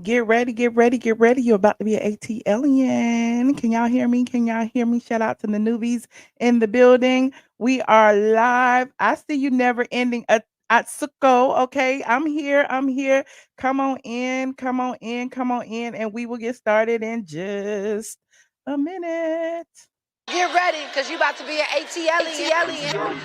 Get ready, get ready, get ready. You're about to be an ATLian. Can y'all hear me? Can y'all hear me? Shout out to the newbies in the building. We are live. I see you never ending at Suko. Okay, I'm here. I'm here. Come on in. Come on in. Come on in. And we will get started in just a minute. Get ready, because you about to be an ATLian.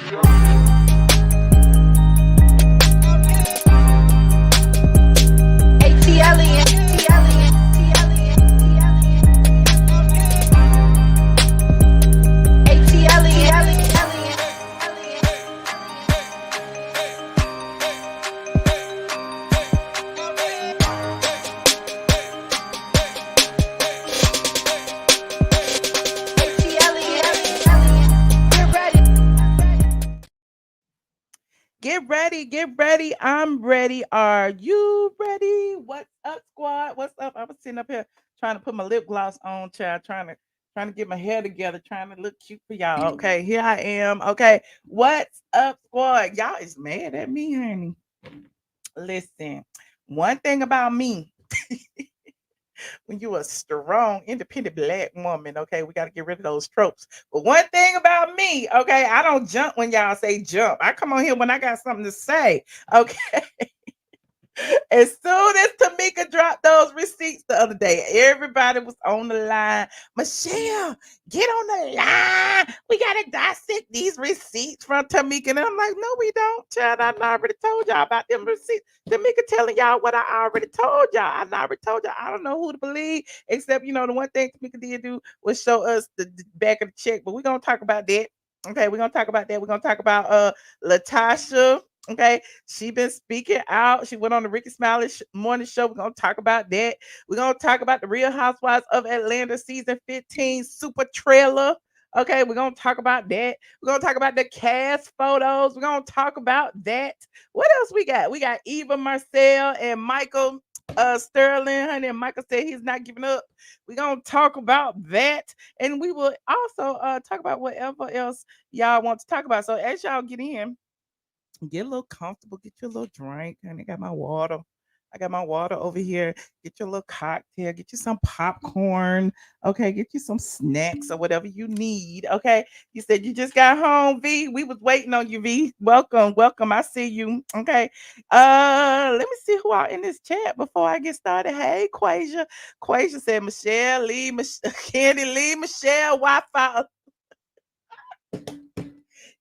Get ready, get ready. I'm ready. Are you ready? What's up, squad? What's up? I was sitting up here trying to put my lip gloss on, child, trying to get my hair together, trying to look cute for y'all. Okay, here I am. Okay, what's up, squad? Y'all is mad at me, honey. Listen, one thing about me, when you a strong, independent black woman, okay, we got to get rid of those tropes. But one thing about me, okay, I don't jump when y'all say jump. I come on here when I got something to say, okay. As soon as Tamika dropped those receipts the other day, everybody was on the line. Michelle, get on the line. We gotta dissect these receipts from Tamika. And I'm like, no, we don't, child. I already told y'all about them receipts. Tamika telling y'all what I already told y'all. I already told y'all. I don't know who to believe, except the one thing Tamika did do was show us the back of the check. But we're gonna talk about that. Okay, we're gonna talk about that. We're gonna talk about LaTocha. Okay, she been speaking out. She went on the Ricky Smiley morning show. We're gonna talk about that. We're gonna talk about the Real Housewives of Atlanta season 15 super trailer. Okay, we're gonna talk about that. We're gonna talk about the cast photos. We're gonna talk about that. What else we got? We got Eva Marcille and Michael Sterling, honey. And Michael said he's not giving up. We're gonna talk about that. And we will also talk about whatever else y'all want to talk about. So as y'all get a little comfortable, get your little drink. And I got my water. I got my water over here. Get your little cocktail. Get you some popcorn. Okay, get you some snacks or whatever you need. Okay. You said you just got home, V. We was waiting on you, V. Welcome, welcome. I see you. Okay. Let me see who are in this chat before I get started. Hey, Quasia. Quasia said Michelle Lee, Candy Lee, Michelle, Wi-Fi.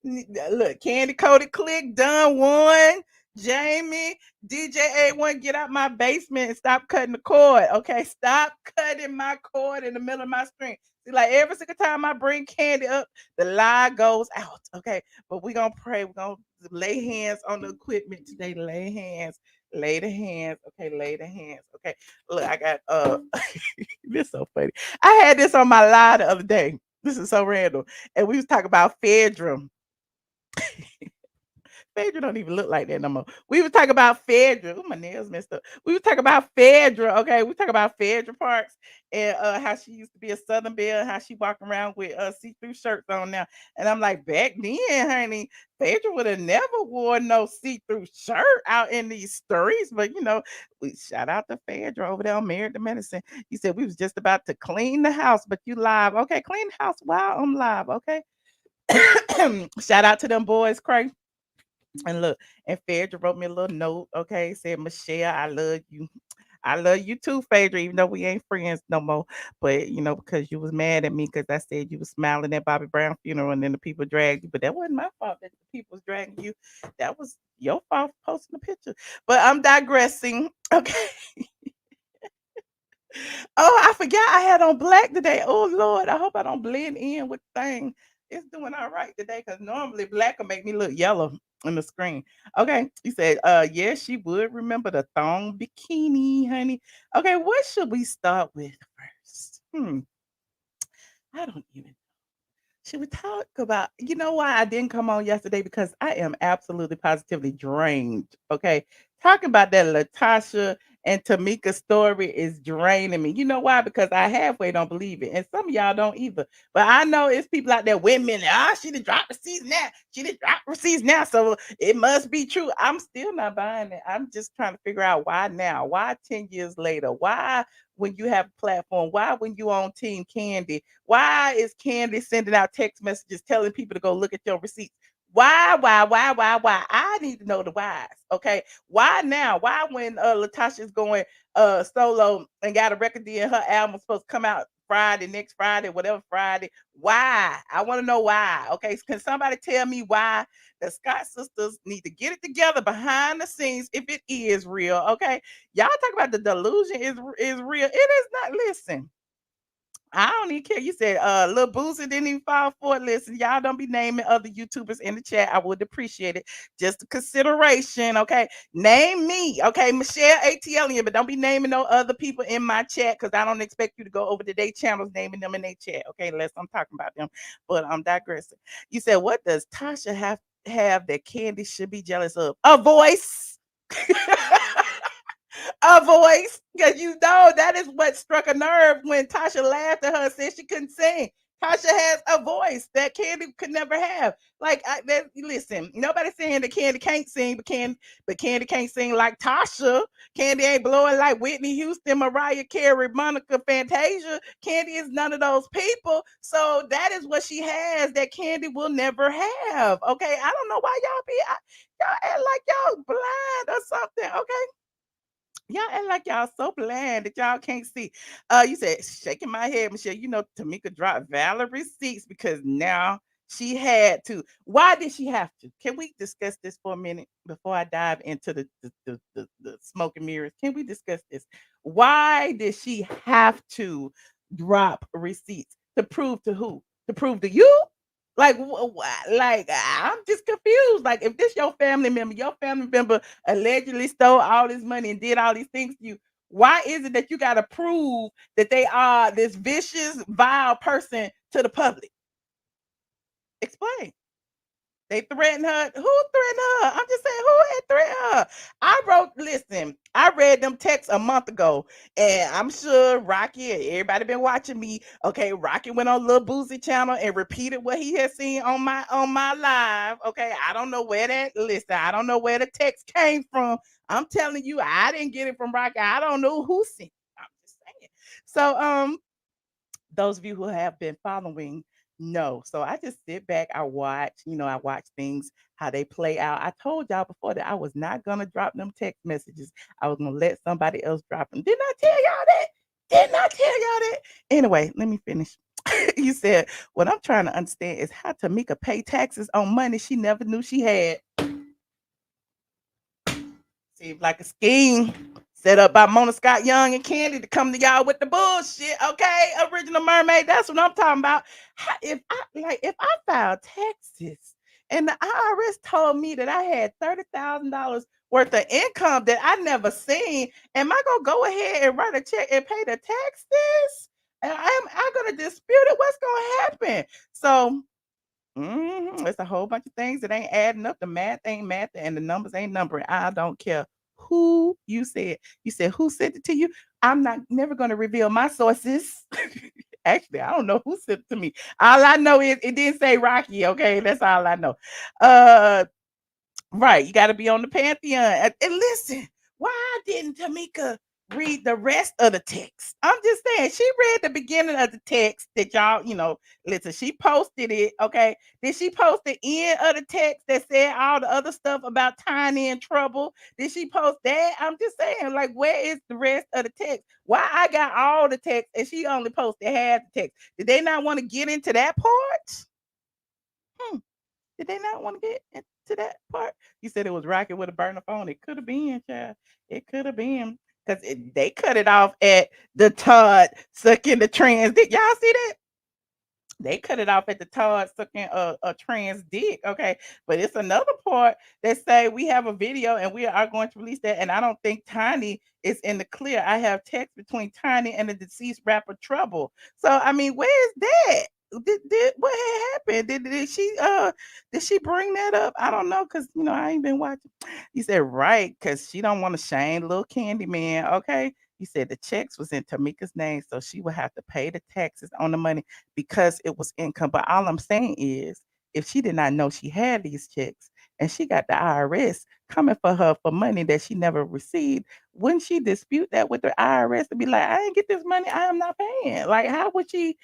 Look, Candy Coded Click, done one. Jamie, DJ A1, get out my basement and stop cutting the cord. Okay, stop cutting my cord in the middle of my screen. See, like every single time I bring Candy up, the lie goes out. Okay, but we're gonna pray. We're gonna lay hands on the equipment today. Lay hands, lay the hands. Okay, lay the hands. Okay, look, I got this so funny. I had this on my lie the other day. This is so random, and we was talking about Fedra. Phaedra don't even look like that no more. We were talking about Phaedra. Oh, my nails messed up. We were talking about Phaedra. Okay, we talk about Phaedra Parks and how she used to be a Southern Belle, how she walking around with see-through shirts on now. And I'm like, back then, honey, Phaedra would have never wore no see-through shirt out in these streets. But we shout out to Phaedra over there on Married to Medicine. You said we was just about to clean the house, but you live. Okay, clean the house while I'm live. Okay. Shout out to them boys, Craig. And look, and Phaedra wrote me a little note, okay, said, Michelle, I love you. I love you too, Phaedra, even though we ain't friends no more. But, because you was mad at me because I said you was smiling at Bobby Brown funeral and then the people dragged you. But that wasn't my fault that the people was dragging you. That was your fault for posting the picture. But I'm digressing. Okay. Oh, I forgot I had on black today. Oh Lord, I hope I don't blend in with the thing. It's doing all right today because normally black will make me look yellow on the screen. Okay, he said, yes, she would remember the thong bikini, honey. Okay, what should we start with first? I don't even. Should we talk about, why I didn't come on yesterday? Because I am absolutely positively drained. Okay. Talking about that LaTocha And Tamika's story is draining me. You know why? Because I halfway don't believe it. And some of y'all don't either. But I know it's people out there, women, she done dropped receipts now. She done dropped receipts now. So it must be true. I'm still not buying it. I'm just trying to figure out why now. Why 10 years later? Why when you have a platform? Why when you on Team Candy? Why is Candy sending out text messages telling people to go look at your receipts? Why? I need to know the whys. Okay. Why now? Why when LaTocha's going solo and got a record deal, her album's supposed to come out Friday, next Friday, whatever Friday. Why? I want to know why. Okay. Can somebody tell me why the Scott sisters need to get it together behind the scenes if it is real? Okay. Y'all talk about the delusion is real. It is not. Listen. I don't even care. You said Lil Boosie didn't even fall for it. Listen, y'all don't be naming other YouTubers in the chat. I would appreciate it. Just a consideration, okay? Name me, okay? Michelle ATLian, but don't be naming no other people in my chat because I don't expect you to go over to their channels naming them in their chat, okay? Unless I'm talking about them. But I'm digressing. You said, what does Tasha have that Candy should be jealous of? A voice. A voice, because you know that is what struck a nerve when Tasha laughed at her and said she couldn't sing. Tasha has a voice that Candy could never have. Like, listen, nobody's saying that Candy can't sing, but Candy can't sing like Tasha. Candy ain't blowing like Whitney Houston, Mariah Carey, Monica, Fantasia. Candy is none of those people. So that is what she has that Candy will never have. Okay, I don't know why y'all act like y'all blind or something. Okay, y'all act like y'all so bland that y'all can't see. You said shaking my head, Michelle. You know Tamika dropped valid receipts because now she had to. Why did she have to? Can we discuss this for a minute before I dive into the smoke and mirrors? Can we discuss this? Why did she have to drop receipts to prove to who? To prove to you? Like, like I'm just confused. Like, if this your family member allegedly stole all this money and did all these things to you, why is it that you got to prove that they are this vicious, vile person to the public? Explain. They threatened her. Who threatened her? I'm just saying, who had threatened her? Listen, I read them texts a month ago, and I'm sure Rocky and everybody been watching me. Okay, Rocky went on Lil Boosie channel and repeated what he had seen on my live. Okay, I don't know where that listen, I don't know where the text came from. I'm telling you, I didn't get it from Rocky. I don't know who sent it. I'm just saying. So those of you who have been following know. So I just sit back, I watch things how they play out. I told y'all before that I was not gonna drop them text messages. I was gonna let somebody else drop them. Didn't I tell y'all that? Didn't I tell y'all that? Anyway, let me finish. You said what I'm trying to understand is how Tamika pay taxes on money she never knew she had. Seems like a scheme set up by Mona Scott Young and Candy to come to y'all with the bullshit. Okay, original mermaid. That's what I'm talking about. If I filed taxes and the IRS told me that I had $30,000 worth of income that I never seen, am I gonna go ahead and write a check and pay the taxes? And am I gonna dispute it? What's gonna happen? So it's a whole bunch of things that ain't adding up. The math ain't math, and the numbers ain't numbering. I don't care who you said. You said who sent it to you. I'm not never going to reveal my sources. Actually, I don't know who sent it to me. All I know is it didn't say Rocky. Okay, that's all I know. Uh, Right, you gotta be on the pantheon. And listen, why didn't Tamika read the rest of the text? I'm just saying, she read the beginning of the text that y'all, listen, she posted it, okay? Did she post the end of the text that said all the other stuff about Tiny in trouble? Did she post that? I'm just saying, like, where is the rest of the text? Why I got all the text and she only posted half the text? Did they not want to get into that part? Hmm. Did they not want to get into that part? You said it was Rocket with a burner phone. It could have been, child. It could have been. Because they cut it off at the Todd sucking the trans dick. Y'all see that? They cut it off at the Todd sucking a trans dick. Okay. But it's another part that say we have a video and we are going to release that. And I don't think Tiny is in the clear. I have text between Tiny and the deceased rapper Trouble. So I mean, where is that? did what had happened? Did she bring that up? I don't know, cause I ain't been watching. He said right, cause she don't want to shame little Candy Man. Okay. He said the checks was in Tamika's name, so she would have to pay the taxes on the money because it was income. But all I'm saying is, if she did not know she had these checks and she got the IRS coming for her for money that she never received, wouldn't she dispute that with the IRS to be like, I didn't get this money, I am not paying? Like, how would she?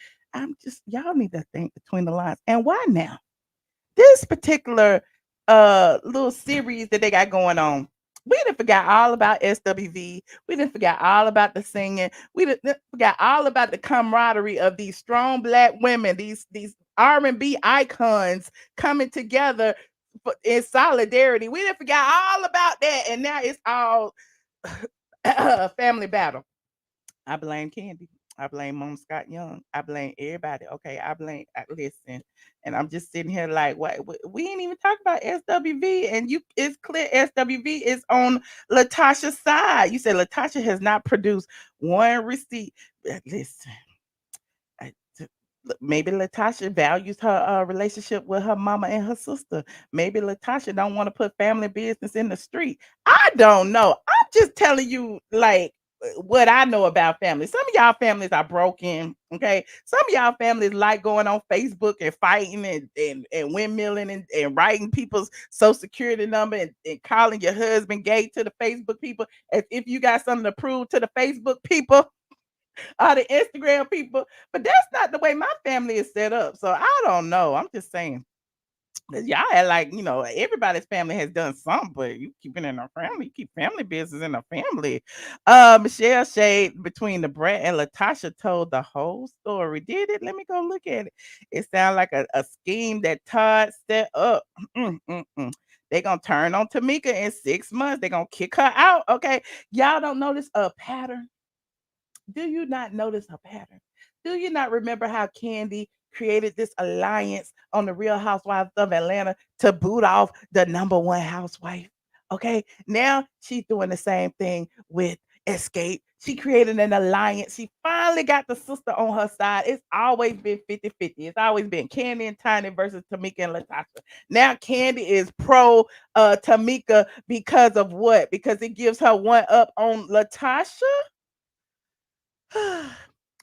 Y'all need to think between the lines. And why now? This particular little series that they got going on. We didn't forget all about SWV. We didn't forget all about the singing. We didn't forget all about the camaraderie of these strong black women, these R&B icons coming together in solidarity. We didn't forget all about that, and now it's all family battle. I blame Candy. I blame Mom Scott Young. I blame everybody. Okay, listen, and I'm just sitting here like, what? We ain't even talk about SWV, and it's clear SWV is on LaTocha's side. You said LaTocha has not produced one receipt. Listen, I- t- maybe LaTocha values her relationship with her mama and her sister. Maybe LaTocha don't want to put family business in the street. I don't know. I'm just telling you, like, what I know about family. Some of y'all families are broken. Okay. Some of y'all families like going on Facebook and fighting and windmilling and writing people's social security number and calling your husband gay to the Facebook people as if you got something to prove to the Facebook people or the Instagram people. But that's not the way my family is set up. So I don't know. I'm just saying. 'Cause y'all act like, everybody's family has done something, but you keep it in a family, you keep family business in a family. Michelle Shade between the Brat and LaTocha told the whole story. Did it? Let me go look at it. It sounds like a scheme that Todd set up. They gonna turn on Tamika in 6 months. They gonna kick her out. Okay. Y'all don't notice a pattern? Do you not notice a pattern? Do you not remember how Candy created this alliance on the Real Housewives of Atlanta to boot off the number one housewife? Okay, now she's doing the same thing with Escape. She created an alliance. She finally got the sister on her side. It's always been 50-50. It's always been Candy and Tiny versus Tamika and LaTocha. Now Candy is pro Tamika because of what? Because it gives her one up on LaTocha.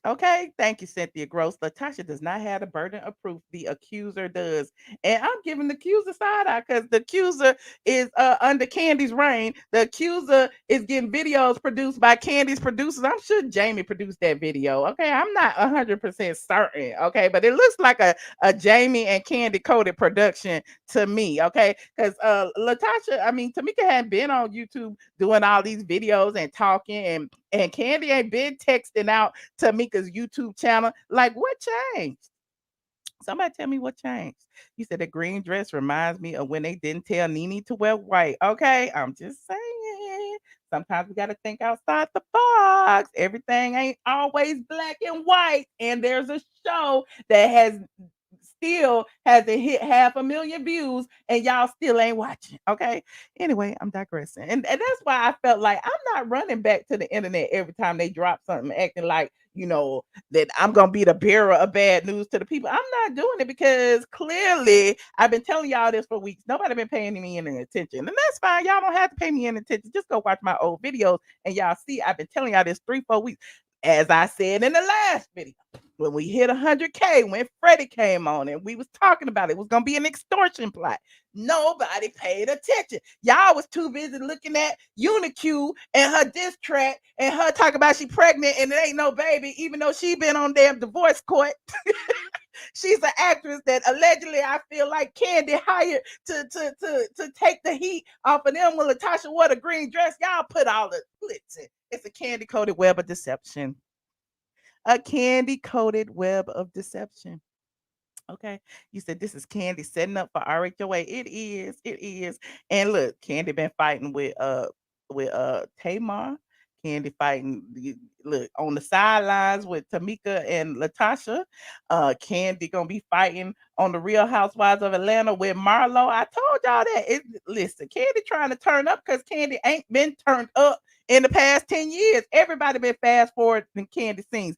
Okay, thank you, Cynthia Gross. LaTocha does not have the burden of proof. The accuser does. And I'm giving the accuser side out because the accuser is under Candy's reign. The accuser is getting videos produced by Candy's producers. I'm sure Jamie produced that video. Okay, I'm not 100% certain. Okay, but it looks like a Jamie and Candy coded production to me. Okay, because LaTocha, I mean, Tamika hadn't been on YouTube doing all these videos and talking, and Candy ain't been texting out Tamika's YouTube channel. Like, what changed? Somebody tell me what changed. You said the green dress reminds me of when they didn't tell Nene to wear white. Okay, I'm just saying. Sometimes we got to think outside the box. Everything ain't always black and white. And there's a show that has still hasn't hit 500,000 views and y'all still ain't watching. Okay. Anyway, I'm digressing. And that's why I felt like I'm not running back to the internet every time they drop something, acting like, that I'm gonna be the bearer of bad news to the people. I'm not doing it because clearly I've been telling y'all this for weeks. Nobody been paying me any attention. And that's fine. Y'all don't have to pay me any attention. Just go watch my old videos and y'all see I've been telling y'all this 3-4 weeks. As I said in the last video, when we hit 100K, when Freddie came on and we was talking about it was gonna be an extortion plot. Nobody paid attention. Y'all was too busy looking at Unique and her diss track and her talking about she pregnant and it ain't no baby, even though she been on damn divorce court. She's an actress that allegedly I feel like Candy hired to take the heat off of them when LaTocha wore the green dress. Y'all put all the listen. It's a candy coated web of deception. A candy coated web of deception. Okay. You said this is Candy setting up for RHOA. It is. It is. And look, Candy been fighting with Tamar. Candy fighting look on the sidelines with Tamika and LaTocha. Candy gonna be fighting on the Real Housewives of Atlanta with Marlo. I told y'all that. Listen, Candy trying to turn up because Candy ain't been turned up in the past 10 years. Everybody been fast forward than Candy sings.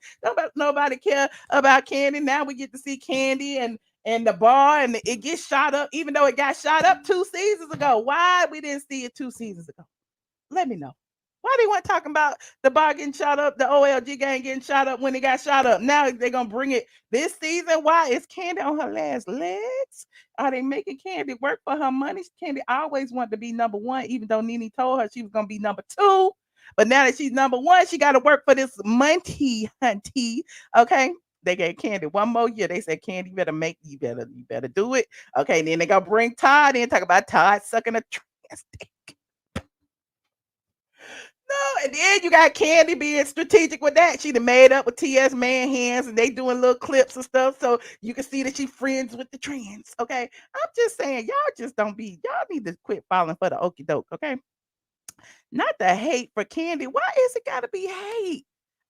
Nobody care about Candy. Now we get to see Candy and the bar, and it gets shot up, even though it got shot up 2 seasons ago. Why we didn't see it 2 seasons ago? Let me know. Why they weren't talking about the bar getting shot up, the OLG gang getting shot up when it got shot up? Now they're gonna bring it this season. Why is Candy on her last legs? Are they making Candy work for her money? Candy always wanted to be number one, even though Nene told her she was gonna be number two. But now that she's number one, she got to work for this money, hunty. Okay. They gave Candy one more year. They said, Candy, you better do it. Okay, then they gonna bring Todd in, talk about Todd sucking a trans. No, and then you got Candy being strategic with that. She done made up with TS Man Hands, and they doing little clips and stuff, so you can see that she friends with the trans. Okay, I'm just saying, y'all just don't be. Y'all need to quit falling for the okey doke. Okay, not the hate for Candy. Why is it got to be hate?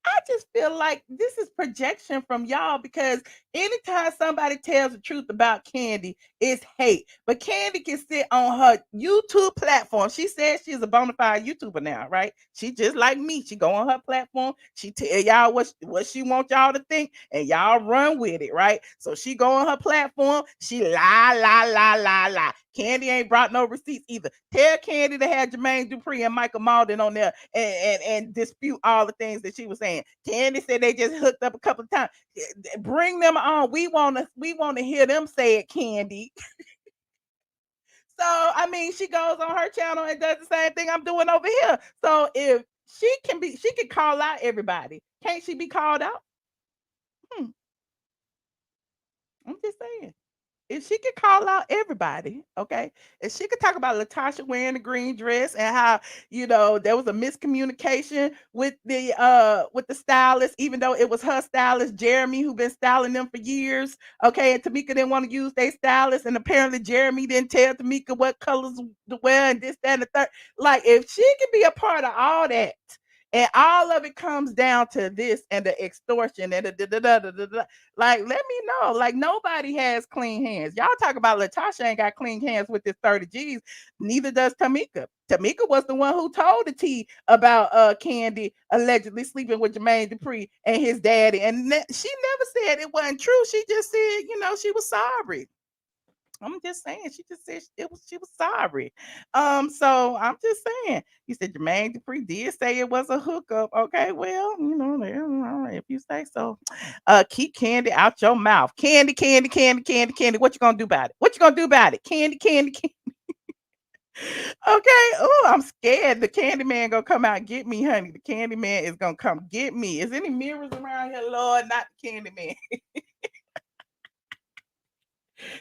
I just feel like this is projection from y'all because anytime somebody tells the truth about Candy, it's hate. But Candy can sit on her YouTube platform. She says she's a bona fide YouTuber now, right? She just like me. She go on her platform. She tell y'all what she want y'all to think, and y'all run with it, right? So she go on her platform. She lie. Candy ain't brought no receipts either. Tell Candy to have Jermaine Dupri and Michael Malden on there and dispute all the things that she was saying. Candy said they just hooked up a couple of times. Bring them on. We wanna hear them say it, Candy. So I mean, she goes on her channel and does the same thing I'm doing over here. So if she can call out everybody. Can't she be called out? Hmm, I'm just saying. If she could call out everybody, okay, if she could talk about LaTocha wearing the green dress and how there was a miscommunication with the stylist, even though it was her stylist Jeremy who been styling them for years, okay, and Tamika didn't want to use their stylist, and apparently Jeremy didn't tell Tamika what colors to wear and this, that, and the third. Like if she could be a part of all that. And all of it comes down to this and the extortion and the like, let me know. Like, nobody has clean hands. Y'all talk about LaTocha ain't got clean hands with this 30 G's. Neither does Tamika. Tamika was the one who told the T about Candy allegedly sleeping with Jermaine Dupri and his daddy. And she never said it wasn't true. She just said, she was sorry. I'm just saying, she just said she was sorry. So I'm just saying, he said Jermaine Dupri did say it was a hookup. Okay, well, if you say so. Keep Candy out your mouth. Candy. What you gonna do about it? What you gonna do about it? Candy. Okay. Oh, I'm scared. The Candy Man gonna come out and get me, honey. The Candy Man is gonna come get me. Is any mirrors around here, Lord? Not the Candy Man.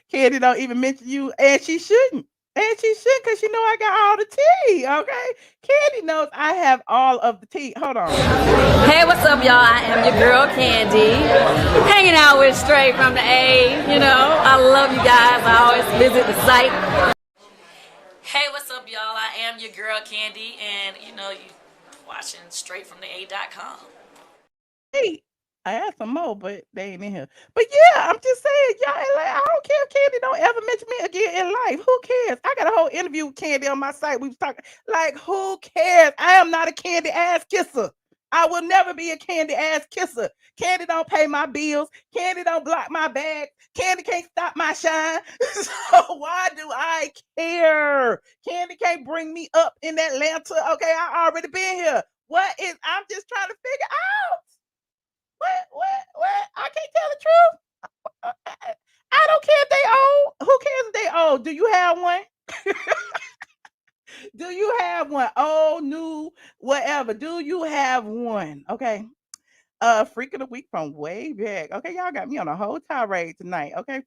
Candy don't even mention you, and she shouldn't. And she should, because she know I got all the tea. Okay. Candy knows I have all of the tea. Hold on. Hey, what's up, y'all? I am your girl, Candy. Hanging out with Straight from the A. I love you guys. I always visit the site. Hey, what's up, y'all? I am your girl, Candy, and you watching Straight from the A.com. Hey, I asked some more, but they ain't in here. But yeah, I'm just saying, y'all, like, I don't care if Candy don't ever mention me again in life. Who cares? I got a whole interview with Candy on my site. We was talking, like, who cares? I am not a Candy ass kisser. I will never be a Candy ass kisser. Candy don't pay my bills. Candy don't block my bag. Candy can't stop my shine. So why do I care? Candy can't bring me up in Atlanta. Okay, I already been here. I'm just trying to figure out. What? I can't tell the truth. I don't care if they old. Who cares if they old? Do you have one? Do you have one? Old, new, whatever. Do you have one? Okay. Freak of the week from way back. Okay, y'all got me on a whole tirade tonight. Okay.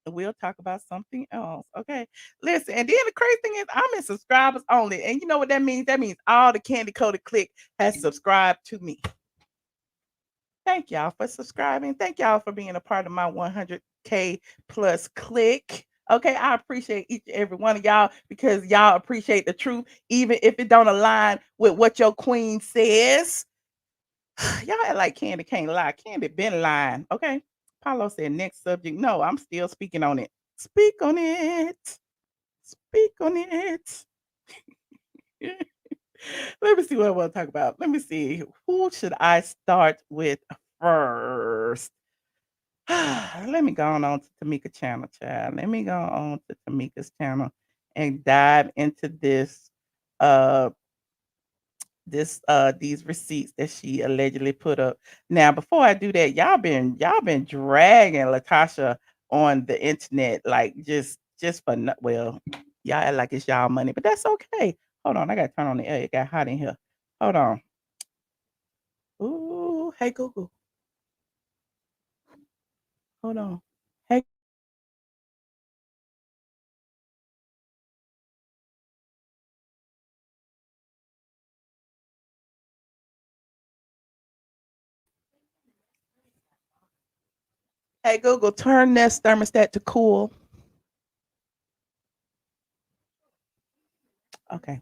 We'll talk about something else. Okay. Listen, and then the crazy thing is I'm in subscribers only. And you know what that means? That means all the Candy Coated clique has subscribed to me. Thank y'all for subscribing. Thank y'all for being a part of my 100K plus click. Okay, I appreciate each and every one of y'all because y'all appreciate the truth, even if it don't align with what your queen says. Y'all act like Candy can't lie. Candy been lying. Okay. Paulo said next subject. No, I'm still speaking on it. Speak on it. Speak on it. Let me see what I want to talk about. Let me see. Who should I start with first? Let me go on to Tamika channel, child. Let me go on to Tamika's channel and dive into uh these receipts that she allegedly put up. Now, before I do that, y'all been dragging LaTocha on the internet like just for well, y'all act like it's y'all money, but that's okay. Hold on, I gotta turn on the air. It got hot in here. Hold on. Ooh, hey Google. Hold on. Hey, hey Google, turn this thermostat to cool. Okay.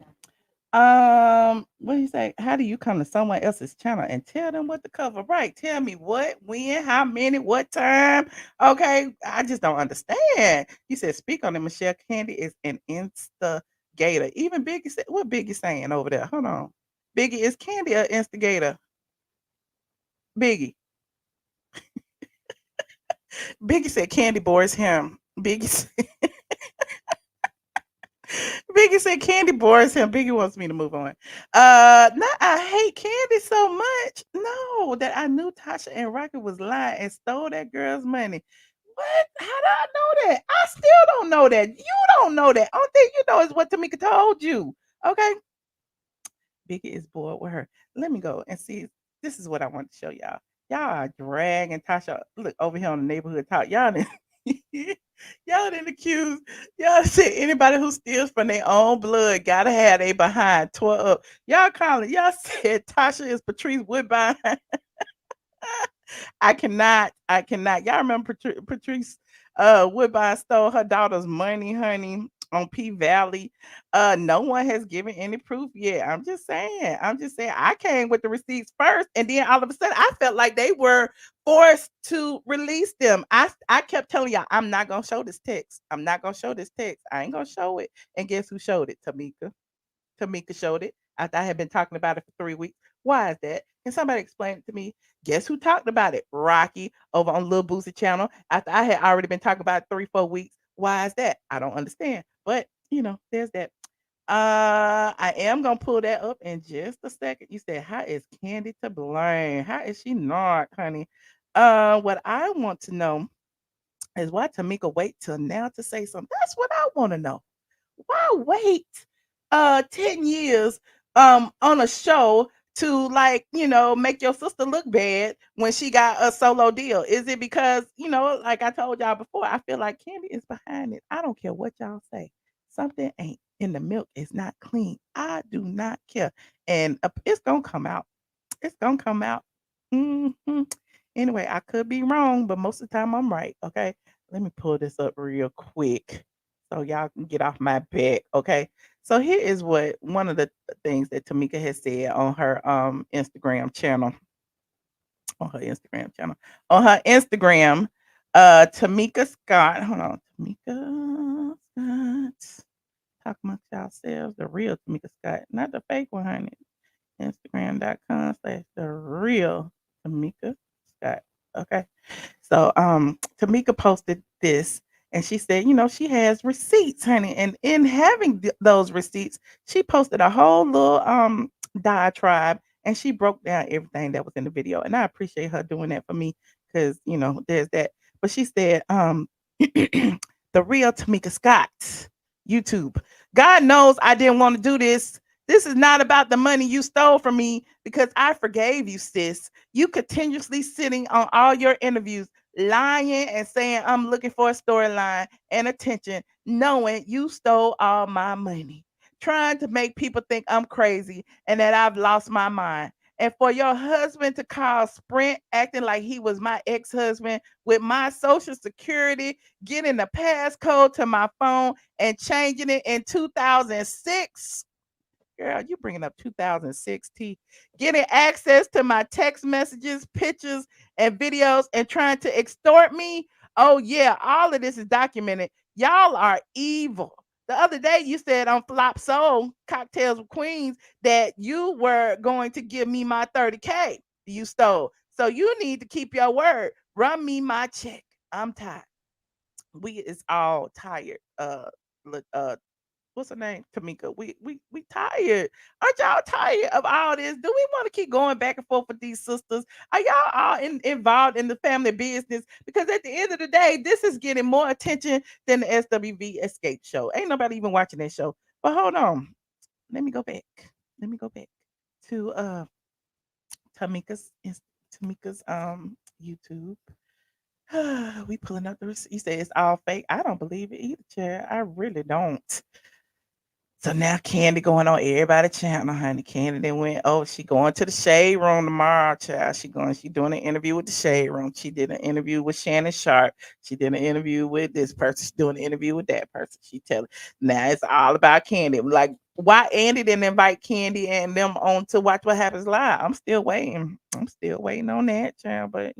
What do you say? How do you come to someone else's channel and tell them what to cover? Right. Tell me what, when, how many, what time. Okay. I just don't understand. You said speak on it. Michelle Candy is an instigator. Even Biggie said what Biggie saying over there. Hold on. Biggie, is Candy an instigator? Biggie. Biggie said Candy bores him. Biggie said Biggie said Candy bores him. Biggie wants me to move on. Not I hate Candy so much. No, that I knew Tasha and Rocky was lying and stole that girl's money. What? How do I know that? I still don't know that. You don't know that. Only thing you know is what Tamika told you. Okay. Biggie is bored with her. Let me go and see. This is what I want to show y'all. Y'all are dragging Tasha. Look over here on the neighborhood talk. Y'all didn't, y'all didn't accuse. Y'all said anybody who steals from their own blood gotta have their behind tore up. Y'all calling. Y'all said Tasha is Patrice Woodbine. I cannot. Y'all remember Patrice Woodbine stole her daughter's money, honey, on P Valley. No one has given any proof yet. I'm just saying. I'm just saying. I came with the receipts first, and then all of a sudden, I felt like they were forced to release them. I kept telling y'all, I'm not gonna show this text. I'm not gonna show this text. I ain't gonna show it. And guess who showed it? Tamika showed it after I had been talking about it for 3 weeks. Why is that? Can somebody explain it to me? Guess who talked about it? Rocky over on Lil Boosie channel after I had already been talking about it 3, 4 weeks. Why is that? I don't understand. But there's that. I am gonna pull that up in just a second. You said, how is Candy to blame? How is she not, honey? What I want to know is why Tamika wait till now to say something. That's what I want to know. Why wait 10 years on a show to make your sister look bad when she got a solo deal? Is it because, like I told y'all before, I feel like Candy is behind it. I don't care what y'all say. Something ain't in the milk. It's not clean. I do not care. And it's gonna come out. It's gonna come out. Mhm. Anyway, I could be wrong, but most of the time I'm right. Okay. Let me pull this up real quick so y'all can get off my back. Okay. So here is what one of the things that Tamika has said on her Instagram channel. On her Instagram channel. On her Instagram, Tamika Scott. Hold on. Tamika Scott. Talk amongst yourselves. The real Tamika Scott, not the fake one, honey. Instagram.com/the real Tamika Scott. Okay. So Tamika posted this and she said, she has receipts, honey. And in having those receipts, she posted a whole little diatribe and she broke down everything that was in the video. And I appreciate her doing that for me because there's that. But she said, the real Tamika Scott, YouTube. God knows I didn't want to do this. This is not about the money you stole from me because I forgave you, sis. You continuously sitting on all your interviews, lying and saying I'm looking for a storyline and attention, knowing you stole all my money, trying to make people think I'm crazy and that I've lost my mind. And for your husband to call Sprint acting like he was my ex-husband with my social security, getting the passcode to my phone and changing it in 2006. Girl, you bringing up 2016, getting access to my text messages, pictures, and videos and trying to extort me. Oh, yeah, all of this is documented. Y'all are evil. The other day you said on Flop Soul Cocktails with Queens that you were going to give me my 30K you stole. So you need to keep your word. Run me my check. I'm tired. We is all tired. What's her name? Tamika. We tired. Aren't y'all tired of all this? Do we want to keep going back and forth with these sisters? Are y'all all involved in the family business? Because at the end of the day, this is getting more attention than the SWV Escape show. Ain't nobody even watching that show. But hold on. Let me go back. Let me go back to Tamika's Tamika's YouTube. We pulling up the receipt. You say it's all fake. I don't believe it either, chair. I really don't. So now Candy going on everybody channel, honey. Candy then went, oh, she going to the shade room tomorrow, child. She doing an interview with the shade room. She did an interview with Shannon Sharp. She did an interview with this person. She's doing an interview with that person. She telling now it's all about Candy. Like, why Andy didn't invite Candy and them on to watch what happens live? I'm still waiting. I'm still waiting on that, child. But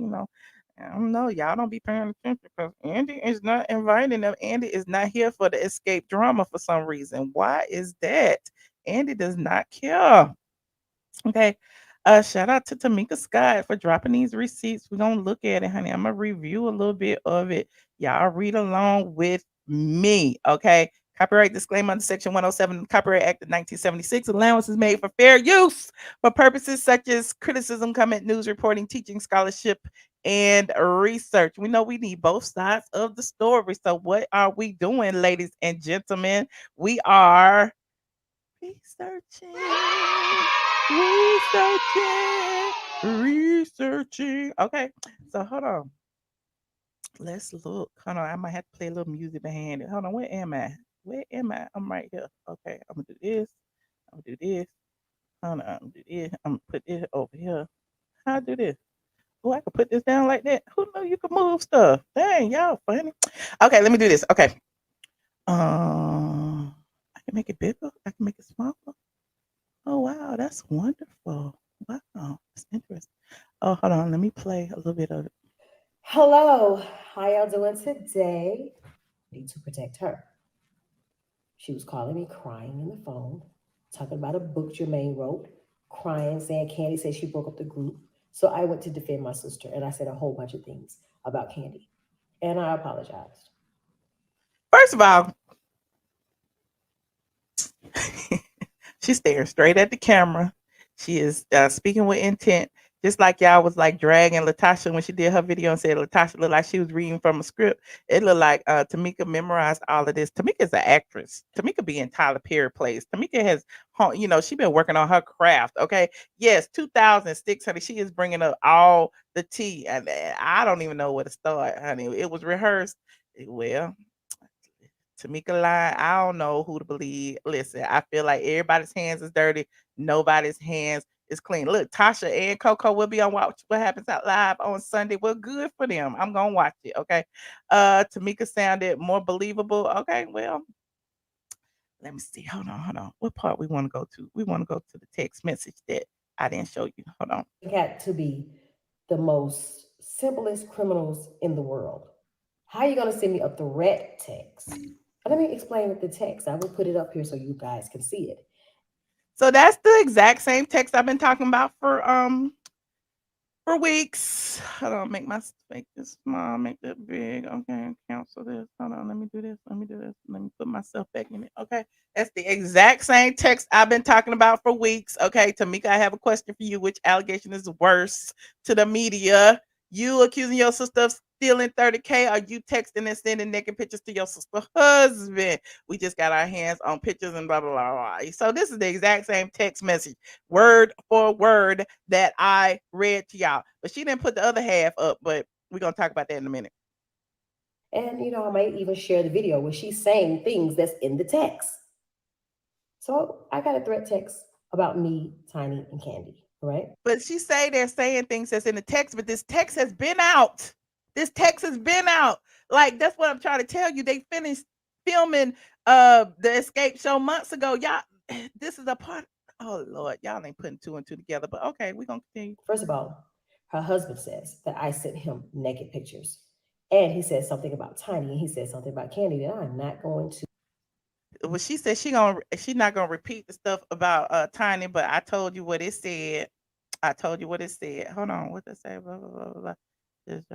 I don't know. Y'all don't be paying attention because Andy is not inviting them. Andy is not here for the escape drama for some reason. Why is that? Andy does not care. Okay. Shout out to Tamika Scott for dropping these receipts. We're gonna look at it, honey. I'm gonna review a little bit of it. Y'all read along with me. Okay. Copyright disclaimer under Section 107 Copyright Act of 1976. Allowance is made for fair use for purposes such as criticism, comment, news reporting, teaching, scholarship, and research. We know we need both sides of the story. So, what are we doing, ladies and gentlemen? We are researching, researching. Okay, so hold on. Let's look. Hold on. I might have to play a little music behind it. Hold on. Where am I? Where am I? I'm right here. Okay, I'm gonna do this. I'm gonna do this. Hold on. I'm gonna do this. I'm gonna put this over here. How I do this? Oh, I can put this down like that. Who knew you could move stuff? Dang, y'all funny. Okay, let me do this. Okay. I can make it bigger. I can make it smaller. Oh wow, that's wonderful. Wow, that's interesting. Oh, hold on. Let me play a little bit of it. Hello, how y'all doing today? Need to protect her. She was calling me crying in the phone, talking about a book Jermaine wrote, crying, saying Candy said she broke up the group. So I went to defend my sister and I said a whole bunch of things about Candy. And I apologized. First of all, she's staring straight at the camera. She is speaking with intent, just like y'all was like dragging LaTocha when she did her video and said LaTocha looked like she was reading from a script. It looked like Tamika memorized all of this. Tamika is an actress. Tamika be in Tyler Perry plays. Tamika has, she been working on her craft. Okay, yes, 2006, honey. She is bringing up all the tea, and I don't even know where to start, honey. It was rehearsed. Well, Tamika line, I don't know who to believe. Listen, I feel like everybody's hands is dirty. Nobody's hands is clean. Look, Tasha and Coco will be on Watch What Happens Out Live on Sunday. Well, good for them. I'm gonna watch it. Okay. Tamika sounded more believable. Okay, well, let me see. Hold on, hold on. What part we want to go to? We want to go to the text message that I didn't show you. Hold on. Got to be the most simplest criminals in the world. How are you gonna send me a threat text? Let me explain the text. I will put it up here so you guys can see it. So that's the exact same text I've been talking about for weeks. Hold on, make this small, make that big. Okay, cancel this. Hold on, let me do this. Let me do this. Let me put myself back in it. Okay, that's the exact same text I've been talking about for weeks. Okay, Tamika, I have a question for you. Which allegation is worse to the media? You accusing your sister of stealing 30K, or you texting and sending naked pictures to your sister husband? We just got our hands on pictures and blah blah blah blah. So this is the exact same text message, word for word, that I read to y'all. But she didn't put the other half up, but we're gonna talk about that in a minute. And I might even share the video where she's saying things that's in the text. So I got a threat text about me, Tiny, and Candy, right? But she say they're saying things that's in the text, but this text has been out. This text has been out. Like, that's what I'm trying to tell you. They finished filming the escape show months ago. Y'all, this is a part. Oh Lord, y'all ain't putting two and two together. But okay, we're gonna continue. First of all, her husband says that I sent him naked pictures. And he says something about Tiny, and he says something about Candy that I'm not going to. well, she said she not gonna repeat the stuff about Tiny, but I told you what it said. I told you what it said. Hold on, what did it say? Blah blah blah blah. Blah. Just,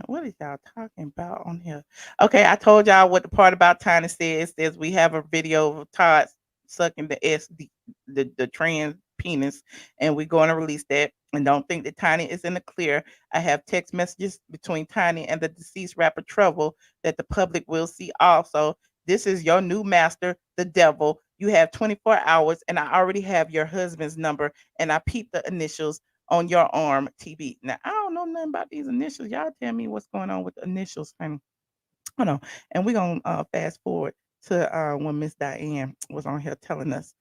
what is y'all talking about on here? Okay, I told y'all what the part about Tiny says. It says we have a video of Todd sucking the trans penis, and we're going to release that. And don't think that Tiny is in the clear. I have text messages between Tiny and the deceased rapper Trouble that the public will see also. This is your new master, the devil. You have 24 hours, and I already have your husband's number, and I peeped the initials on your arm, TB. Now, I don't know nothing about these initials. Y'all tell me what's going on with the initials. And hold on. And we're going to fast forward to when Miss Diane was on here telling us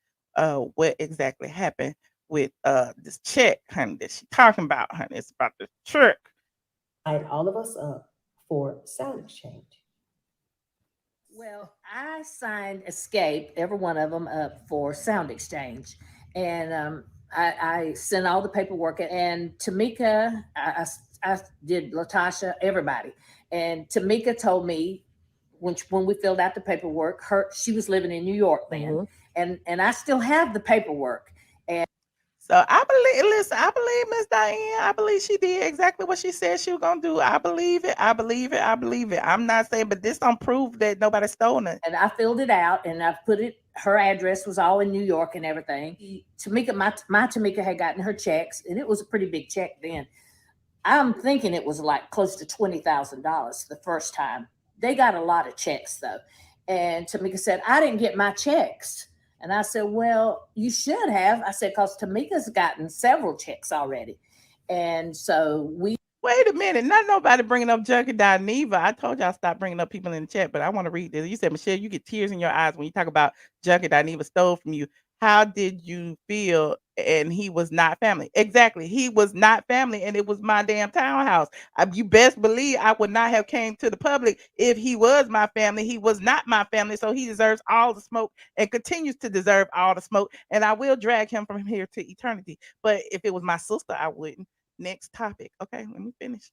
what exactly happened with this check, honey, that she talking about, honey. It's about the check. Signed all of us up for sound exchange. Well, I signed Escape, every one of them, up for sound exchange. And I sent all the paperwork. And Tamika, I did LaTocha, everybody. And Tamika told me when we filled out the paperwork, she was living in New York then. And I still have the paperwork. So I believe Miss Diane. I believe she did exactly what she said she was gonna do. I believe it. I believe it. I believe it. I'm not saying, but this don't prove that nobody stole it. And I filled it out, and I put it. Her address was all in New York and everything. Tamika, my Tamika had gotten her checks, and it was a pretty big check then. I'm thinking it was like close to $20,000 the first time. They got a lot of checks though, and Tamika said, "I didn't get my checks." And I said, "Well, you should have." I said, "Because Tamika's gotten several checks already." And so we. Wait a minute. Not nobody bringing up Junkie Neva. I told y'all stop bringing up people in the chat, but I want to read this. You said, Michelle, you get tears in your eyes when you talk about Junkie Neva stole from you. How did you feel? And he was not family. Exactly. He was not family, and it was my damn townhouse. You best believe I would not have came to the public if he was my family. He was not my family, so he deserves all the smoke and continues to deserve all the smoke. And I will drag him from here to eternity. But if it was my sister, I wouldn't. Next topic. Okay, let me finish.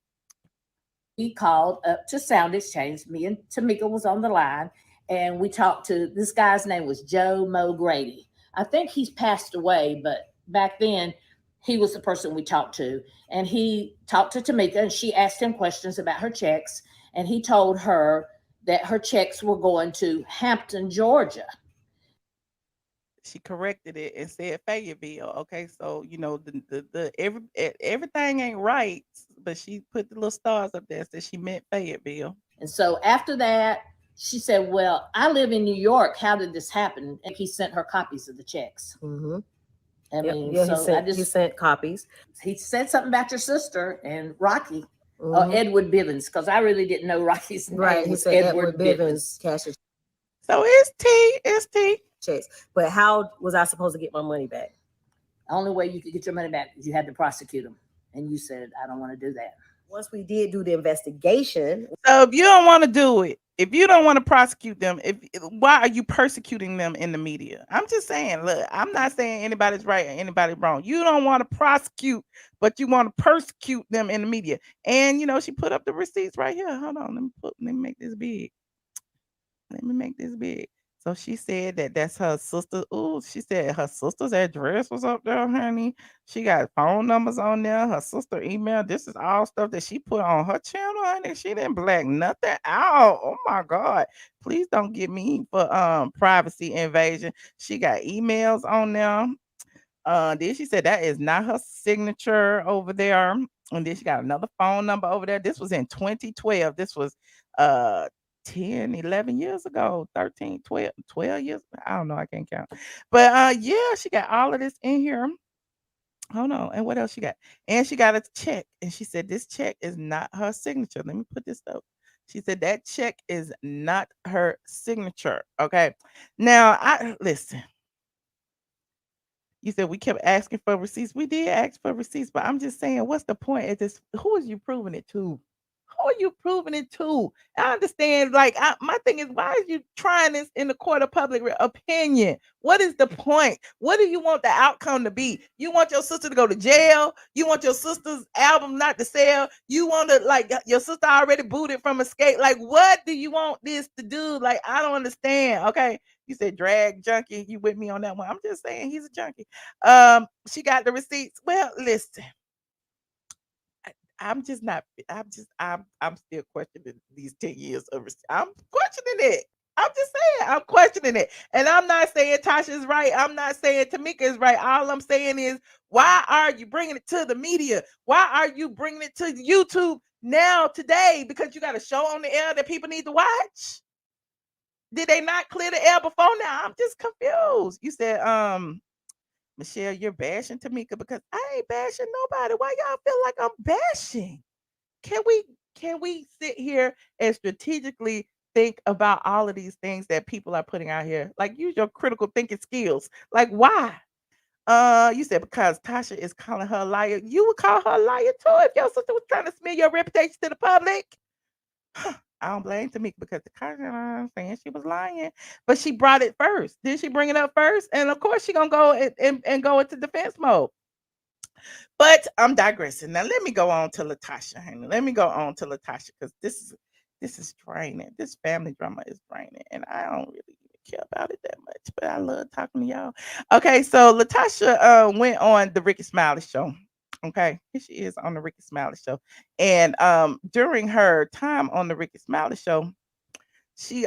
We called up to sound exchange. Me and Tamika was on the line, and we talked to this guy's name was Joe Mo Grady. I think he's passed away, but back then he was the person we talked to. And he talked to Tamika, and she asked him questions about her checks, and he told her that her checks were going to Hampton, Georgia. She corrected it and said Fayetteville. Okay, so you know everything ain't right, but she put the little stars up there, said she meant Fayetteville. And so after that, she said, "Well, I live in New York. How did this happen?" And he sent her copies of the checks. I mean, so he sent copies. He said something about your sister and Rocky. Edward Bivens, because I really didn't know Rocky's name. Right, he said Edward Bivens. Cashes. So it's T. Checks. But how was I supposed to get my money back? The only way you could get your money back is you had to prosecute them. And you said, "I don't want to do that." Once we did do the investigation. So if you don't want to do it, if you don't want to prosecute them, why are you persecuting them in the media? I'm just saying, look, I'm not saying anybody's right or anybody's wrong. You don't want to prosecute, but you want to persecute them in the media. And you know, she put up the receipts right here. Hold on, let me make this big. Let me make this big. So she said that that's her sister. Oh, she said her sister's address was up there, honey. She got phone numbers on there. Her sister email. This is all stuff that she put on her channel, honey. She didn't black nothing out. Oh my God. Please don't get me for privacy invasion. She got emails on there. Then she said that is not her signature over there. And then she got another phone number over there. This was in 2012. This was 10, 11 years ago, 13, 12 years. I don't know. I can't count. But yeah, she got all of this in here. Hold on. And what else she got? And she got a check. And she said this check is not her signature. Let me put this up. She said that check is not her signature. Okay. Now, listen. You said we kept asking for receipts. We did ask for receipts, but I'm just saying, what's the point? Who is you proving it to? Who are you proving it to? I understand. Like, my thing is, why are you trying this in the court of public opinion? What is the point? What do you want the outcome to be? You want your sister to go to jail? You want your sister's album not to sell? You want to, like, your sister already booted from Escape? Like, what do you want this to do? Like, I don't understand. Okay, you said drag junkie. You with me on that one? I'm just saying he's a junkie. She got the receipts. Well, listen. I'm just not. I'm still questioning these 10 years of. I'm questioning it. I'm just saying I'm questioning it, and I'm not saying Tasha's right. I'm not saying Tamika is right. All I'm saying is, why are you bringing it to the media? Why are you bringing it to YouTube now today? Because you got a show on the air that people need to watch. Did they not clear the air before now? I'm just confused. You said, Michelle, you're bashing Tamika because I ain't bashing nobody. Why y'all feel like I'm bashing? Can we sit here and strategically think about all of these things that people are putting out here? Like, use your critical thinking skills. Like, why? You said because Tasha is calling her a liar. You would call her a liar too if your sister was trying to smear your reputation to the public. I don't blame Tamika because the I'm saying she was lying, but she brought it first. Did she bring it up first? And of course, she gonna go and go into defense mode. But I'm digressing. Now let me go on to LaTocha, honey. Let me go on to LaTocha because this is draining. This family drama is draining, and I don't really even care about it that much. But I love talking to y'all. Okay, so LaTocha went on the Ricky Smiley show. Okay, here she is on the Ricky Smiley show, and during her time on the Ricky Smiley show, she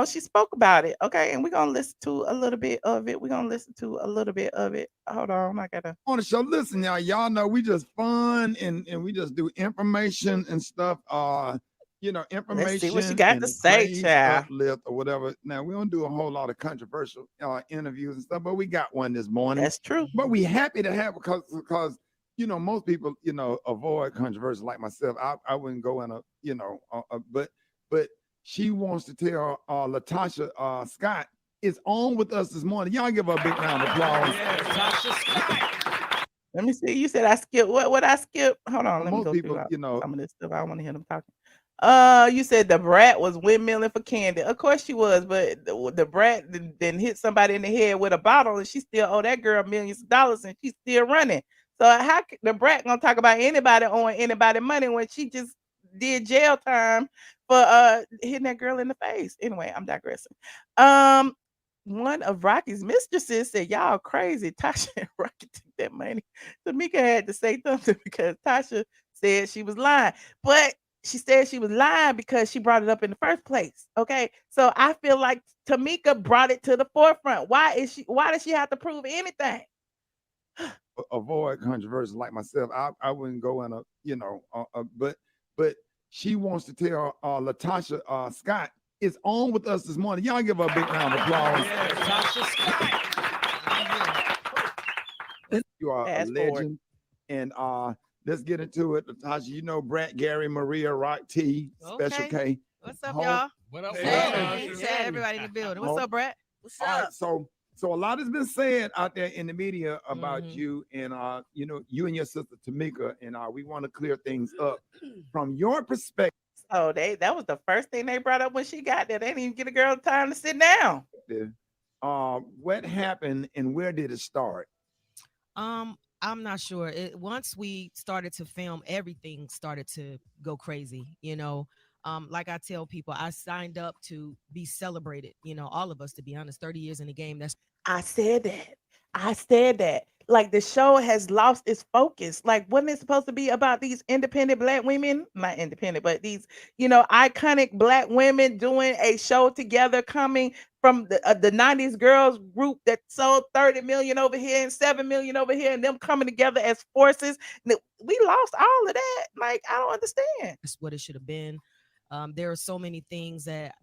she spoke about it. Okay, and we're gonna listen to a little bit of it. We're gonna listen to a little bit of it. Hold on, I gotta on the show. Listen, y'all know we just fun and we just do information and stuff. Information. Let's see what she got and to say, praise, child. uplift, or whatever. Now we don't do a whole lot of controversial interviews and stuff, but we got one this morning. That's true. But we happy to have because most people avoid controversy like myself. I wouldn't go in but she wants to tell LaTocha Scott is on with us this morning. Y'all give her a big round of applause. LaTocha Scott. Let me see. You said I skipped. What I skip? Hold on. Let me Most go people, through some of this stuff. I don't want to hear them talking. You said the brat was windmilling for candy. Of course she was, but the brat then hit somebody in the head with a bottle, and she still owe that girl millions of dollars, and she's still running. So how the brat gonna talk about anybody owing anybody money when she just did jail time for hitting that girl in the face? Anyway, I'm digressing. One of Rocky's mistresses said, "Y'all crazy." Tasha and Rocky took that money. Tamika had to say something because Tasha said she was lying, but she said she was lying because she brought it up in the first place. Okay, so I feel like Tamika brought it to the forefront. Why does she have to prove anything? Avoid controversy like myself. I wouldn't go in but she wants to tell LaTocha Scott is on with us this morning. Y'all give her a big round of applause. LaTocha Scott. You are a legend. And let's get into it. LaTocha, Brett, Gary, Maria, Rock T, Special K. What's up, y'all? What up? Hey, everybody in the building. What's up, Brett? What's All up? right, so a lot has been said out there in the media about you and you and your sister Tamika, and we want to clear things up from your perspective. Oh, that was the first thing they brought up when she got there. They didn't even get a girl time to sit down. What happened and where did it start? I'm not sure. Once we started to film, everything started to go crazy. Like I tell people, I signed up to be celebrated. All of us, to be honest, 30 years in the game. I said that. Like, the show has lost its focus. Like, wasn't it supposed to be about these independent Black women? Not independent, but these, iconic Black women doing a show together, coming from the 90s girls group that sold 30 million over here and 7 million over here, and them coming together as forces. We lost all of that. Like, I don't understand. That's what it should have been. There are so many things that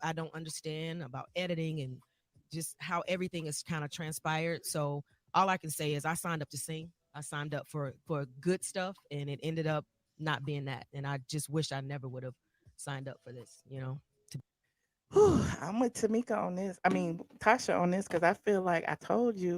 I don't understand about editing and just how everything is kind of transpired. So all I can say is I signed up to sing. I signed up for good stuff, and it ended up not being that. And I just wish I never would have signed up for this, I'm with Tamika on this. I mean, Tasha on this, because I feel like I told you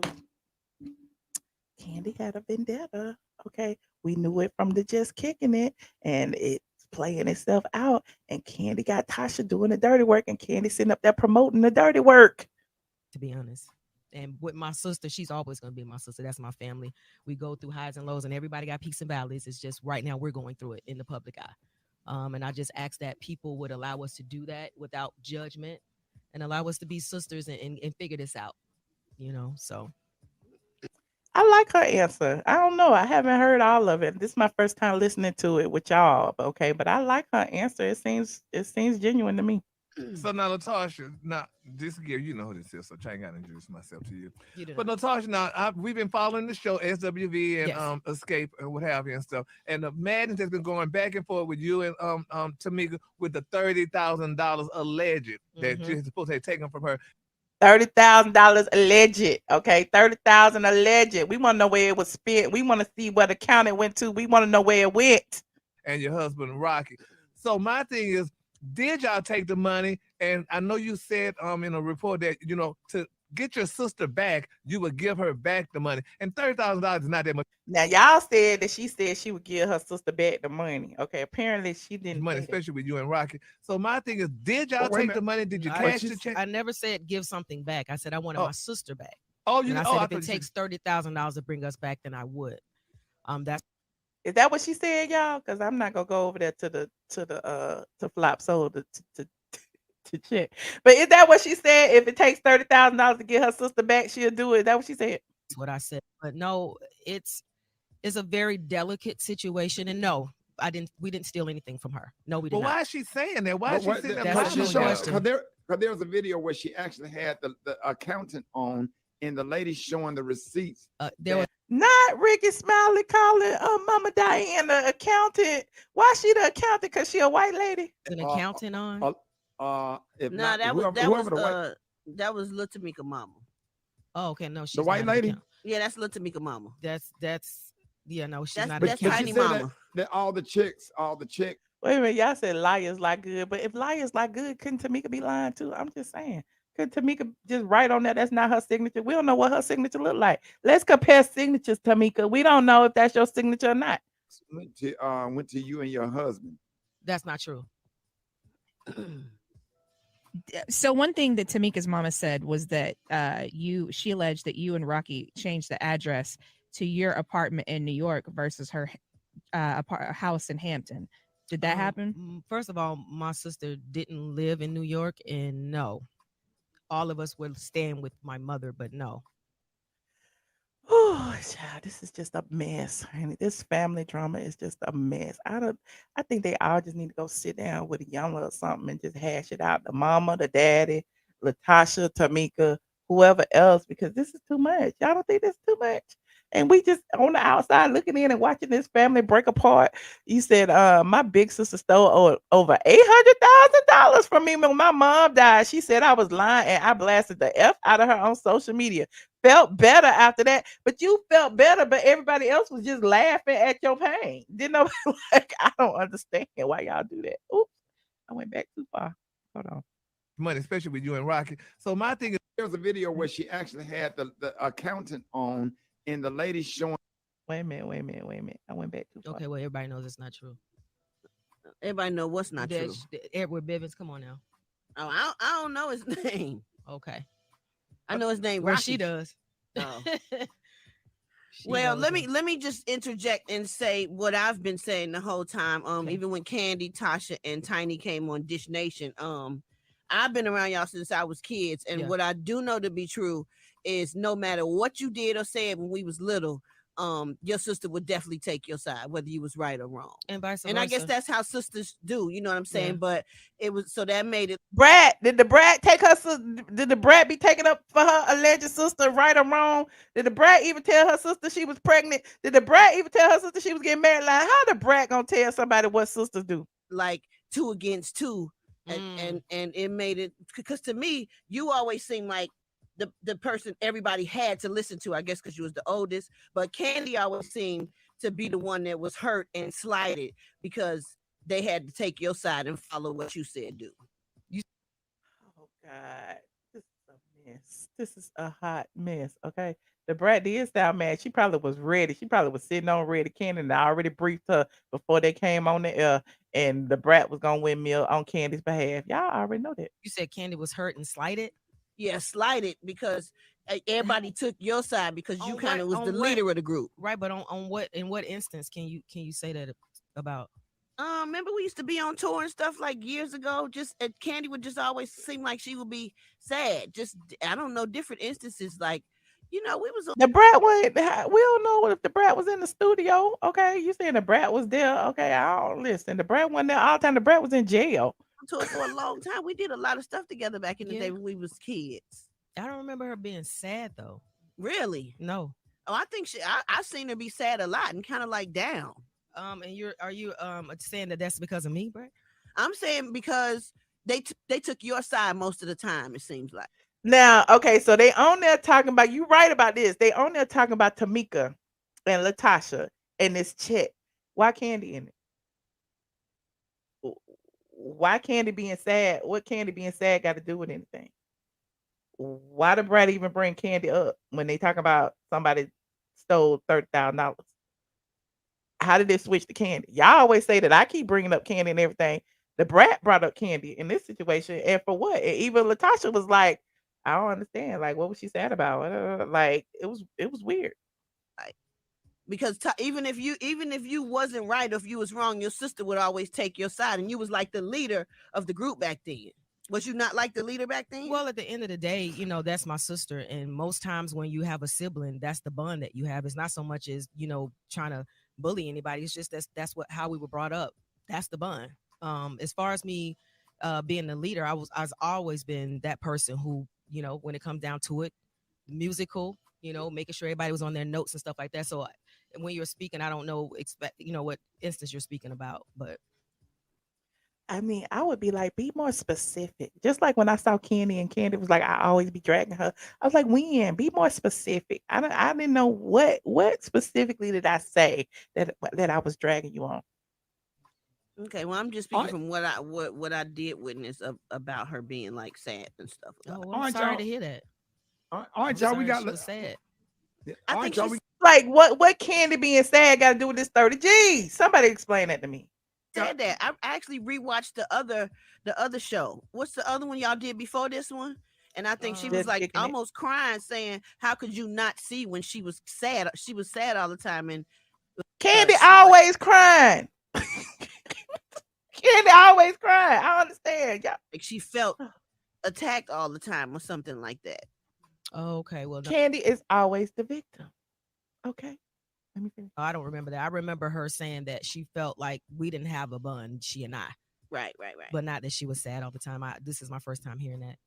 Candy had a vendetta. Okay. We knew it from the Just Kicking It, and it's playing itself out, and Candy got Tasha doing the dirty work, and Candy sitting up there promoting the dirty work. To be honest. And with my sister, she's always going to be my sister. That's my family. We go through highs and lows, and everybody got peaks and valleys. It's just right now we're going through it in the public eye. And I just ask that people would allow us to do that without judgment and allow us to be sisters and figure this out, so. I like her answer. I don't know. I haven't heard all of it. This is my first time listening to it with y'all. Okay, but I like her answer. It seems genuine to me. So now, LaTocha, now this year, you know who this is, so I ain't got to introduce myself to you. You do But not. LaTocha, now we've been following the show SWV and Yes. Escape and what have you and stuff, and the madness has been going back and forth with you and Tamika with the $30,000 alleged that Mhm. you're supposed to have taken from her. $30,000 alleged. Okay, 30,000 alleged. We want to know where it was spent. We want to see what account it went to. We want to know where it went. And your husband Rocky. So my thing is, did y'all take the money? And I know you said in a report that to get your sister back, you would give her back the money. And $30,000 is not that much Now y'all said that she said she would give her sister back the money. Okay, apparently she didn't money, say that. especially with you and Rocky. So my thing is, did y'all But wait a take minute. the money? Did you I- cash the check? I never said give something back. I said I wanted Oh. my sister back. Oh, And you I oh, said I if thought it you takes $30,000 to bring us back, then I would. That's Is that what she said, y'all? Because I'm not gonna go over there to Flop Soul to check. But is that what she said? If it takes $30,000 to get her sister back, she'll do it. Is that what she said? what I said. But no, it's a very delicate situation. And no, we didn't steal anything from her. No, we did Well, not. why is she saying that? Why But is she what, sitting there That's what a she good lying showed, about question. because there was a video where she actually had the accountant on, and the lady showing the receipts. There was Not Ricky Smiley calling Mama Diane the accountant. Why she the accountant? Because she a white lady? an Uh, accountant on. If Nah, not, that was whoever the white, that was Lil Tamika mama. Oh, okay. No, she's the white not an lady. account- Yeah, that's Lil Tamika mama. That's yeah, no, she's That's- not But, an that's but account. she Tiny said mama. that all the checks. Wait a minute, y'all said liars lie good, but if liars lie good, couldn't Tamika be lying too? I'm just saying. Could Tamika just write on that? That's not her signature. We don't know what her signature look like. Let's compare signatures, Tamika. We don't know if that's your signature or not. went to you and your husband. That's not true. So one thing that Tamika's mama said was that she alleged that you and Rocky changed the address to your apartment in New York versus her house in Hampton. Did that happen? First of all, my sister didn't live in New York, and no, all of us were staying with my mother, but no. Oh, child, this is just a mess. Honey. This family drama is just a mess. I think they all just need to go sit down with a young or something and just hash it out. The mama, the daddy, LaTocha, Tamika, whoever else, because this is too much. Y'all don't think this is too much? And we just on the outside looking in and watching this family break apart. You said my big sister stole over $800,000 from me when my mom died. She said I was lying and I blasted the F out of her on social media. Felt better after that, but you felt better, but everybody else was just laughing at your pain. Didn't know like I don't understand why y'all do that. Oops, I went back too far. Hold on. money, especially with you and Rocky. So my thing is, There was a video where she actually had the accountant on, and the lady showing. Wait a minute. I went back too far. Okay, well, everybody knows it's not true. Everybody know what's not true. Edward Bivens, come on now. Oh, I don't know his name. Okay. I know his name. Well, Rocky. she does. Oh. She Well, knows let it. me just interject and say what I've been saying the whole time. Okay. Even when Candy, Tasha, and Tiny came on Dish Nation, I've been around y'all since I was kids, and Yeah. what I do know to be true is no matter what you did or said when we was little, your sister would definitely take your side, whether you was right or wrong. And vice versa. And I guess that's how sisters do, you know what I'm saying? Yeah. But it was so that made it. Brad, did the Brad take her? Did the Brad be taken up for her alleged sister, right or wrong? Did the Brad even tell her sister she was pregnant? Did the Brad even tell her sister she was getting married? Like, how the Brad gonna tell somebody what sisters do? Like 2 against 2, and it made it, because to me you always seem like the person everybody had to listen to, I guess because you was the oldest, but Candy always seemed to be the one that was hurt and slighted because they had to take your side and follow what you said do. Oh God, this is a mess. This is a hot mess. Okay, the Brad did sound mad. She probably was ready. She probably was sitting on ready. Candy and I already briefed her before they came on the air, and the brat was gonna windmill on Candy's behalf. Y'all already know that. You said Candy was hurt and slighted. Yeah, slighted because everybody took your side because you On kind of was what- the on what- leader of the group. Right, but on what in what instance can you say that about? Remember we used to be on tour and stuff like years ago. Just Candy would just always seem like she would be sad. Just I don't know, different instances. Like, we was The brat went. We don't know if the brat was in the studio. Okay, you saying the brat was there? Okay, I don't listen. The brat wasn't there all the time. The brat was in jail. on tour for a long time. We did a lot of stuff together back in the Yeah. day when we was kids. I don't remember her being sad though. Really? No. Oh, I think I've seen her be sad a lot and kind of like down. And are you saying that that's because of me, Brett? I'm saying because they took your side most of the time. It seems like. Now, okay, so they on there talking about, you right about this. They on there talking about Tamika and LaTocha and this chick. Why Candy in it? Why Candy being sad? What Candy being sad got to do with anything? Why the brat even bring Candy up when they talk about somebody stole $30,000? How did it switch to Candy? Y'all always say that I keep bringing up Candy and everything. The brat brought up Candy in this situation, and for what? And even LaTocha was like, I don't understand. Like, what was she sad about? Like, it was weird. Because even if you wasn't right or if you was wrong, your sister would always take your side, and you was like the leader of the group back then. Was you not like the leader back then? Well, at the end of the day, that's my sister, and most times when you have a sibling, that's the bond that you have. It's not so much as trying to bully anybody. It's just that's how we were brought up. That's the bond. As far as me being the leader, I've always been that person who, when it comes down to it, musical, making sure everybody was on their notes and stuff like that. So when you're speaking, I don't know what instance you're speaking about, but I mean, I would be like, be more specific. Just like when I saw Candy and Candy was like, I always be dragging her. I was like, when? Be more specific. I didn't know what specifically did I say that I was dragging you on. Okay, well, I'm just speaking from what I did witness about her being like sad and stuff. I'm sorry to hear that. All right, y'all. We got. Sad. I think she's like, what Candy being sad got to do with this 30 G's? Somebody explain that to me. Said that. I actually rewatched the other show. What's the other one y'all did before this one? And I think she was like almost crying, saying, "How could you not see when she was sad? She was sad all the time." And Candy always crying. Candy always crying. I understand. Yeah, like she felt attacked all the time or something like that. Oh, okay. Well, Candy is always the victim. Okay. Let me finish. I don't remember that. I remember her saying that she felt like we didn't have a bond, she and I. Right. But not that she was sad all the time. This is my first time hearing that.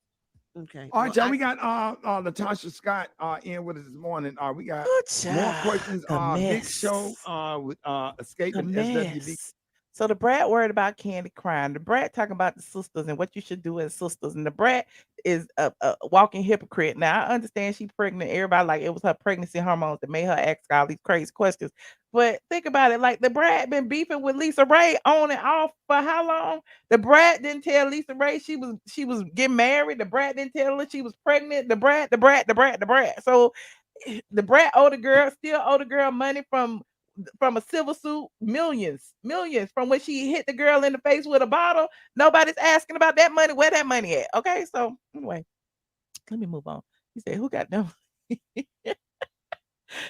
Okay. All right, y'all. We got LaTocha Scott in with us this morning. We got more questions. Big show with Xscape and SWB. So the brat worried about Candy crying. The brat talking about the sisters and what you should do as sisters. And the brat is a walking hypocrite. Now, I understand she's pregnant. Everybody like it was her pregnancy hormones that made her ask all these crazy questions. But think about it. Like the brat been beefing with Lisa Ray on and off for how long? The brat didn't tell Lisa Ray she was getting married. The brat didn't tell her she was pregnant. The brat. So the brat still owe the girl money from a civil suit, millions from when she hit the girl in the face with a bottle. Nobody's asking about that money. Where that money at? Okay, so anyway, let me move on. You said, who got them?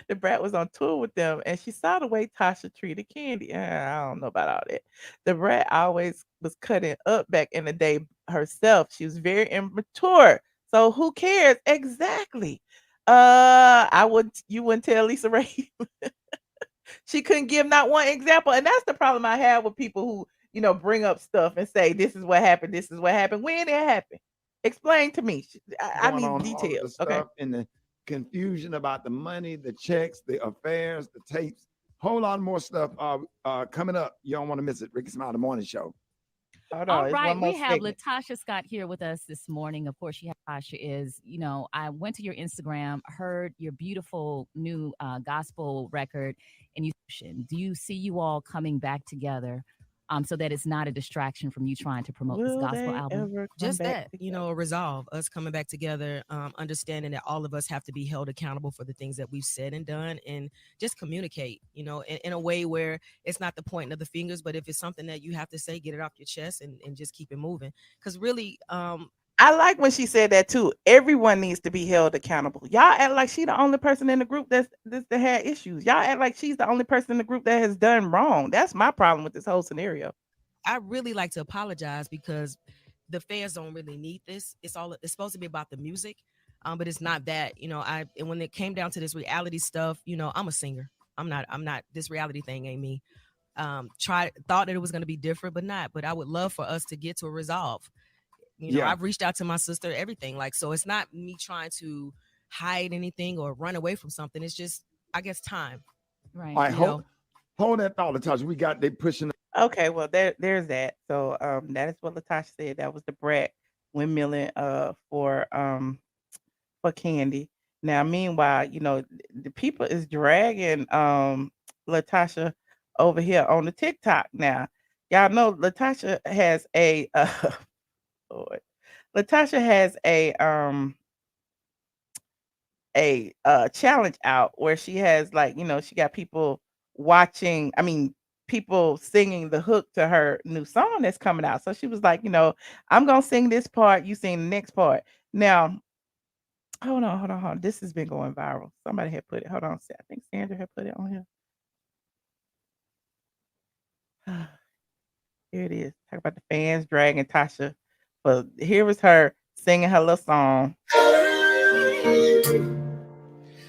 The brat was on tour with them, and she saw the way Tasha treated Candy. I don't know about all that. The brat always was cutting up back in the day herself. She was very immature. So who cares? Exactly. You wouldn't tell Lisa Ray. She couldn't give not one example. And that's the problem I have with people who, bring up stuff and say, this is what happened. This is what happened. When it happened? Explain to me. I need details. Okay. And the confusion about the money, the checks, the affairs, the tapes, whole lot more stuff coming up. You don't want to miss it. Ricky Smiley Morning Show. All right, we have LaTocha Scott here with us this morning. Of course, Tasha is, I went to your Instagram, heard your beautiful new gospel record, and do you see you all coming back together so that it's not a distraction from you trying to promote this Will gospel they album? ever come Just back that, you know, a resolve, us coming back together, understanding that all of us have to be held accountable for the things that we've said and done, and just communicate, you know, in a way where it's not the pointing of the fingers, but if it's something that you have to say, get it off your chest and just keep it moving. Because really, I like when she said that too. Everyone needs to be held accountable. Y'all act like she the only person in the group that had issues. Y'all act like she's the only person in the group that has done wrong. That's my problem with this whole scenario. I really like to apologize because the fans don't really need this. It's supposed to be about the music, but it's not that. You know, and when it came down to this reality stuff, you know, I'm a singer. I'm not. This reality thing ain't me. Thought that it was going to be different, but not. But I would love for us to get to a resolve. You know, Yeah. I've reached out to my sister, everything. Like, so it's not me trying to hide anything or run away from something. It's just, I guess, time. Right. I You hope. know, Hold that thought, LaTocha. They pushing. Okay, well there's that. So that is what LaTocha said. That was the brat windmilling for Candy. Now meanwhile, you know, the people is dragging LaTocha over here on the TikTok now. Y'all know LaTocha has a Lord. LaTocha has a challenge out where she has, like, you know, she got people watching, I mean, people singing the hook to her new song that's coming out. So she was like, you know, I'm gonna sing this part, you sing the next part. Now, hold on. This has been going viral. Somebody had put it. Hold on. I think Sandra had put it on here. Here it is. Talk about the fans dragging Tasha. But here was her singing her little song.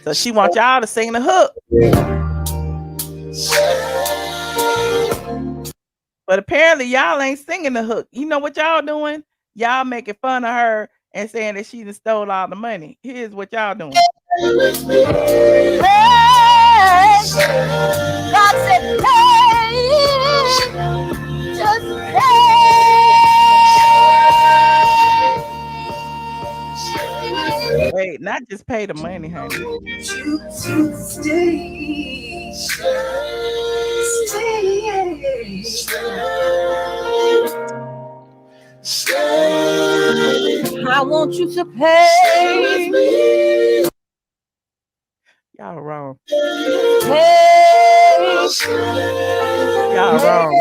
So she wants y'all to sing the hook. But apparently y'all ain't singing the hook. You know what y'all doing? Y'all making fun of her and saying that she done stole all the money. Here's what y'all doing. God said, hey, just Wait, not just pay the money, honey. I want you to pay. Y'all wrong. Hey, Y'all wrong.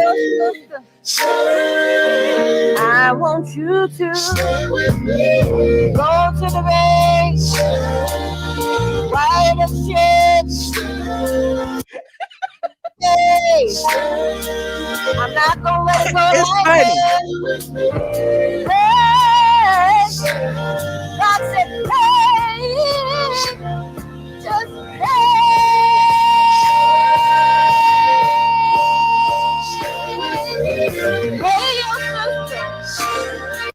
I want you to go to the bank, write a check. Hey, I'm not gonna let it go It's like funny. that. Hey, God said, hey, just pay your sister.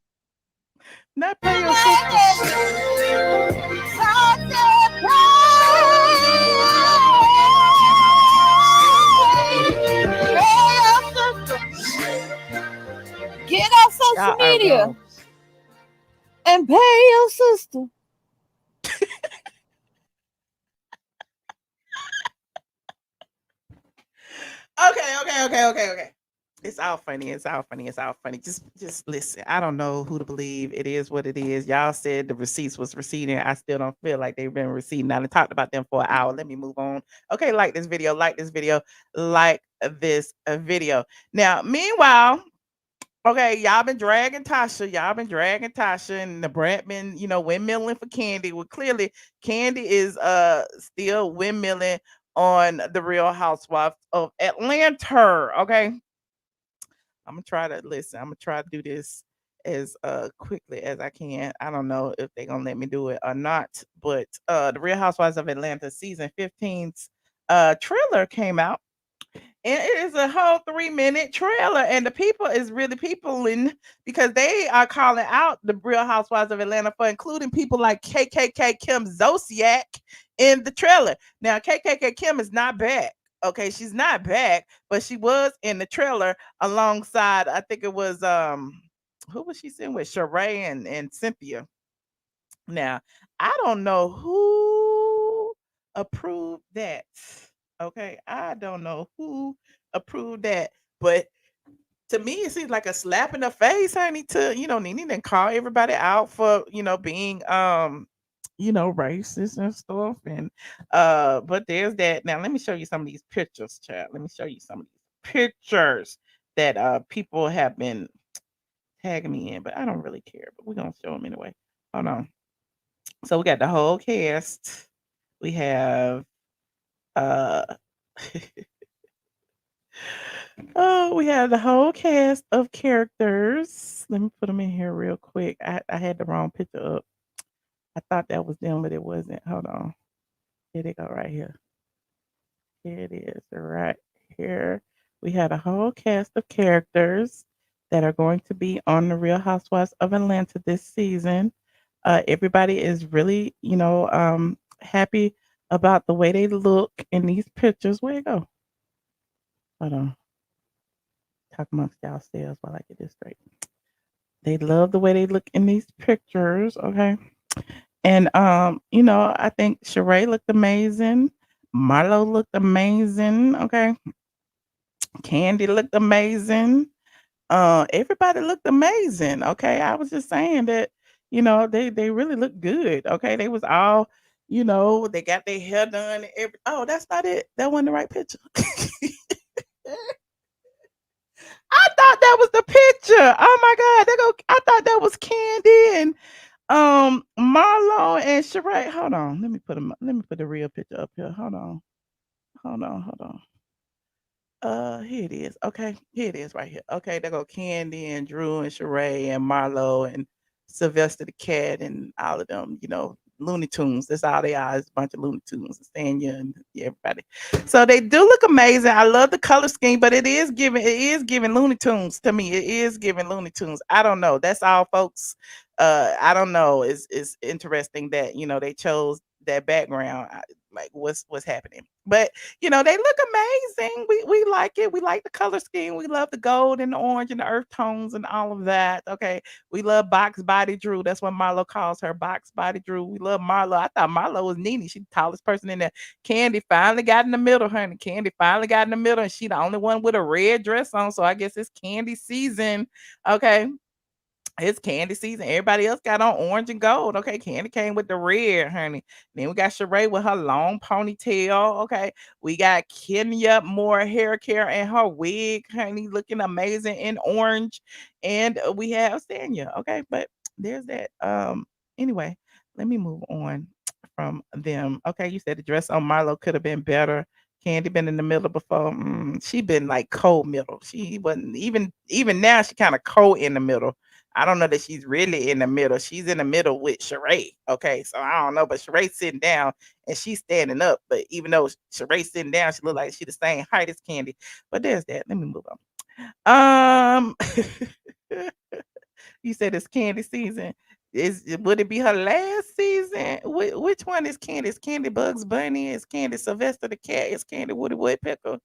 Not pay your sister. God said, pay your sister. Get off social Y'all are media wrong. and pay your sister. Okay. It's all funny. Just listen. I don't know who to believe. It is what it is. Y'all said the receipts was receding. I still don't feel like they've been receding. I done talked about them for an hour. Let me move on. Okay, like this video. Now, meanwhile, okay, y'all been dragging Tasha, and the brat been, you know, windmilling for Candy. Well, clearly Candy is still windmilling on the Real Housewives of Atlanta. Okay. I'm gonna try to listen. I'm gonna try to do this as quickly as I can. I don't know if they're gonna let me do it or not, but the Real Housewives of Atlanta season 15's trailer came out. And it is a whole 3-minute trailer, and the people is really peopling because they are calling out the Real Housewives of Atlanta for including people like KKK Kim Zolciak in the trailer. Now, KKK Kim is not back. Okay, she's not back, but she was in the trailer alongside, I think it was who was she sitting with? Sheree and Cynthia. Now, I don't know who approved that. Okay, I don't know who approved that, but to me, it seems like a slap in the face, honey, to, Nene didn't call everybody out for, being racist and stuff. And but there's that. Now let me show you some of these pictures, child. Let me show you some of these pictures that people have been tagging me in, but I don't really care. But we're gonna show them anyway. Hold on. So we got the whole cast. We have uh oh, we have the whole cast of characters. Let me put them in here real quick. I had the wrong picture up. I thought that was them, but it wasn't. Hold on. Here they go right here. Here it is right here. We had a whole cast of characters that are going to be on the Real Housewives of Atlanta this season. Everybody is really, happy about the way they look in these pictures. Where it go? Hold on. Talk amongst yourselves while I get this straight. They love the way they look in these pictures, okay? And I think Sheree looked amazing. Marlo looked amazing, okay? Candy looked amazing. Everybody looked amazing, okay? I was just saying that, they really looked good, okay? They was all, they got their hair done and oh, that's not it. That wasn't the right picture. I thought that was the picture. Oh my God. I thought that was Candy and Marlo and Sheree. Hold on. Let me put the real picture up here. Hold on. Hold on. Here it is. Okay, here it is right here. Okay, there go Candy and Drew and Sheree and Marlo and Sylvester the cat and all of them, Looney Tunes. That's all they are. It's a bunch of Looney Tunes, Stanya and everybody. So they do look amazing. I love the color scheme, but it is giving Looney Tunes to me. It is giving Looney Tunes. I don't know. That's all, folks. I don't know. It's interesting that they chose that background. Like what's happening, but they look amazing. We like it. We like the color scheme. We love the gold and the orange and the earth tones and all of that. Okay, we love box body Drew. That's what Marlo calls her, box body Drew. We love Marlo. I thought Marlo was Nene. She's the tallest person in there. Candy finally got in the middle, honey. Candy finally got in the middle, and she the only one with a red dress on. So I guess it's Candy season. Okay, it's Candy season. Everybody else got on orange and gold. Okay, Candy came with the red, honey. Then we got Sheree with her long ponytail. Okay, we got Kenya more hair care and her wig, honey, looking amazing in orange. And we have Stanya. Okay, but there's that. Anyway, let me move on from them. Okay, you said the dress on Marlo could have been better. Candy been in the middle before. She been like cold middle. She wasn't even now. She kind of cold in the middle. I don't know that she's really in the middle. She's in the middle with Sheree. Okay, so I don't know, but Sheree's sitting down and she's standing up. But even though Sheree's sitting down, she look like she the same height as Candy. But there's that. Let me move on. You said it's Candy season. Would it be her last season? Which one is Candy? Is Candy Bugs Bunny? Is Candy Sylvester the cat? Is Candy Woody Woodpecker?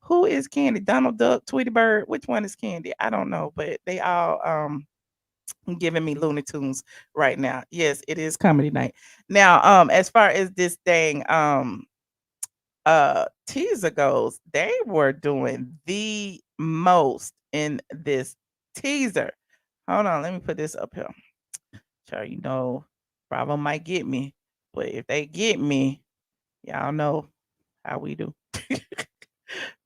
Who is Candy? Donald Duck, Tweety Bird? Which one is Candy? I don't know, but they all giving me Looney Tunes right now. Yes, it is comedy night. Now, as far as this thing, teaser goes, they were doing the most in this teaser. Hold on, let me put this up here. Sure, Bravo might get me, but if they get me, y'all know how we do.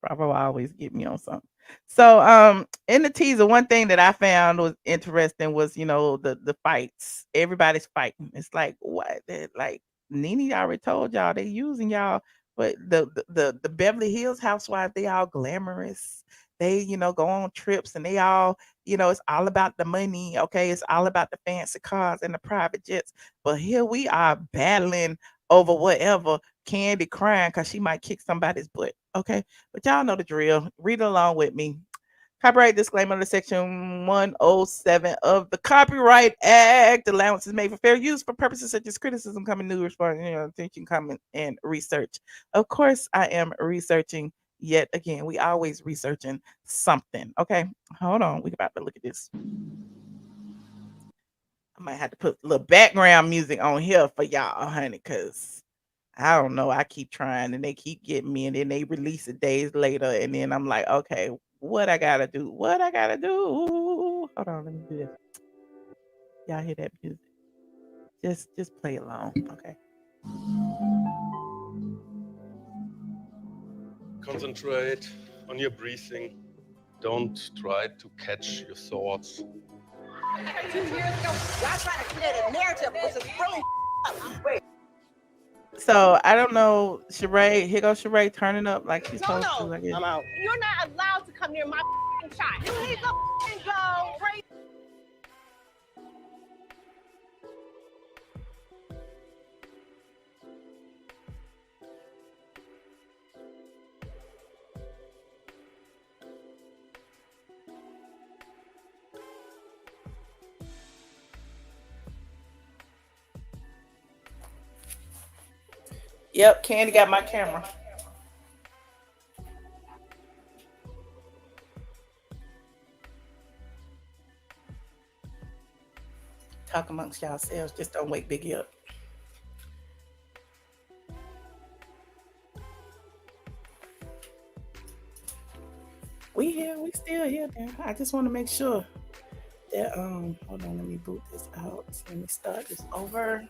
Bravo always get me on something. So in the teaser, one thing that I found was interesting was, the fights. Everybody's fighting. It's like what? Like Nene already told y'all they using y'all, but the Beverly Hills housewives, they all glamorous. They, go on trips and they all, it's all about the money. Okay. It's all about the fancy cars and the private jets. But here we are battling over whatever. Candy crying because she might kick somebody's butt. Okay. But y'all know the drill. Read along with me. Copyright disclaimer under Section 107 of the Copyright Act. Allowance is made for fair use for purposes such as criticism, comment, news, attention, comment, and research. Of course, I am researching yet again. We always researching something. Okay. Hold on. We about to look at this. I might have to put a little background music on here for y'all, honey, because I don't know. I keep trying and they keep getting me, and then they release it days later. And then I'm like, okay, what I gotta do. What I gotta do. Hold on, let me do this. Y'all hear that music? Just play along, okay? Concentrate on your breathing. Don't try to catch your thoughts. 2 years ago, y'all trying to create a narrative was a wrong. So I don't know, Sheree. Here goes Sheree turning up like she's supposed to. I guess. I'm out. You're not allowed to come near my shot. You need to go. Right. Yep, Candy got my camera. Talk amongst yourselves. Just don't wake Biggie up. We here. We still here, man. I just want to make sure that hold on. Let me boot this out. Let me start this over.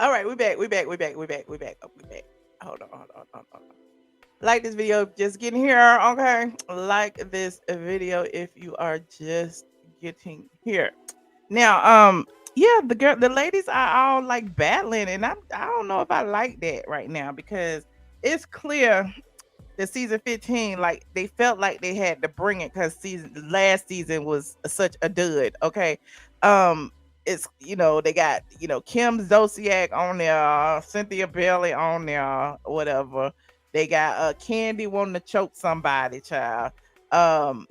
All right, we back. Oh, we back. Hold on. Like this video, just getting here. Okay, like this video if you are just getting here. Now, yeah, the ladies are all like battling, and I don't know if I like that right now because it's clear that season 15, like they felt like they had to bring it because last season was such a dud. Okay, it's they got Kim Zolciak on there, Cynthia Bailey on there, whatever. They got Candy wanting to choke somebody, child. Um,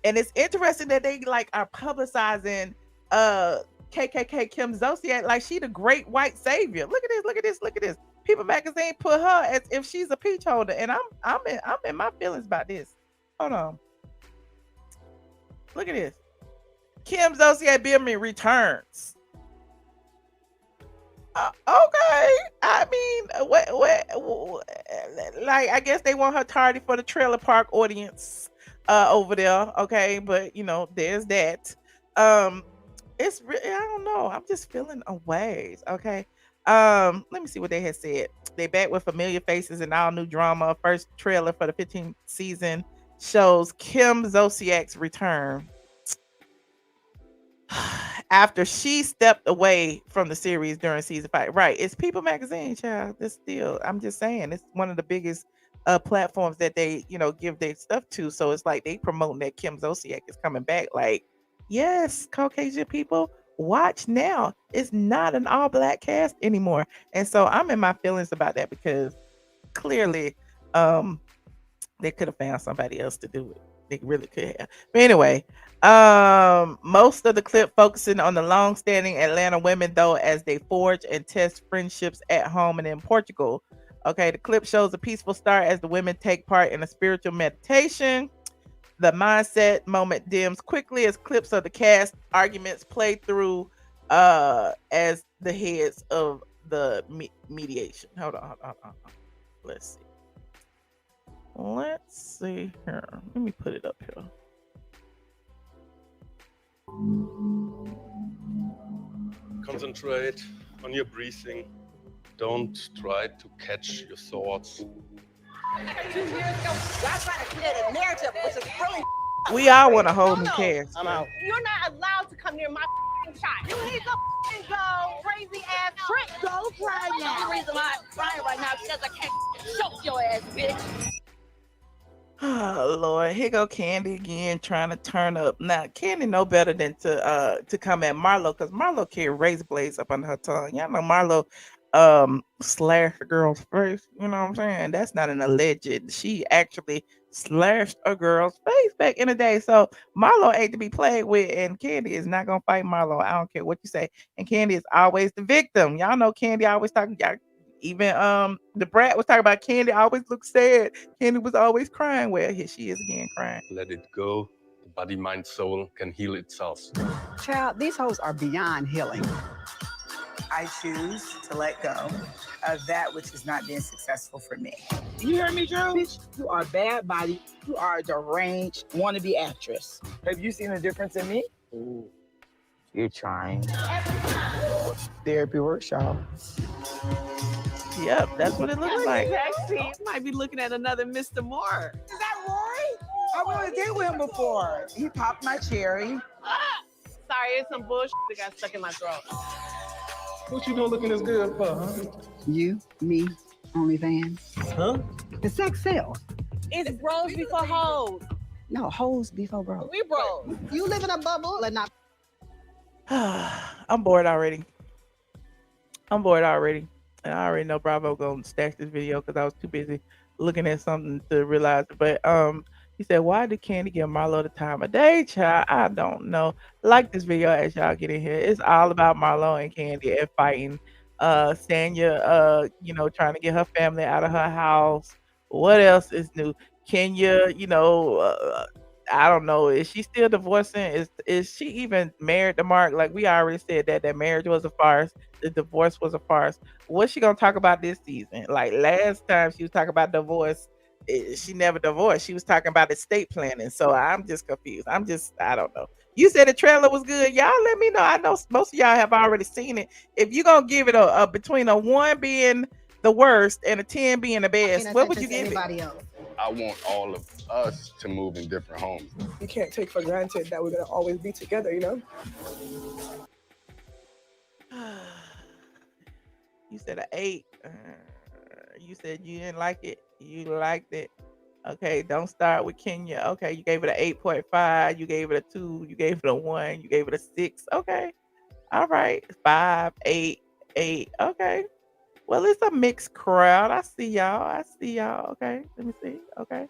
and it's interesting that they like are publicizing KKK Kim Zolciak like she the great white savior. Look at this, look at this, look at this. People magazine put her as if she's a peach holder, and I'm in my feelings about this. Hold on, look at this. Kim Zolciak Biermann returns. Okay, I mean, like I guess they want her tardy for the trailer park audience over there. Okay, but there's that. Um, it's really, I don't know. I'm just feeling a ways. Okay. Let me see what they had said. They back with familiar faces and all new drama. First trailer for the 15th season shows Kim Zolciak's return after she stepped away from the series during season 5. Right. It's People Magazine, child. It's still, I'm just saying, it's one of the biggest platforms that they, give their stuff to. So it's like they promoting that Kim Zolciak is coming back. Like, yes, Caucasian people, watch now. It's not an all black cast anymore. And so I'm in my feelings about that because clearly they could have found somebody else to do it. They really could have. But anyway, most of the clip focusing on the long-standing Atlanta women, though, as they forge and test friendships at home and in Portugal. Okay, the clip shows a peaceful start as the women take part in a spiritual meditation. The mindset moment dims quickly as clips of the cast arguments play through as the heads of the mediation. Hold on. Let's see here. Let me put it up here. Concentrate on your breathing. Don't try to catch your thoughts. 2 years ago, y'all trying to clear the narrative, which is really We all want a whole new cast. I'm out. You're not allowed to come near my shot. You need to go crazy ass trick. Go cry now. The only reason why I'm crying right now is because I can't choke your ass, bitch. Oh Lord, here go Candy again trying to turn up. Now Candy know better than to come at Marlo because Marlo carry razor blades up under her tongue. Y'all know Marlo slashed a girl's face. You know what I'm saying? That's not an alleged. She actually slashed a girl's face back in the day. So Marlo ain't to be played with, and Candy is not gonna fight Marlo. I don't care what you say. And Candy is always the victim. Y'all know Candy always talking. Even the brat was talking about Candy always looks sad. Candy was always crying. Well, here she is again crying. Let it go. The body, mind, soul can heal itself. Child, these hoes are beyond healing. I choose to let go of that which is not being successful for me. You hear me, Drew? Bitch, you are bad body. You are a deranged wannabe actress. Have you seen a difference in me? Ooh, you're trying. Therapy works, y'all. Yep, that's what it looks like. Sexy. Might be looking at another Mr. Moore. Is that Roy? I went on a date with him before. He popped my cherry. Sorry, it's some bullshit that got stuck in my throat. What you doing looking as good for, huh? You, me, OnlyFans. Huh? The sex sells. It's bros before hoes. No, hoes before bros. We bros. You live in a bubble and not. I'm bored already. And I already know Bravo gonna stash this video because I was too busy looking at something to realize it. But he said, why did Candy give Marlo the time of day, child? I don't know. Like this video as y'all get in here. It's all about Marlo and Candy and fighting. Sanya, trying to get her family out of her house. What else is new? Kenya, I don't know. Is she still divorcing? Is she even married to Mark? Like we already said that marriage was a farce. The divorce was a farce. What's she gonna talk about this season? Like last time she was talking about divorce, she never divorced. She was talking about estate planning. So I'm just confused. I don't know. You said the trailer was good. Y'all let me know. I know most of y'all have already seen it. If you're gonna give it a between a 1 being the worst and a 10 being the best, what would you give it? Else. I want all of us to move in different homes. You can't take for granted that we're gonna always be together, you know? You said an 8. You said you didn't like it. You liked it. Okay, don't start with Kenya. Okay, you gave it an 8.5. You gave it a 2. You gave it a 1. You gave it a 6. Okay. All right. 5, 8, 8. Okay. Well, it's a mixed crowd. I see y'all. Okay, let me see. Okay.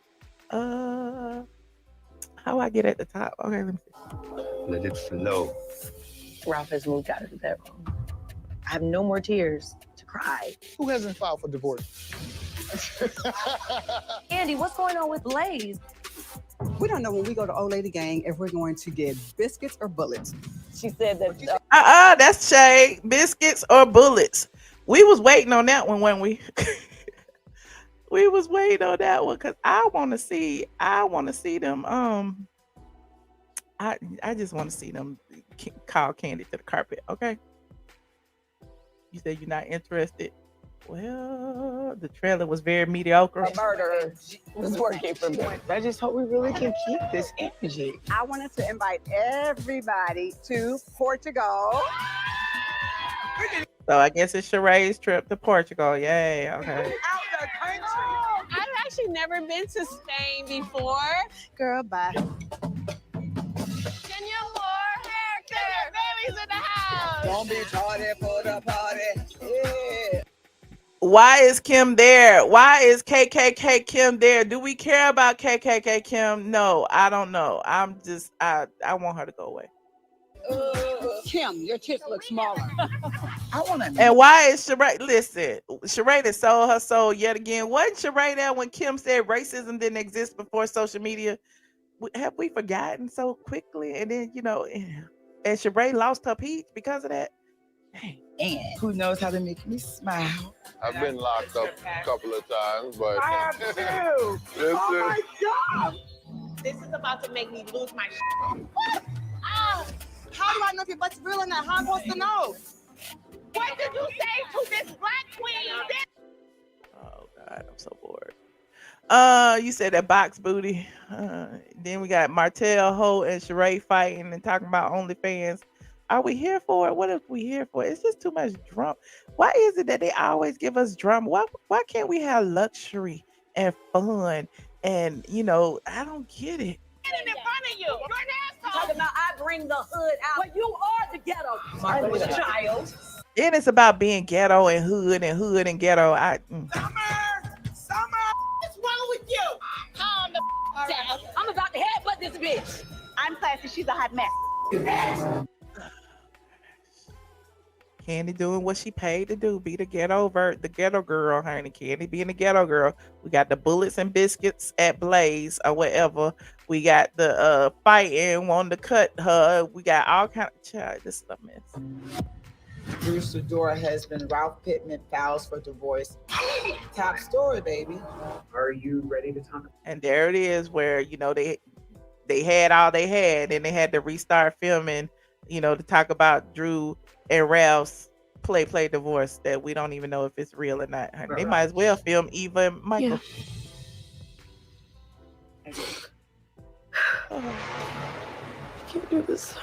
How I get at the top? Okay, let me see. Let it flow. Ralph has moved out of the bedroom. I have no more tears to cry. Who hasn't filed for divorce? Andy, what's going on with Blaze? We don't know when we go to Old Lady Gang if we're going to get biscuits or bullets. She said that. That's shade. Biscuits or bullets. We was waiting on that one, weren't we? We was waiting on that one because I want to see them. I just want to see them call Candy to the carpet. Okay. You said you're not interested. Well, the trailer was very mediocre. A murderer was working for me. I just hope we really can keep this energy. I wanted to invite everybody to Portugal. So I guess it's Sheree's trip to Portugal. Yay. Okay. I've actually never been to Spain before. Girl, bye. Kenya Moore, hair care. Baby's in the house. Don't be tardy for the party. Yeah. Why is Kim there? Why is KKK Kim there? Do we care about KKK Kim? No, I don't know. I want her to go away. Kim, your tits look smaller. I want to. And why is Sheree? Listen, Sheree that sold her soul yet again. Wasn't Sheree there when Kim said racism didn't exist before social media? Have we forgotten so quickly? And then, and Sheree lost her peach because of that. And who knows how to make me smile? I've been locked up a couple of times, but I have too. Oh my God! This is about to make me lose my shit. How do I know if your butt's real or not? How am I supposed to know? What did you say to this black queen? Oh God, I'm so bored. You said that box booty. Then we got Martell, Ho, and Sheree fighting and talking about OnlyFans. Are we here for it? What if we here for it? It's just too much drama. Why is it that they always give us drama? Why can't we have luxury and fun? And I don't get it. In front of you. You're an asshole. Talking about I bring the hood out. But you are the ghetto. I was a child. And it's about being ghetto and hood and ghetto. Summer! What's wrong with you? Calm the down. I'm about to headbutt this bitch. I'm classy. She's a hot mess. Candy doing what she paid to do, be the ghetto girl, honey. Candy being the ghetto girl. We got the bullets and biscuits at Blaze or whatever. We got the fighting, wanting to cut her. We got all kind of child. This is a mess. Bruce Fedora husband Ralph Pittman files for divorce. Top story, baby. Are you ready to talk? And there it is, where they had all they had, and they had to restart filming. To talk about Drew and Ralph's play divorce that we don't even know if it's real or not. Right. They might as well film Eva and Michael. Yeah. Can't do this.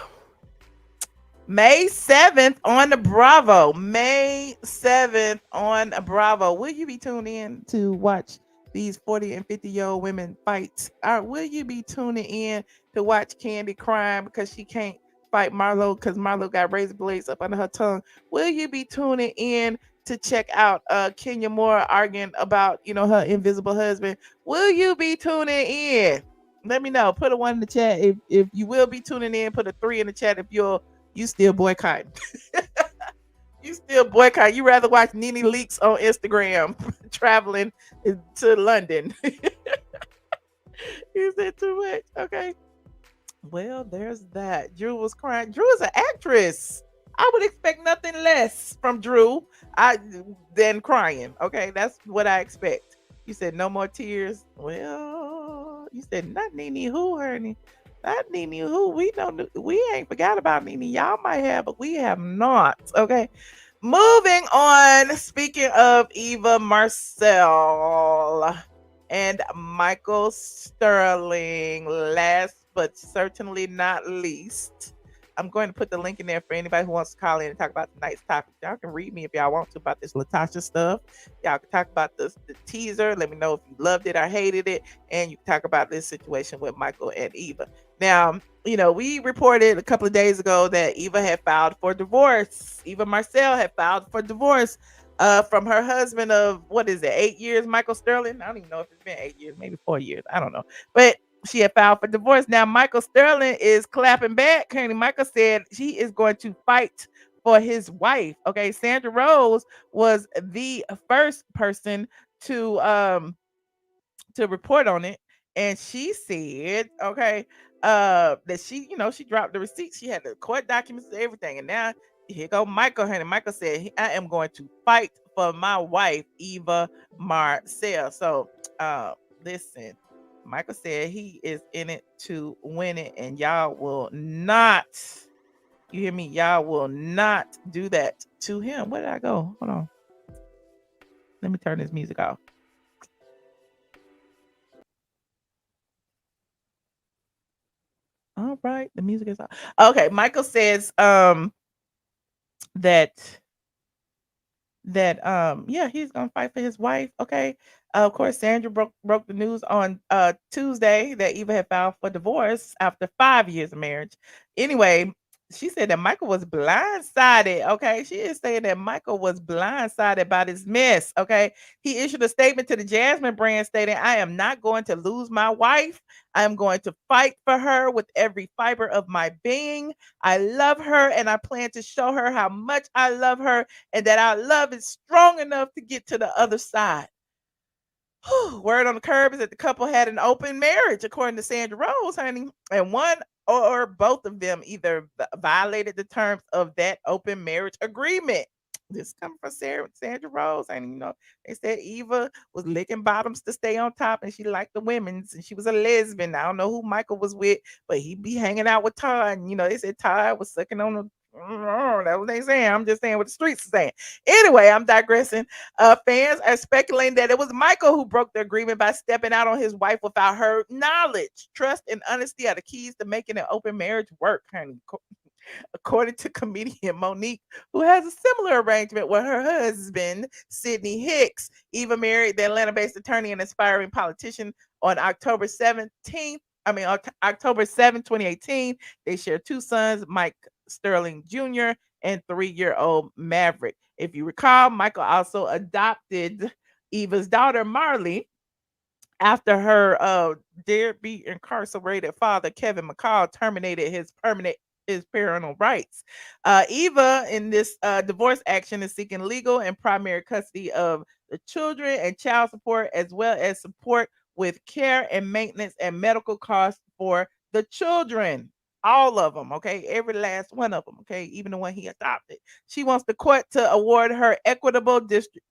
May 7th on the Bravo. May 7th on Bravo. Will you be tuned in to watch these 40 and 50-year-old women fight? Or will you be tuning in to watch Candy crying because she can't fight Marlo because Marlo got razor blades up under her tongue? Will you be tuning in to check out Kenya Moore arguing about her invisible husband? Will you be tuning in? Let me know. Put a 1 in the chat if you will be tuning in. Put a 3 in the chat if you still boycotting. You still boycott. You rather watch Nene Leakes on Instagram traveling to London. Is that too much? Okay. Well, there's that. Drew was crying. Drew is an actress. I would expect nothing less from Drew than crying. Okay, that's what I expect. You said no more tears. Well, you said not Nene who, honey. Not Nene who. We ain't forgot about Nene. Y'all might have, but we have not. Okay. Moving on. Speaking of Eva Marcille and Michael Sterling, last but certainly not least, I'm going to put the link in there for anybody who wants to call in and talk about tonight's topic. Y'all can read me if y'all want to about this LaTocha stuff. Y'all can talk about the teaser. Let me know if you loved it or hated it. And you can talk about this situation with Michael and Eva. Now, we reported a couple of days ago that Eva had filed for divorce. Eva Marcille had filed for divorce from her husband of what is it, 8 years, Michael Sterling. I don't even know if it's been 8 years, maybe 4 years. I don't know. But she had filed for divorce. Now Michael Sterling is clapping back. Honey, Michael said she is going to fight for his wife. Okay. Sandra Rose was the first person to report on it, and she said, okay, that she, she dropped the receipts, she had the court documents and everything, and now here go Michael. Honey, Michael said, I am going to fight for my wife, Eva Marcille. So, listen, Michael said he is in it to win it, and y'all will not. You hear me? Y'all will not do that to him. Where did I go? Hold on. Let me turn this music off. All right, the music is off. Okay, Michael says that yeah, he's gonna fight for his wife. Okay. Of course, Sandra broke the news on Tuesday that Eva had filed for divorce after 5 years of marriage. Anyway, she said that Michael was blindsided. Okay, she is saying that Michael was blindsided by this mess. Okay, he issued a statement to the Jasmine brand stating, I am not going to lose my wife. I am going to fight for her with every fiber of my being. I love her, and I plan to show her how much I love her, and that our love is strong enough to get to the other side. Word on the curb is that the couple had an open marriage, according to Sandra Rose, honey, and one or both of them either violated the terms of that open marriage agreement. This coming from Sandra Rose, and they said Eva was licking bottoms to stay on top, and she liked the women's, and she was a lesbian. I don't know who Michael was with, but he be hanging out with Todd, and they said Todd was sucking on the. That's what they saying. I'm just saying what the streets are saying. Anyway, I'm digressing. Fans are speculating that it was Michael who broke the agreement by stepping out on his wife without her knowledge. Trust and honesty are the keys to making an open marriage work, honey. According to comedian Monique, who has a similar arrangement with her husband, Sidney Hicks. Eva married the Atlanta-based attorney and aspiring politician on October 17th. October 7, 2018. They share two sons, Mike Sterling Jr. and 3-year-old Maverick. If you recall, Michael also adopted Eva's daughter, Marley, after her deadbeat incarcerated father, Kevin McCall, terminated his parental rights. Eva, in this divorce action, is seeking legal and primary custody of the children and child support, as well as support with care and maintenance and medical costs for the children. All of them, okay? Every last one of them, okay? Even the one he adopted. She wants the court to award her equitable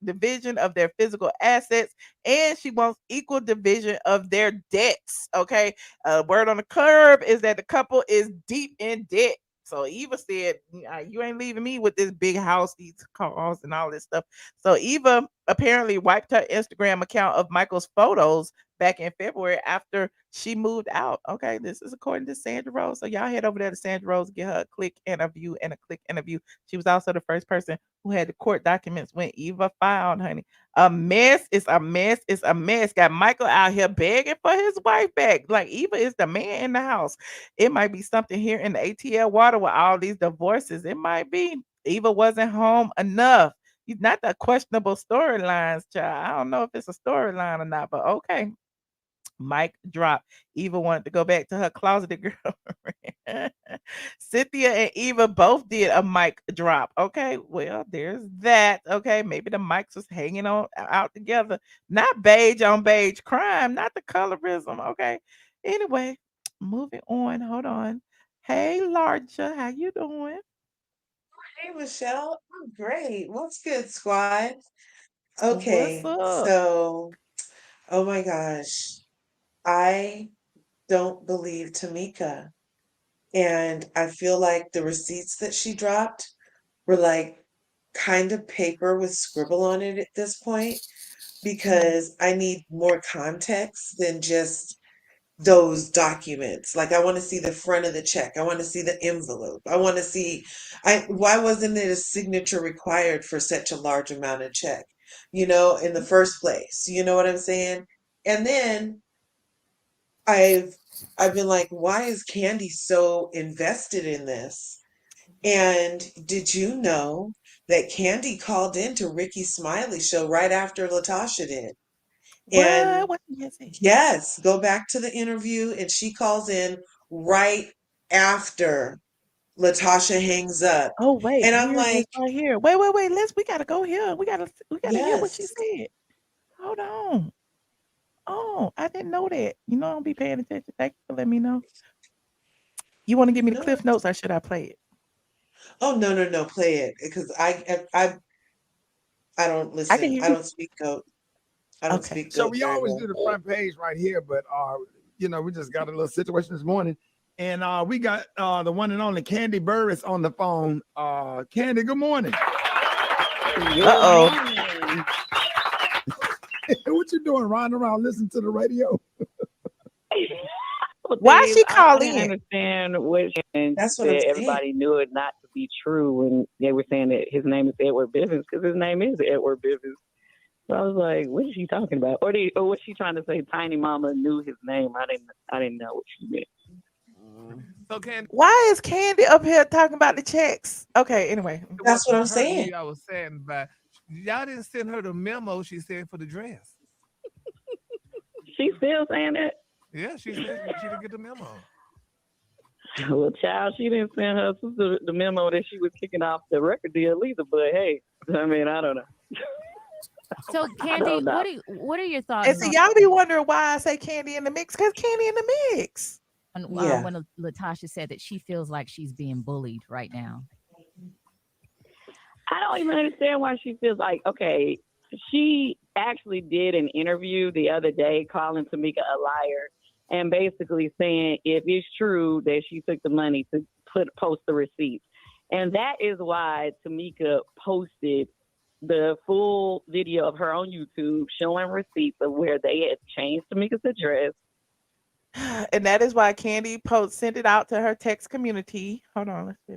division of their physical assets, and she wants equal division of their debts, okay? Word on the curb is that the couple is deep in debt. So Eva said, you ain't leaving me with this big house, these cars, and all this stuff. So Eva apparently wiped her Instagram account of Michael's photos back in February after she moved out. Okay, this is according to Sandra Rose. So y'all head over there to Sandra Rose, get her a click interview and a click interview. She was also the first person who had the court documents when Eva filed, honey. A mess. It's a mess. It's a mess. Got Michael out here begging for his wife back. Like Eva is the man in the house. It might be something here in the ATL water with all these divorces. It might be Eva wasn't home enough. Not the questionable storylines, child. I don't know if it's a storyline or not, but okay. Mic drop. Eva wanted to go back to her closeted girlfriend. Cynthia and Eva both did a mic drop. Okay, well, there's that. Okay, maybe the mics was hanging on out together. Not beige on beige crime, not the colorism. Okay. Anyway, moving on. Hold on. Hey, Larcha, how you doing? Hey, Michelle. I'm great. What's good, squad? What's Okay, up? so, oh my gosh, I don't believe Tamika. And I feel like the receipts that she dropped were like kind of paper with scribble on it at this point, because I need more context than just those documents. Like I want to see the front of the check. I want to see the envelope. I want to see why wasn't it a signature required for such a large amount of check, in the first place? You know what I'm saying? And then I've been like, why is Candy so invested in this? And did you know that Candy called into Ricky Smiley show right after LaTocha did? And What did you say? yes, go back to the interview, and she calls in right after LaTocha hangs up. Oh wait, And I'm here it is like, right here. Wait. We gotta go here. We gotta hear what she yes. said. Hold on. Oh, I didn't know that. You know, I don't be paying attention. Thank you for letting me know. You want to give me the No. cliff notes, or should I play it? Oh, no, play it because I don't I can listen. hear I you. don't speak goat. I don't Okay. speak So goat we very always well. do the front page right here, but we just got a little situation this morning, and we got the one and only Candy Burris on the phone. Candy, good morning. Uh-oh. What you doing? Riding around listening to the radio? Why she call I didn't in? understand what and That's what I'm said saying. everybody knew it not to be true when they were saying that his name is Edward Bivens because his name is Edward Bivens. So I was like, what is she talking about? Or was she trying to say Tiny Mama knew his name? I didn't know what she meant. So Candy, Why is Candy up here talking about the checks? Okay, anyway. That's what I'm her saying. I was saying, but y'all didn't send her the memo she said for the dress. She still saying that? Yeah, she said she didn't get the memo. Well, child, she didn't send her sister the memo that she was kicking off the record deal either. But hey, I mean, I don't know. So, Candy, what are your thoughts? And so y'all be wondering why I say Candy in the mix, because Candy in the mix. And Yeah. when LaTocha said that she feels like she's being bullied right now. I don't even understand why she feels like, okay, she actually did an interview the other day calling Tamika a liar and basically saying if it's true that she took the money to post the receipts. And that is why Tamika posted the full video of her on YouTube showing receipts of where they had changed Tamika's address. And that is why Candy sent it out to her text community. Hold on, let's see.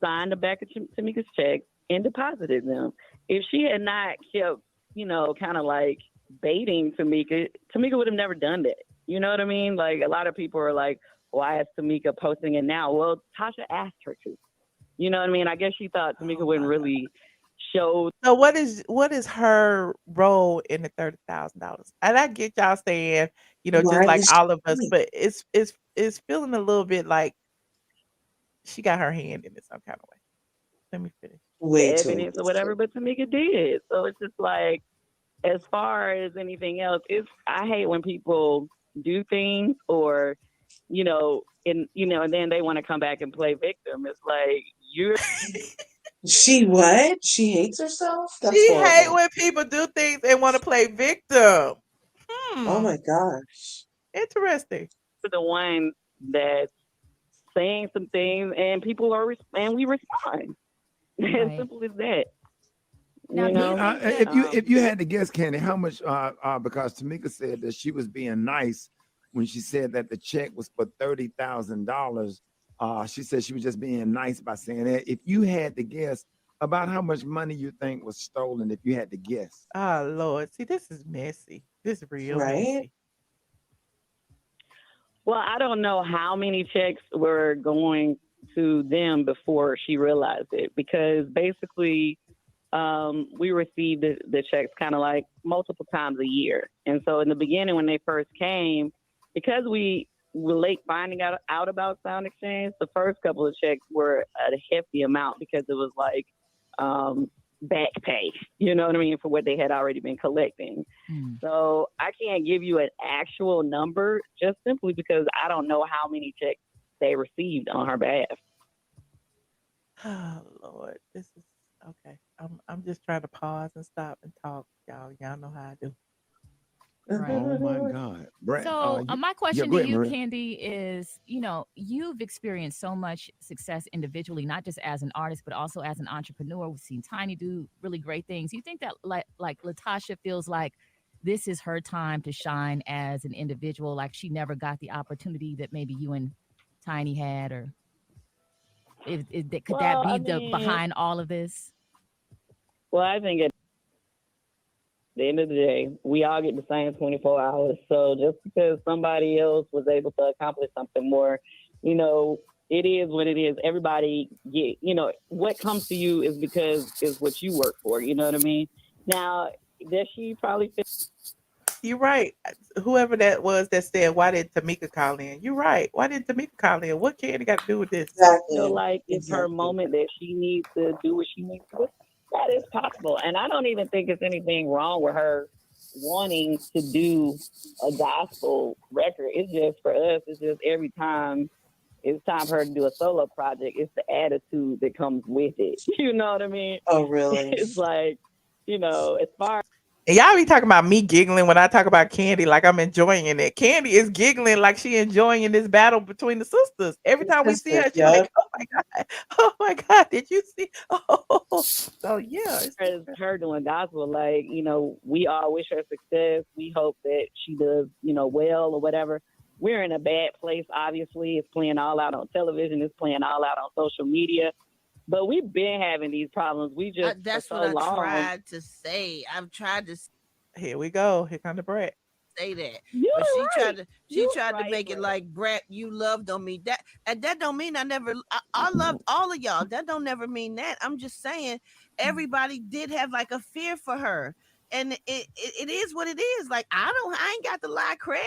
Signed the back of Tamika's checks and deposited them. If she had not kept, kind of like baiting Tamika would have never done that. You know what I mean? Like a lot of people are like, why is Tamika posting it now? Well, Tasha asked her to. You know what I mean? I guess she thought Tamika wouldn't really show. So what is her role in the $30,000? And I get y'all saying, just Why like is all of us, she- but it's feeling a little bit like she got her hand in it some kind of way. Let me finish. Way too evidence or whatever, but Tamika did. So it's just like, as far as anything else, I hate when people do things or, and then they want to come back and play victim. It's like you're. She what? She hates herself? That's She horrible. hate when people do things and want to play victim. Oh my gosh. Interesting. The one that's saying some things and people and we respond. Right. As simple as that. Now, If you had to guess, Candy, how much? Because Tamika said that she was being nice when she said that the check was for $30,000. She said she was just being nice by saying that. If you had to guess about how much money you think was stolen, if you had to guess. Oh Lord, see, this is messy. This is real messy. Well, I don't know how many checks were going to them before she realized it, because basically we received the checks kind of like multiple times a year. And so in the beginning, when they first came, because we were late finding out about Sound Exchange, the first couple of checks were a hefty amount because it was like back pay, you know what I mean, for what they had already been collecting. So I can't give you an actual number just simply because I don't know how many checks they received on her behalf. Oh Lord, this is okay. I'm just trying to pause and stop and talk, y'all. Y'all know how I do. Oh my God. Brett, So my question go to ahead, you, Maria. Candy, is, you've experienced so much success individually, not just as an artist, but also as an entrepreneur. We've seen Tiny do really great things. You think that like LaTocha feels like this is her time to shine as an individual, like she never got the opportunity that maybe you and Tiny had, or could that be behind all of this? Well, I think at the end of the day, we all get the same 24 hours. So just because somebody else was able to accomplish something more, if it is what it is. Everybody get, what comes to you is because is what you work for. You know what I mean? Now, does she probably feel? You're right. Whoever that was that said, "Why did Tamika call in?" You're right. Why did Tamika call in? What Candy got to do with this? Feel Exactly. like it's her moment that she needs to do what she needs to do. That is possible. And I don't even think it's anything wrong with her wanting to do a gospel record. It's just for us, it's just every time it's time for her to do a solo project, it's the attitude that comes with it. You know what I mean? Oh, really? It's like, as far And y'all be talking about me giggling when I talk about Candy like I'm enjoying it. Candy is giggling like she enjoying this battle between the sisters. Every time we see her, she like, "Oh my god, oh my god, did you see?" Oh, so yeah, as her doing gospel, like, we all wish her success. We hope that she does, well or whatever. We're in a bad place, obviously. It's playing all out on television, it's playing all out on social media. But we've been having these problems. We just That's for what so I long. tried to say. I've tried to here we go. Here come the Brett. say that, You're but right. she tried to make it like, Brett, you loved on me. That don't mean I loved all of y'all. That don't never mean that. I'm just saying everybody did have like a fear for her, and it is what it is. Like I ain't got to lie, Craig.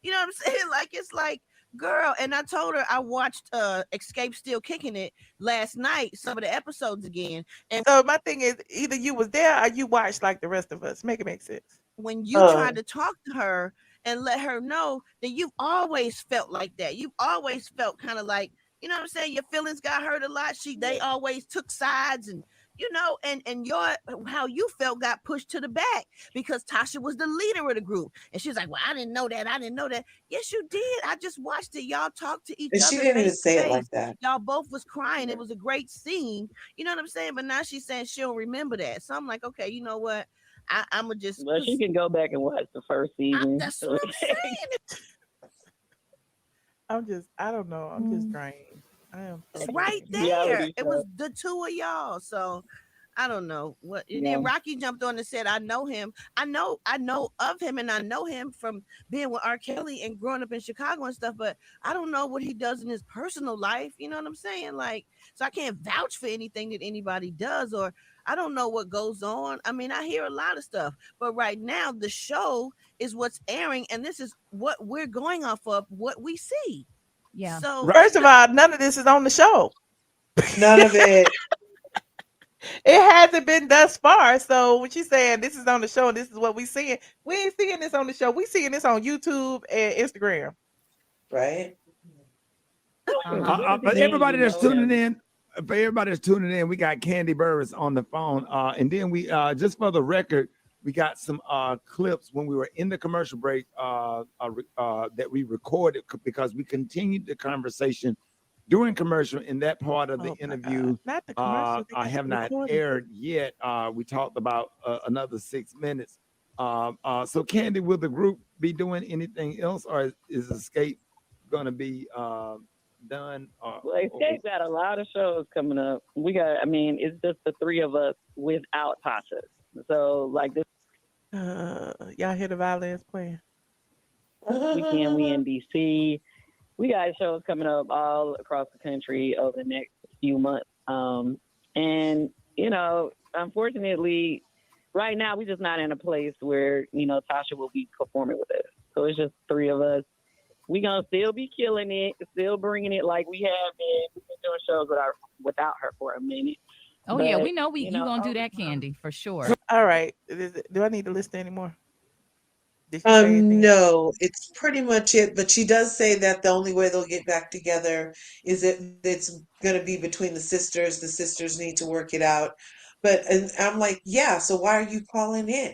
You know what I'm saying? Like it's like, girl. And I told her I watched Xscape Still Kicking It last night, some of the episodes again. And So my thing is, either you was there or you watched like the rest of us. Make it make sense. when you tried to talk to her and let her know that you've always felt like that. You've always felt kind of like, you know what I'm saying? Your feelings got hurt a lot. They always took sides, and and your how you felt got pushed to the back because Tasha was the leader of the group. And she's like, "Well, I didn't know that. I didn't know that." Yes, you did. I just watched it. Y'all talked to each And other she didn't even face to say it like face. that. Y'all both was crying. It was a great scene. You know what I'm saying? But now she's saying she'll remember that. So I'm like, okay, you know what? I'm gonna just. Well, she can go back and watch the first season. That's what I'm saying. I don't know. I'm just drained. I am so It's right drained. there. It was the two of y'all. So I don't know what. And then Rocky jumped on and said, "I know him. I know of him, and I know him from being with R. Kelly and growing up in Chicago and stuff. But I don't know what he does in his personal life. You know what I'm saying? Like, so I can't vouch for anything that anybody does, or I don't know what goes on. I mean, I hear a lot of stuff, but right now the show is what's airing, and this is what we're going off of, what we see. Yeah. So First of all, none of this is on the show. None of it. It hasn't been thus far. So when she's saying this is on the show and this is what we seeing, we ain't seeing this on the show. We seeing this on YouTube and Instagram. Right? But everybody that's tuning in, for everybody that's tuning in, we got Candy Burris on the phone. And then we just for the record, we got some clips when we were in the commercial break that we recorded because we continued the conversation during commercial in that part of the interview. Not the commercial. I have not aired yet. We talked about another 6 minutes. So Candy, will the group be doing anything else, or is Xscape going to be done? Well, Xscape got a lot of shows coming up. It's just the three of us without Tasha. So like this. Y'all hear the violins playing? Weekend, we in DC. We got shows coming up all across the country over the next few months. And unfortunately, right now we're just not in a place where Tasha will be performing with us. So it's just three of us. We gonna still be killing it, still bringing it like we have been. We've been doing shows without her for a minute. Oh yeah, we know you gonna do that, Candy, for sure. All right. Do I need to listen anymore? Did she say anything? No, it's pretty much it. But she does say that the only way they'll get back together is that it's going to be between the sisters. The sisters need to work it out. And I'm like, yeah. So why are you calling in?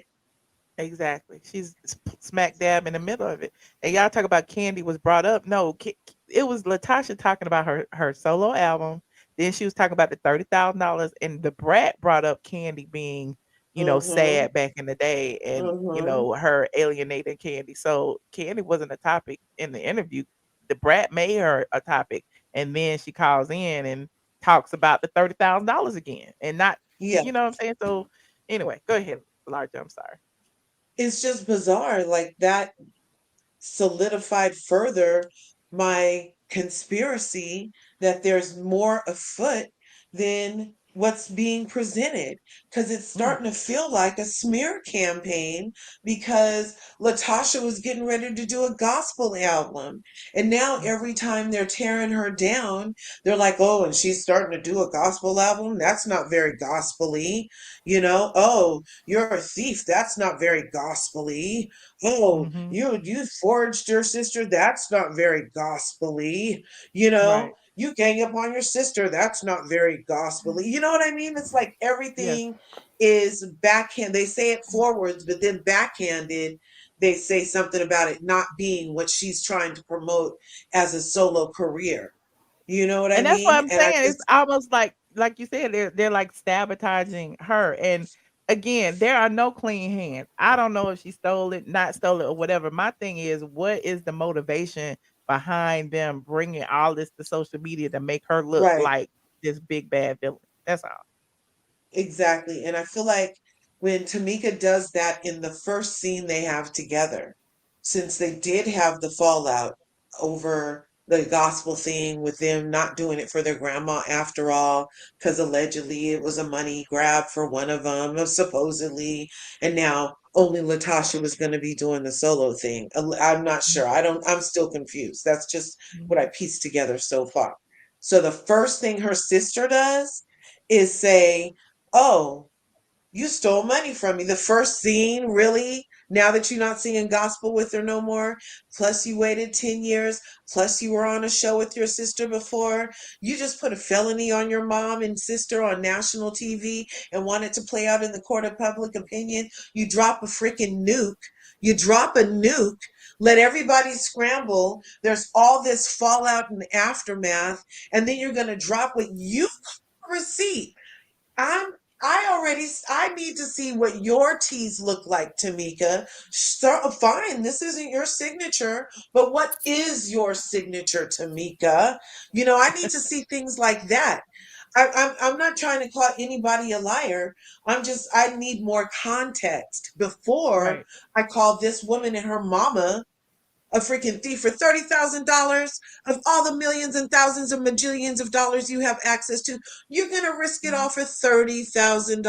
Exactly. She's smack dab in the middle of it. And y'all talk about Candy was brought up. No, it was LaTocha talking about her solo album. Then she was talking about the $30,000, and the brat brought up Candy being, sad back in the day, and her alienating Candy. So Candy wasn't a topic in the interview. The brat made her a topic, and then she calls in and talks about the $30,000 again, and not, Yeah. you know what I'm saying. So anyway, go ahead, Large. I'm sorry. It's just bizarre. Like that solidified further my conspiracy, that there's more afoot than what's being presented, because it's starting to feel like a smear campaign, because LaTocha was getting ready to do a gospel album, and now every time they're tearing her down, they're like, oh, and she's starting to do a gospel album, that's not very gospel-y, oh, you're a thief, that's not very gospel-y, oh, you forged your sister, that's not very gospel-y, Right. you gang up on your sister, that's not very gospel-y. You know what I mean? It's like Yes. everything is backhand. They say it forwards, but then backhanded, they say something about it not being what she's trying to promote as a solo career. You know what I And that's what mean? I'm And I saying. It's just almost like you said, they're like sabotaging her. And again, there are no clean hands. I don't know if she stole it, not stole it, or whatever. My thing is, what is the motivation behind them bringing all this to social media to make her look right. like this big bad villain? That's all. Exactly. And I feel like when Tamika does that in the first scene they have together, since they did have the fallout over the gospel thing with them not doing it for their grandma after all, because allegedly it was a money grab for one of them, supposedly, and now only LaTocha was going to be doing the solo thing. I'm not sure. I'm still confused. That's just what I pieced together so far. So the first thing her sister does is say, oh, you stole money from me. The first scene, really? Now that you're not singing gospel with her no more, plus you waited 10 years, plus you were on a show with your sister before, you just put a felony on your mom and sister on national TV and want it to play out in the court of public opinion. You drop a freaking nuke. You drop a nuke. Let everybody scramble. There's all this fallout and aftermath, and then you're going to drop what you receipt. I'm I need to see what your teas look like, Tamika. Fine, this isn't your signature, but what is your signature, Tamika? I need to see things like that. I'm not trying to call anybody a liar. I need more context before Right. I call this woman and her mama a freaking thief for $30,000 of all the millions and thousands and majillions of dollars you have access to. You're gonna risk it all for $30,000,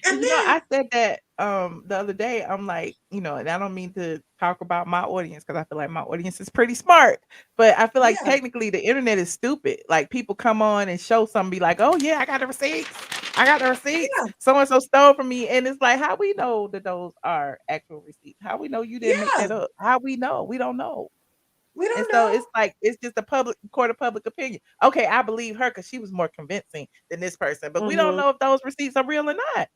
Well, and then I said that the other day. I'm like, and I don't mean to talk about my audience because I feel like my audience is pretty smart, but I feel like yeah, technically the internet is stupid. Like people come on and show something, be like, "Oh yeah, I got the receipts. I got the receipts. yeah, So and so stole from me," and it's like, how we know that those are actual receipts? How we know you didn't make yeah. that up? How we know? We don't know. We And don't so know. it's like it's just a public court of public opinion. Okay, I believe her because she was more convincing than this person, but we don't Mhm. know if those receipts are real or not.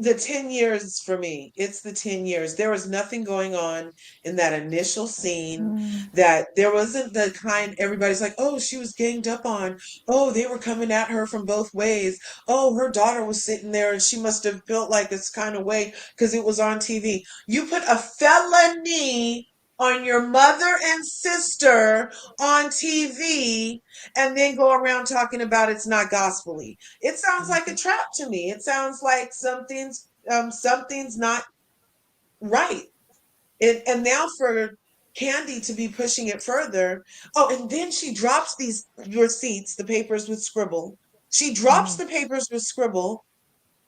The 10 years for me, it's the 10 years. There was nothing going on in that initial scene, that there wasn't the kind everybody's like, oh, she was ganged up on. Oh, they were coming at her from both ways. Oh, her daughter was sitting there and she must have felt like this kind of way because it was on TV. You put a felony on your mother and sister on TV and then go around talking about it's not gospel-y. It sounds like a trap to me. It sounds like something's not right. And now for Candy to be pushing it further. Oh, and then she drops these receipts, the papers with scribble. She drops Mhm. the papers with scribble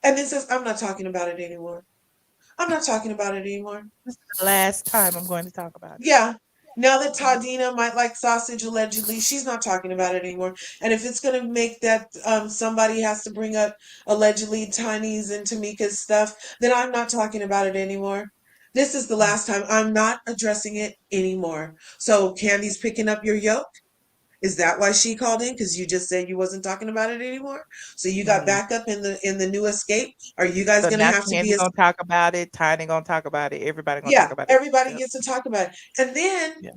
and then says, I'm not talking about it anymore. I'm not talking about it anymore. This is the last time I'm going to talk about it. Yeah. Now that Tadina might like sausage allegedly, she's not talking about it anymore. And if it's gonna make that somebody has to bring up allegedly Tiny's and Tamika's stuff, then I'm not talking about it anymore. This is the last time. I'm not addressing it anymore. So Candy's picking up your yoke. Is that why she called in? Because you just said you wasn't talking about it anymore. So you got Mhm. backup in the new escape. Are you guys So gonna now have to be Candy as gonna talk about it, Tiny gonna talk about it, everybody gonna talk yeah, about it. everybody Yep. gets to talk about it. And then Yeah.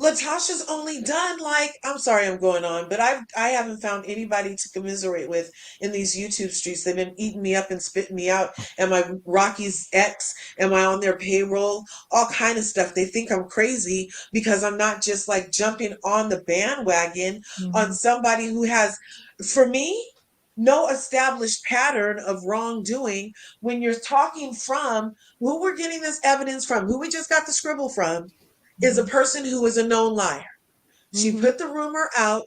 LaTocha's only done like, I'm sorry I'm going on, but I haven't found anybody to commiserate with in these YouTube streets. They've been eating me up and spitting me out. Am I Rocky's ex? Am I on their payroll? All kind of stuff. They think I'm crazy because I'm not just like jumping on the bandwagon on Mhm. somebody who has, for me, no established pattern of wrongdoing. When you're talking from who we're getting this evidence from, who we just got the scribble from, is a Mhm. person who is a known liar. She Mhm. put the rumor out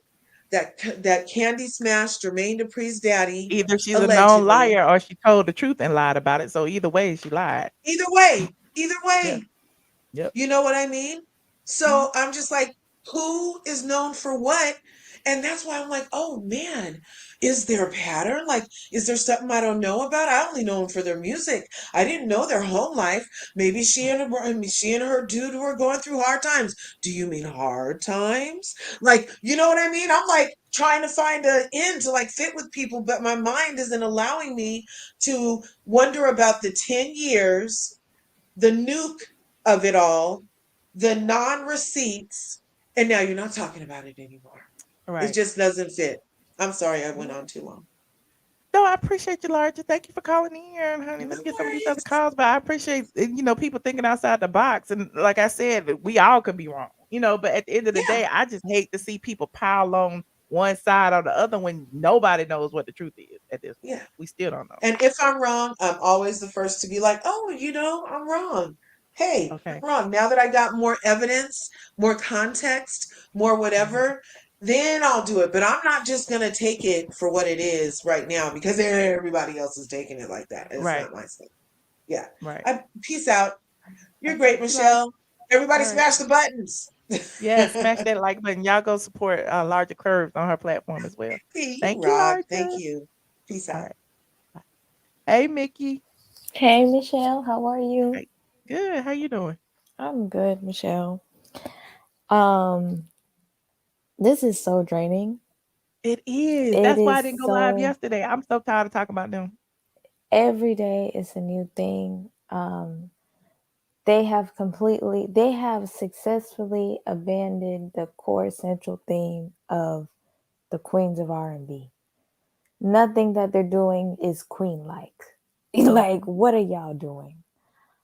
that Candy smashed Jermaine Dupri's daddy, Either she's a known allegedly. liar or she told the truth and lied about it. So either way, she lied. Either way, either Yeah. way. Yep. You know what I mean? Mhm. So I'm just like, who is known for what? And that's why I'm like, oh man, is there a pattern? Like, is there something I don't know about? I only know them for their music. I didn't know their home life. Maybe she and her dude were going through hard times. Do you mean hard times? Like, you know what I mean? I'm like trying to find an end to like fit with people, but my mind isn't allowing me to wonder about the 10 years, the nuke of it all, the non-receipts, and now you're not talking about it anymore. It Right. just doesn't fit. I'm sorry I went on too long. No, I appreciate you, Larger. Thank you for calling in, honey. Let No me get some of these other worries. calls, but I appreciate people thinking outside the box. And like I said, we all could be wrong, but at the end of the Yeah. day, I just hate to see people pile on one side or the other when nobody knows what the truth is at this point. Yeah. We still don't know. And if I'm wrong, I'm always the first to be like, oh, I'm wrong. Hey, Okay. I'm wrong. Now that I got more evidence, more context, more whatever, then I'll do it. But I'm not just going to take it for what it is right now because everybody else is taking it like that. It's Right. not my stuff. Yeah. Right. Peace out. You're Right. great, Thank you, Larger. Michelle. Everybody All right. smash the buttons. Yeah, smash that like button. Y'all go support Larger Curves on her platform as well. You Thank you, rock. Larger. Thank you. Peace All out. right. Bye. Hey, Mickey. Hey, Michelle, how are you? Hey. Good. How you doing? I'm good, Michelle. Um, this is so draining. It is. It That's why I is didn't go live so yesterday. I'm so tired of talking about them. every day is a new thing. They have successfully abandoned the core central theme of the queens of R&B. Nothing that they're doing is queen like. Like, what are y'all doing?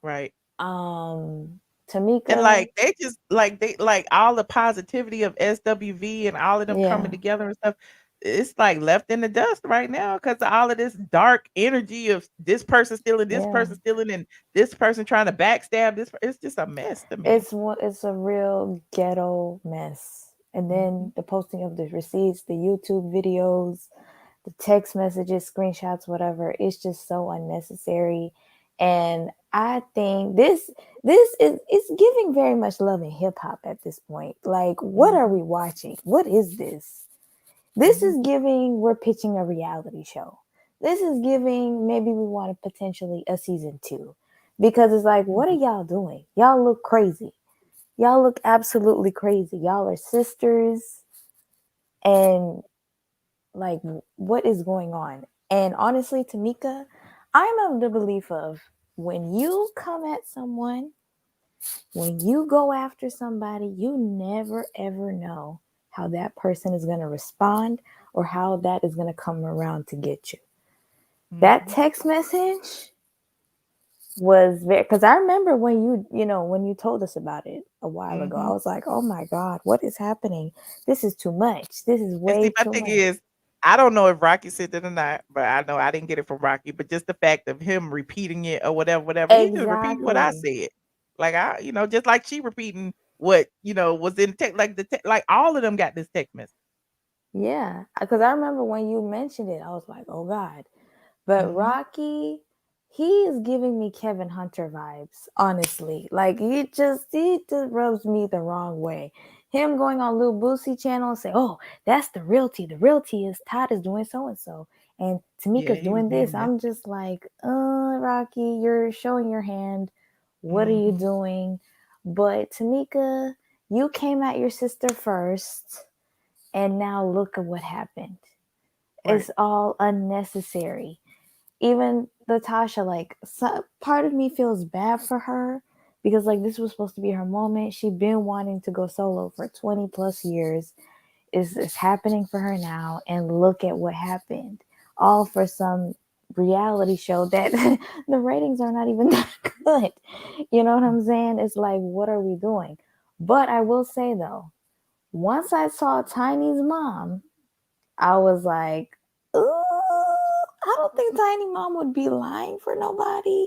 Right. And Tamika, like they just like all the positivity of SWV and all of them yeah, coming together and stuff. It's like left in the dust right now because of all of this dark energy of this person stealing, this yeah. person stealing, and this person trying to backstab this. It's just a mess to me. It's a real ghetto mess. And then the posting of the receipts, the YouTube videos, the text messages, screenshots, whatever, it's just so unnecessary. And I think this is it's giving very much love and hip hop at this point. Like, what are we watching? What is this? This is giving, we're pitching a reality show. This is giving, maybe we want potentially a season 2. Because it's like, what are y'all doing? Y'all look crazy. Y'all look absolutely crazy. Y'all are sisters. And like, what is going on? And honestly, Tamika, I'm of the belief of when you come at someone, when you go after somebody, you never ever know how that person is going to respond or how that is going to come around to get you. That text message was very, because I remember when when you told us about it a while ago, I was like, oh my God, what is happening? This is too much. This is And way see, my too thing much. is, I don't know if Rocky said it or not, but I know I didn't get it from Rocky. But just the fact of him repeating it or whatever, he just repeating what I Exactly. said. Like just like she repeating what was in text, like all of them got this text message. Yeah, because I remember when you mentioned it, I was like, oh God. But Rocky, he is giving me Kevin Hunter vibes, honestly. Like, he just rubs me the wrong way. Him going on Lil Boosie channel and say, oh, that's the real tea. The real tea is Todd is doing so-and-so. And Yeah, Tamika's he was doing being this. I'm just like, Rocky, you're showing your hand. What are you doing? But Tamika, you came at your sister first. And now look at what happened. Right. It's all unnecessary. Even LaTocha, like, part of me feels bad for her because, like, this was supposed to be her moment. She'd been wanting to go solo for 20 plus years. It's happening for her now. And look at what happened. All for some reality show that the ratings are not even that good. You know what I'm saying? It's like, what are we doing? But I will say, though, once I saw Tiny's mom, I was like, I don't think Tiny Mom would be lying for nobody.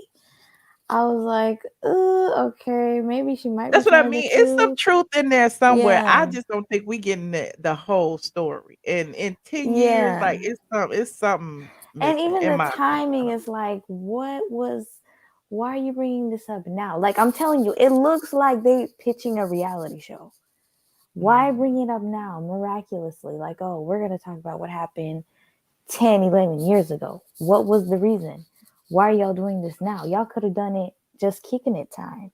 I was like, okay, maybe she might be That's what I telling the mean. It's some truth. truth in there somewhere. I Yeah. just don't think we getting the whole story. And in 10 years, Yeah. like it's something And missing even in the my opinion. timing is like, why are you bringing this up now? Like, I'm telling you, it looks like they pitching a reality show. Why bring it up now miraculously? Like, oh, we're going to talk about what happened 10, 11 years ago. What was the reason? Why are y'all doing this now? Y'all could have done it just kicking it time.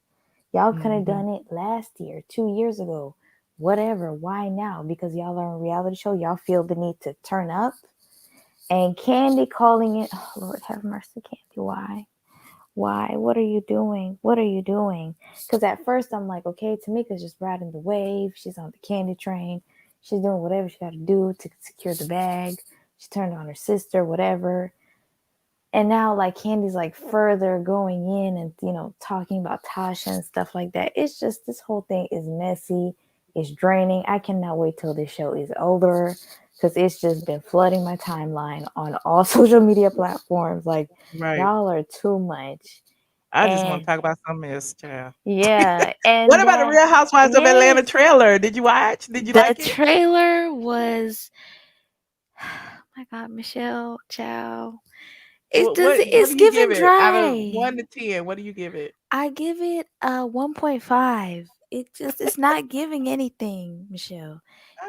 Y'all could have done it last year, 2 years ago, whatever. Why now? Because y'all are on a reality show. Y'all feel the need to turn up. And Candy calling it, oh, Lord have mercy, Candy, why? Why? What are you doing? What are you doing? Because at first I'm like, okay, Tamika's just riding the wave. She's on the candy train. She's doing whatever she got to do to secure the bag. She turned on her sister, whatever. And now like Candy's like further going in and, you know, talking about Tasha and stuff like that. It's just, this whole thing is messy. It's draining. I cannot wait till this show is over because it's just been flooding my timeline on all social media platforms. Like, Right. y'all are too much. I just want And to talk about something else, child. yeah. And What about the Real Housewives of Atlanta yes, trailer? Did you watch? Did you the like it? trailer was, oh my God, Michelle, ciao. What It's do you give giving it out of dry. 1 to 10? What do you give it? I give it a 1.5. It's not giving anything, Michelle.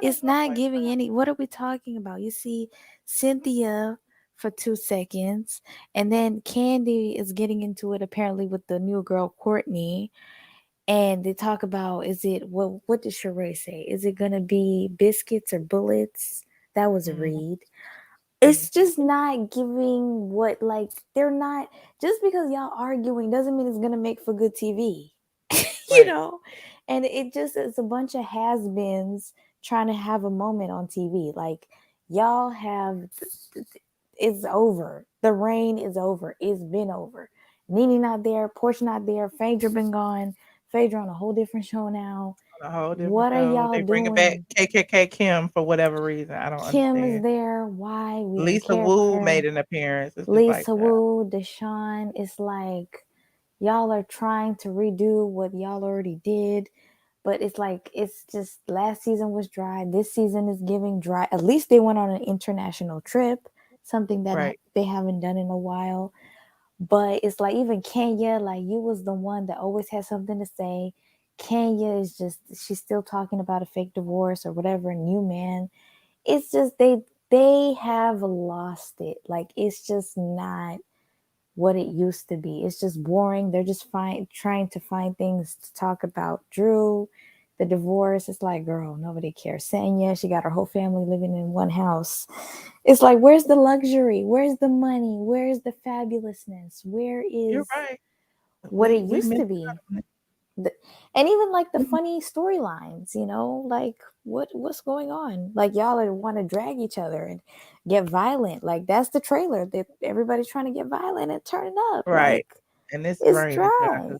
It's not giving any. What are we talking about? You see Cynthia for 2 seconds, and then Candy is getting into it apparently with the new girl Courtney, and they talk about, is it what did Sheree say? Is it gonna be biscuits or bullets? That was a read. It's just not giving what, like, they're not, just because y'all arguing doesn't mean it's gonna make for good TV. You know? And it just is a bunch of has-beens trying to have a moment on TV. Like, y'all have, it's over. The reign is over. It's been over. Nene not there, Portia not there, Phaedra been gone. Phaedra on a whole different show now. On a whole different What are show. y'all They bringing back doing? KKK Kim for whatever reason. I don't Kim is understand. there. Why? We don't Lisa care about Wu her. made an appearance. It's just like Lisa Wu, Deshaun. It's like y'all are trying to redo what y'all already did, but it's like, it's just, last season was dry. This season is giving dry. At least they went on an international trip, something that they haven't done in a while. But it's like, even Kenya, like, you was the one that always had something to say. Kenya is just, she's still talking about a fake divorce or whatever, new man. It's just, they have lost it. Like, it's just not what it used to be. It's just boring. They're just trying to find things to talk about. Drew, the divorce, it's like, girl, nobody cares. Sanya, she got her whole family living in one house. It's like, where's the luxury? Where's the money? Where's the fabulousness? Where is You're right. what it We used to missed be? out on it. And even like the funny storylines, you know, like what's going on? Like, y'all want to drag each other and get violent. Like, that's the trailer that everybody's trying to get violent and turn up. Right. Like, And it's it's draining, child, dry. 'cause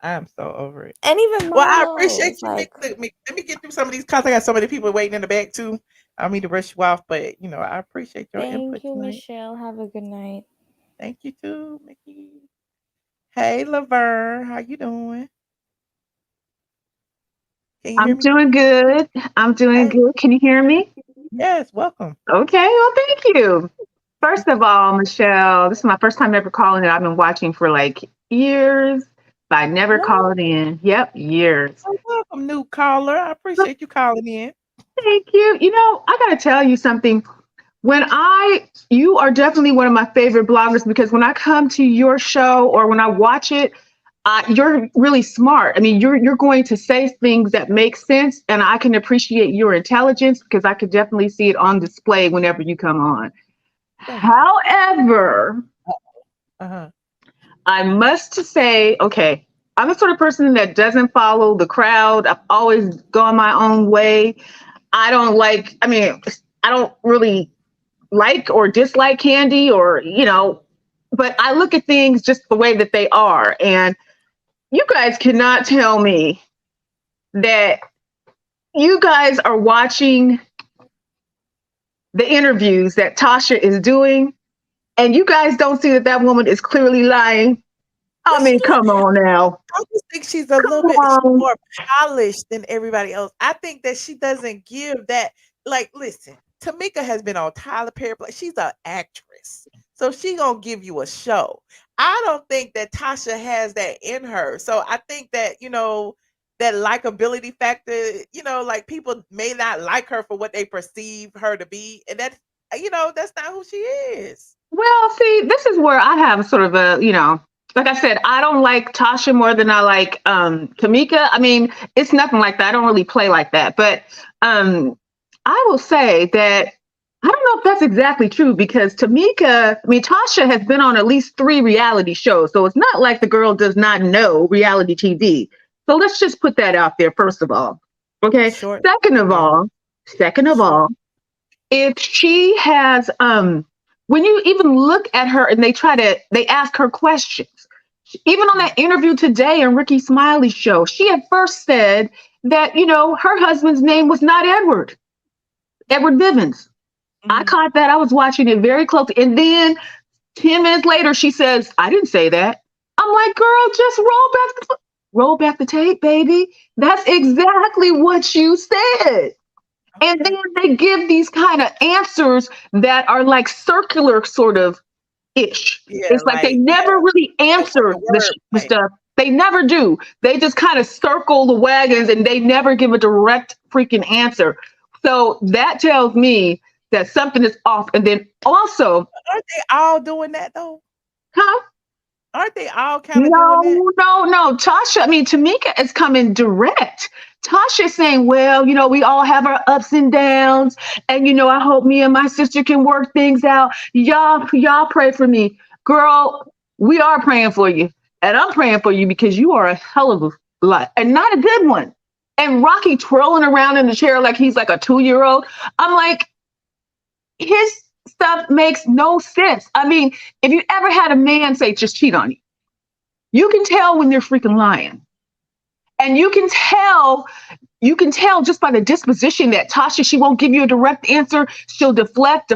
I am so over it. And even Well, I Marlo, appreciate it's you. like, Let me get through some of these calls. I got so many people waiting in the back too. I don't mean to rush you off, but you know, I appreciate your input thank you, tonight. Michelle. Have a good night. Thank you too, Mickey. Hey, Laverne, how you doing? Can you hear I'm me? doing good. I'm doing Hey. good. Can you hear me? Yes, welcome. Okay, well, thank you. First of all, Michelle, this is my first time ever calling it. I've been watching for like years, but I never What? called in. Yep, years. Oh, welcome, new caller. I appreciate you calling in. Thank you. You know, I got to tell you something. You are definitely one of my favorite bloggers because when I come to your show or when I watch it, you're really smart. I mean, you're going to say things that make sense, and I can appreciate your intelligence because I could definitely see it on display whenever you come on. Thank you. However, I must say, okay, I'm the sort of person that doesn't follow the crowd. I've always gone my own way. I don't really like or dislike Candy but I look at things just the way that they are. And you guys cannot tell me that you guys are watching the interviews that Tasha is doing and you guys don't see that woman is clearly lying. I mean, come on now. I just think she's a little bit more polished than everybody else. I think that she doesn't give that. Like, listen, Tamika has been on Tyler Perry. She's an actress, so she gonna give you a show. I don't think that Tasha has that in her. So I think that that likability factor. Like people may not like her for what they perceive her to be, and that's that's not who she is. Well, see, this is where I have sort of a, like I said, I don't like Tasha more than I like Tamika. I mean, it's nothing like that. I don't really play like that. But I will say that I don't know if that's exactly true because Tasha has been on at least 3 reality shows. So it's not like the girl does not know reality TV. So let's just put that out there, first of all. Okay. Sure. Second of all, if she has, when you even look at her and they ask her questions, even on that interview today on Ricky Smiley's show, she at first said that, her husband's name was not Edward Bivens. I caught that. I was watching it very closely. And then 10 minutes later, she says, I didn't say that. I'm like, girl, just roll back the tape, baby. That's exactly what you said. And then they give these kind of answers that are like circular sort of ish. Yeah, it's like they never really answer the stuff. They never do. They just kind of circle the wagons and they never give a direct freaking answer. So that tells me that something is off. And then also, aren't they all doing that though? Huh? Aren't they all kind of doing that? No. Tamika is coming direct. Tasha is saying, well, we all have our ups and downs. And, I hope me and my sister can work things out. Y'all pray for me. Girl, we are praying for you. And I'm praying for you because you are a hell of a lot and not a good one. And Rocky twirling around in the chair like he's like a 2-year-old. I'm like, his stuff makes no sense. I mean, if you ever had a man say, just cheat on you can tell when they're freaking lying. And you can tell just by the disposition that Tasha, she won't give you a direct answer. She'll deflect,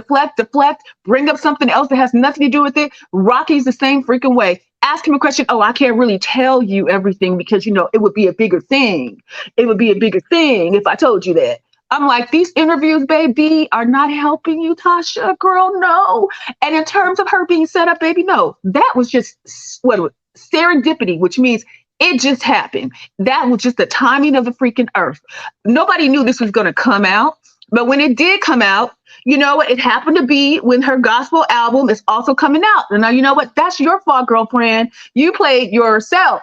bring up something else that has nothing to do with it. Rocky's the same freaking way. Ask him a question. Oh, I can't really tell you everything because, it would be a bigger thing. It would be a bigger thing if I told you that. I'm like, these interviews, baby, are not helping you, Tasha, girl, no. And in terms of her being set up, baby, no. That was just serendipity, which means it just happened. That was just the timing of the freaking earth. Nobody knew this was going to come out. But when it did come out, it happened to be when her gospel album is also coming out. And now, you know what? That's your fault, girlfriend. You played yourself.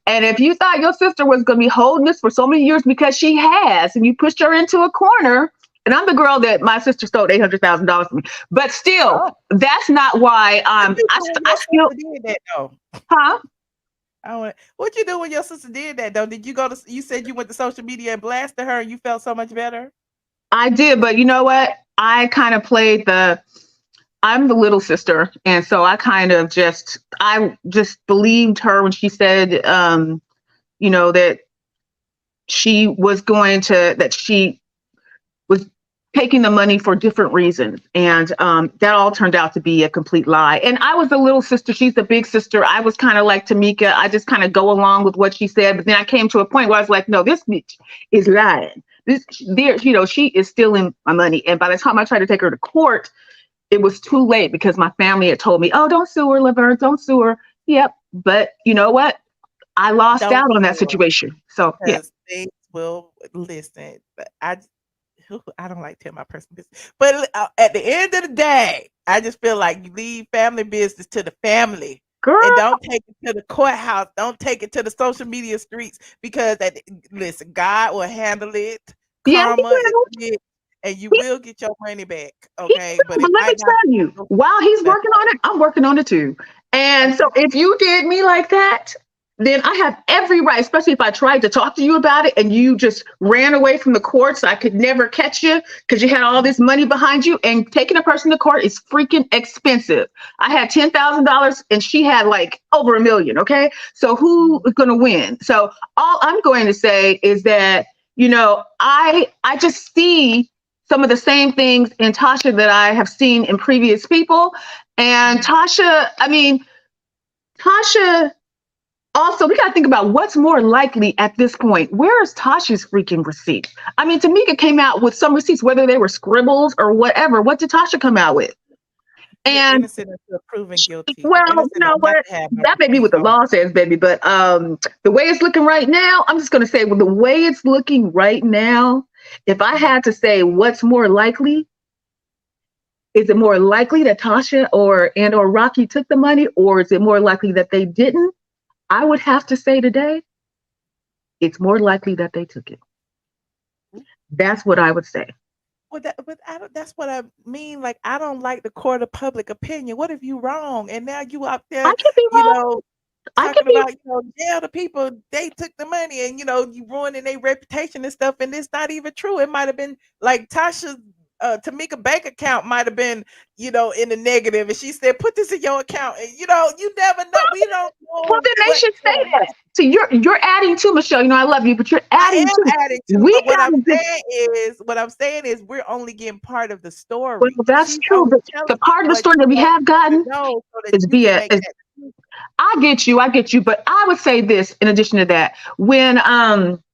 And if you thought your sister was going to be holding this for so many years because she has, and you pushed her into a corner, and I'm the girl that my sister stole $800,000 from me. But still, that's not why I still did that though. Huh? What you do when your sister did that though? Did you you said you went to social media and blasted her and you felt so much better? I did, but you know what? I kind of played I'm the little sister. And so I just believed her when she said, that she was taking the money for different reasons. And that all turned out to be a complete lie. And I was the little sister. She's the big sister. I was kind of like Tamika. I just kind of go along with what she said. But then I came to a point where I was like, no, this bitch is lying. She is stealing my money. And by the time I tried to take her to court, it was too late because my family had told me, oh, don't sue her, Laverne, don't sue her. Yep. But you know what? I lost out on that situation. So yeah. They will listen. But I don't like telling my personal business. But at the end of the day, I just feel like you leave family business to the family. Girl. And don't take it to the courthouse. Don't take it to the social media streets because listen, God will handle it. Karma is it, and you will get your money back. Okay. But let me tell you, while he's working on it, I'm working on it too. And so if you did me like that, then I have every right, especially if I tried to talk to you about it and you just ran away from the courts. I could never catch you because you had all this money behind you, and taking a person to court is freaking expensive. I had $10,000 and she had like over $1 million. Okay. So who is going to win? So all I'm going to say is that, I just see some of the same things in Tasha that I have seen in previous people. And Tasha, also, we got to think about what's more likely at this point. Where is Tasha's freaking receipt? I mean, Tamika came out with some receipts, whether they were scribbles or whatever. What did Tasha come out with? And innocent until proven guilty. well, you Innocent know enough what? to have my That may be what the receipts on. law says, baby. But the way it's looking right now, I'm just going to say, well, the way it's looking right now, if I had to say what's more likely, is it more likely that Tasha or Rocky took the money, or is it more likely that they didn't? I would have to say today, it's more likely that they took it. That's what I would say. Well, that's what I mean. Like, I don't like the court of public opinion. What if you wrong? And now you out there, I could be you wrong. know, I talking could be. about, jail the people, they took the money and, you ruining their reputation and stuff. And it's not even true. It might have been like Tasha's, Tamika bank account might have been, in the negative. And she said, put this in your account. And, you never know. We don't know. Well, then they should say that. So you're adding to, Michelle. I love you, but you're adding to. Adding to. We But got what I'm saying is we're only getting part of the story. Well, that's She's true. only But telling the you part of the what story you that we have gotten know so that is you can via. make that. I get you. But I would say this in addition to that. When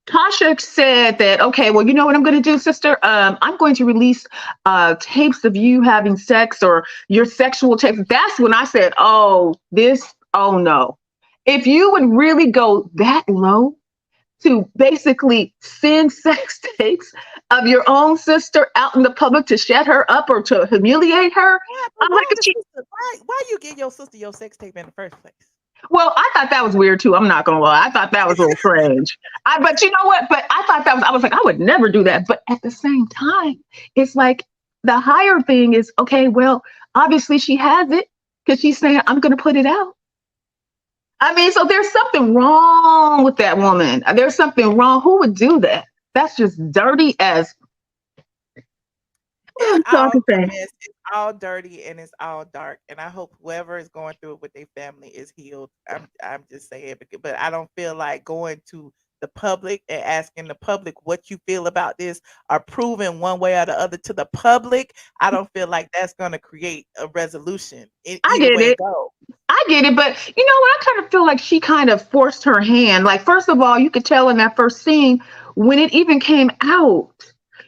Tasha said that, okay, well, you know what I'm going to do, sister? I'm going to release tapes of you having sex or your sexual tapes. That's when I said, oh no. If you would really go that low to basically send sex tapes of your own sister out in the public to shut her up or to humiliate her, I'm like, why you get your sister your sex tape in the first place? well, I thought that was weird too. I'm not gonna lie. I thought that was a little strange. But you know what? But I thought I was like, I would never do that. But at the same time, it's like the higher thing is, okay, well, obviously she has it because she's saying, I'm gonna put it out. I mean, so there's something wrong with that woman. There's something wrong. Who would do that? That's just dirty as. It's all dirty and it's all dark. And I hope whoever is going through it with their family is healed. I'm just saying, but I don't feel like going to the public and asking the public what you feel about this or proving one way or the other to the public. I don't feel like that's going to create a resolution. I get it. I get it, but you know what? I kind of feel like she kind of forced her hand. Like, first of all, you could tell in that first scene when it even came out,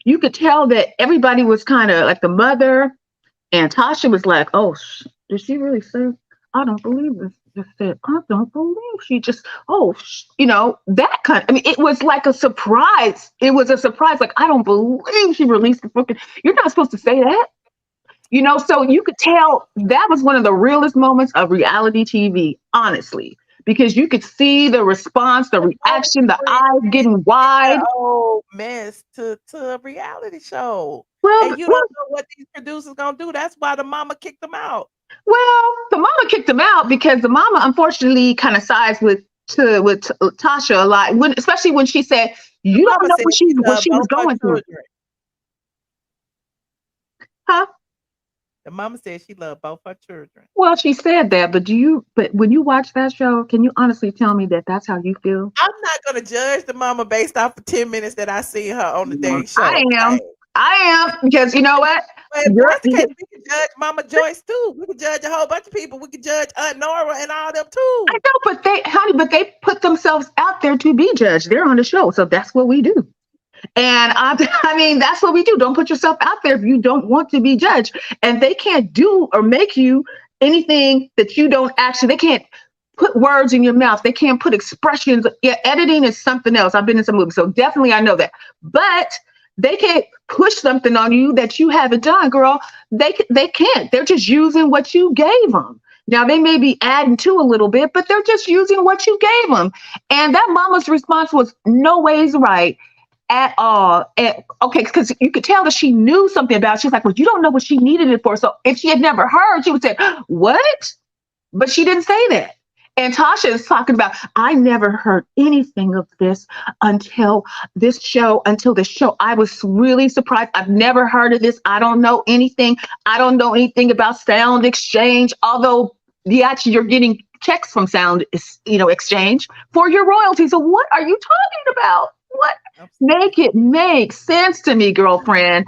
you could tell that everybody was kind of like the mother, and Tasha was like, "Oh, did she really say? I don't believe this." Just said, "I don't believe she just." That kind. I mean, it was like a surprise. It was a surprise. Like, I don't believe she released the fucking. You're not supposed to say that. So you could tell that was one of the realest moments of reality TV, honestly, because you could see the response, the reaction, the eyes getting wide. Oh, mess to a reality show. Well, and you don't know what these producers gonna do. That's why the mama kicked them out. Well, the mama kicked him out because the mama unfortunately kind of sides with Tasha a lot, especially when she said, "You don't know what she was going through." Huh? The mama said she loved both her children. Well, she said that, but when you watch that show, can you honestly tell me that that's how you feel? I'm not gonna judge the mama based off of 10 minutes that I see her on the day show. I am because you know what? But in worst case, we can judge Mama Joyce too. We can judge a whole bunch of people. We can judge Aunt Nora and all them too. I know, but they put themselves out there to be judged. They're on the show, so that's what we do. And I mean, that's what we do. Don't put yourself out there if you don't want to be judged. And they can't do or make you anything that you don't actually. They can't put words in your mouth. They can't put expressions. Yeah, editing is something else. I've been in some movies, so definitely I know that. But they can't push something on you that you haven't done, girl. They can't. They're just using what you gave them. Now, they may be adding to a little bit, but they're just using what you gave them. And that mama's response was no ways right at all. Okay, because you could tell that she knew something about it. She's like, well, you don't know what she needed it for. So if she had never heard, she would say, what? But she didn't say that. And Tasha is talking about, I never heard anything of this until this show. I was really surprised. I've never heard of this. I don't know anything. I don't know anything about Sound Exchange, although you're getting checks from Sound Exchange for your royalties. So what are you talking about? What? Make it make sense to me, girlfriend.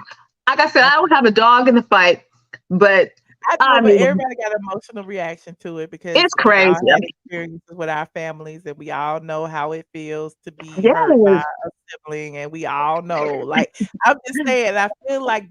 Like I said, I don't have a dog in the fight, but I I know, but mean, everybody got an emotional reaction to it because it's we all crazy. had experiences with our families, and we all know how it feels to be hurt by Yes. a sibling, and we all know. Like I'm just saying, I feel like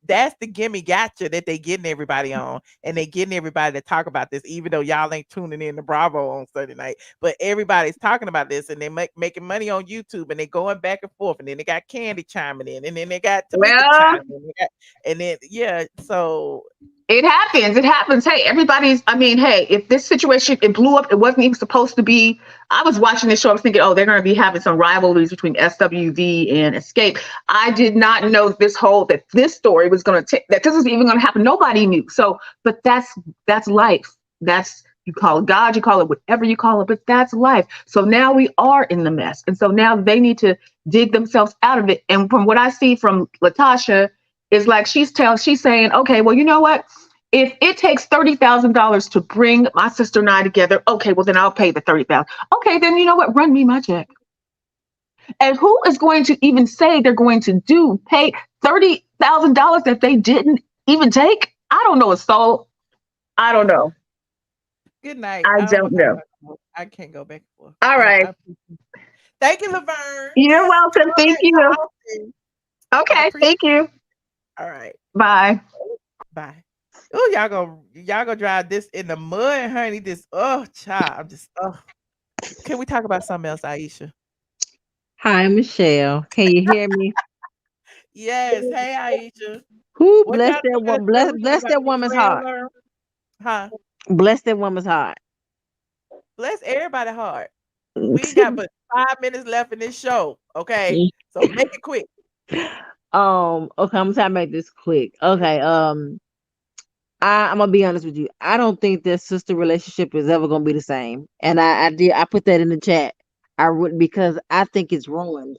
that's the gimme gotcha that they getting everybody on, and they getting everybody to talk about this, even though y'all ain't tuning in to Bravo on Sunday night. But everybody's talking about this, and they making money on YouTube, and they going back and forth, and then they got Candy chiming in, and then they got Tamika Well, chiming in, and then yeah, so it happens. It happens. Hey, everybody's, I mean, hey, if this situation, it blew up, it wasn't even supposed to be. I was watching this show, I was thinking, oh, they're going to be having some rivalries between SWV and Escape. I did not know that this story was going to take, that this was even going to happen. Nobody knew. So, but that's life. That's, you call it God, you call it whatever you call it, but that's life. So now we are in the mess. And so now they need to dig themselves out of it. And from what I see from LaTocha, is like she's saying, okay, well, you know what? If it takes $30,000 to bring my sister and I together, okay, well then I'll pay the $30,000. Okay, then you know what? Run me my check. And who is going to even say they're going to pay $30,000 that they didn't even take? I don't know a soul. I don't know. good night. I I don't don't want to talk know. about it more. I can't go back and forth. All right. Thank you, Laverne. You're welcome. Come Thank back more you. often. I Okay. appreciate Thank you. All right. Bye. Bye. Oh, y'all gonna drive this in the mud, honey. This child. I'm just Can we talk about something else, Aisha? Hi, Michelle. Can you hear me? Yes. Hey, Aisha. Who What bless y'all that doing at one? the Bless, revolution? bless Got that any woman's heart. trailer? Huh? Bless that woman's heart. Bless everybody heart. We ain't got but 5 minutes left in this show. Okay. So make it quick. Okay, I'm trying to make this quick. Okay, I'm gonna be honest with you. I don't think their sister relationship is ever gonna be the same. And I put that in the chat. I would, because I think it's ruined.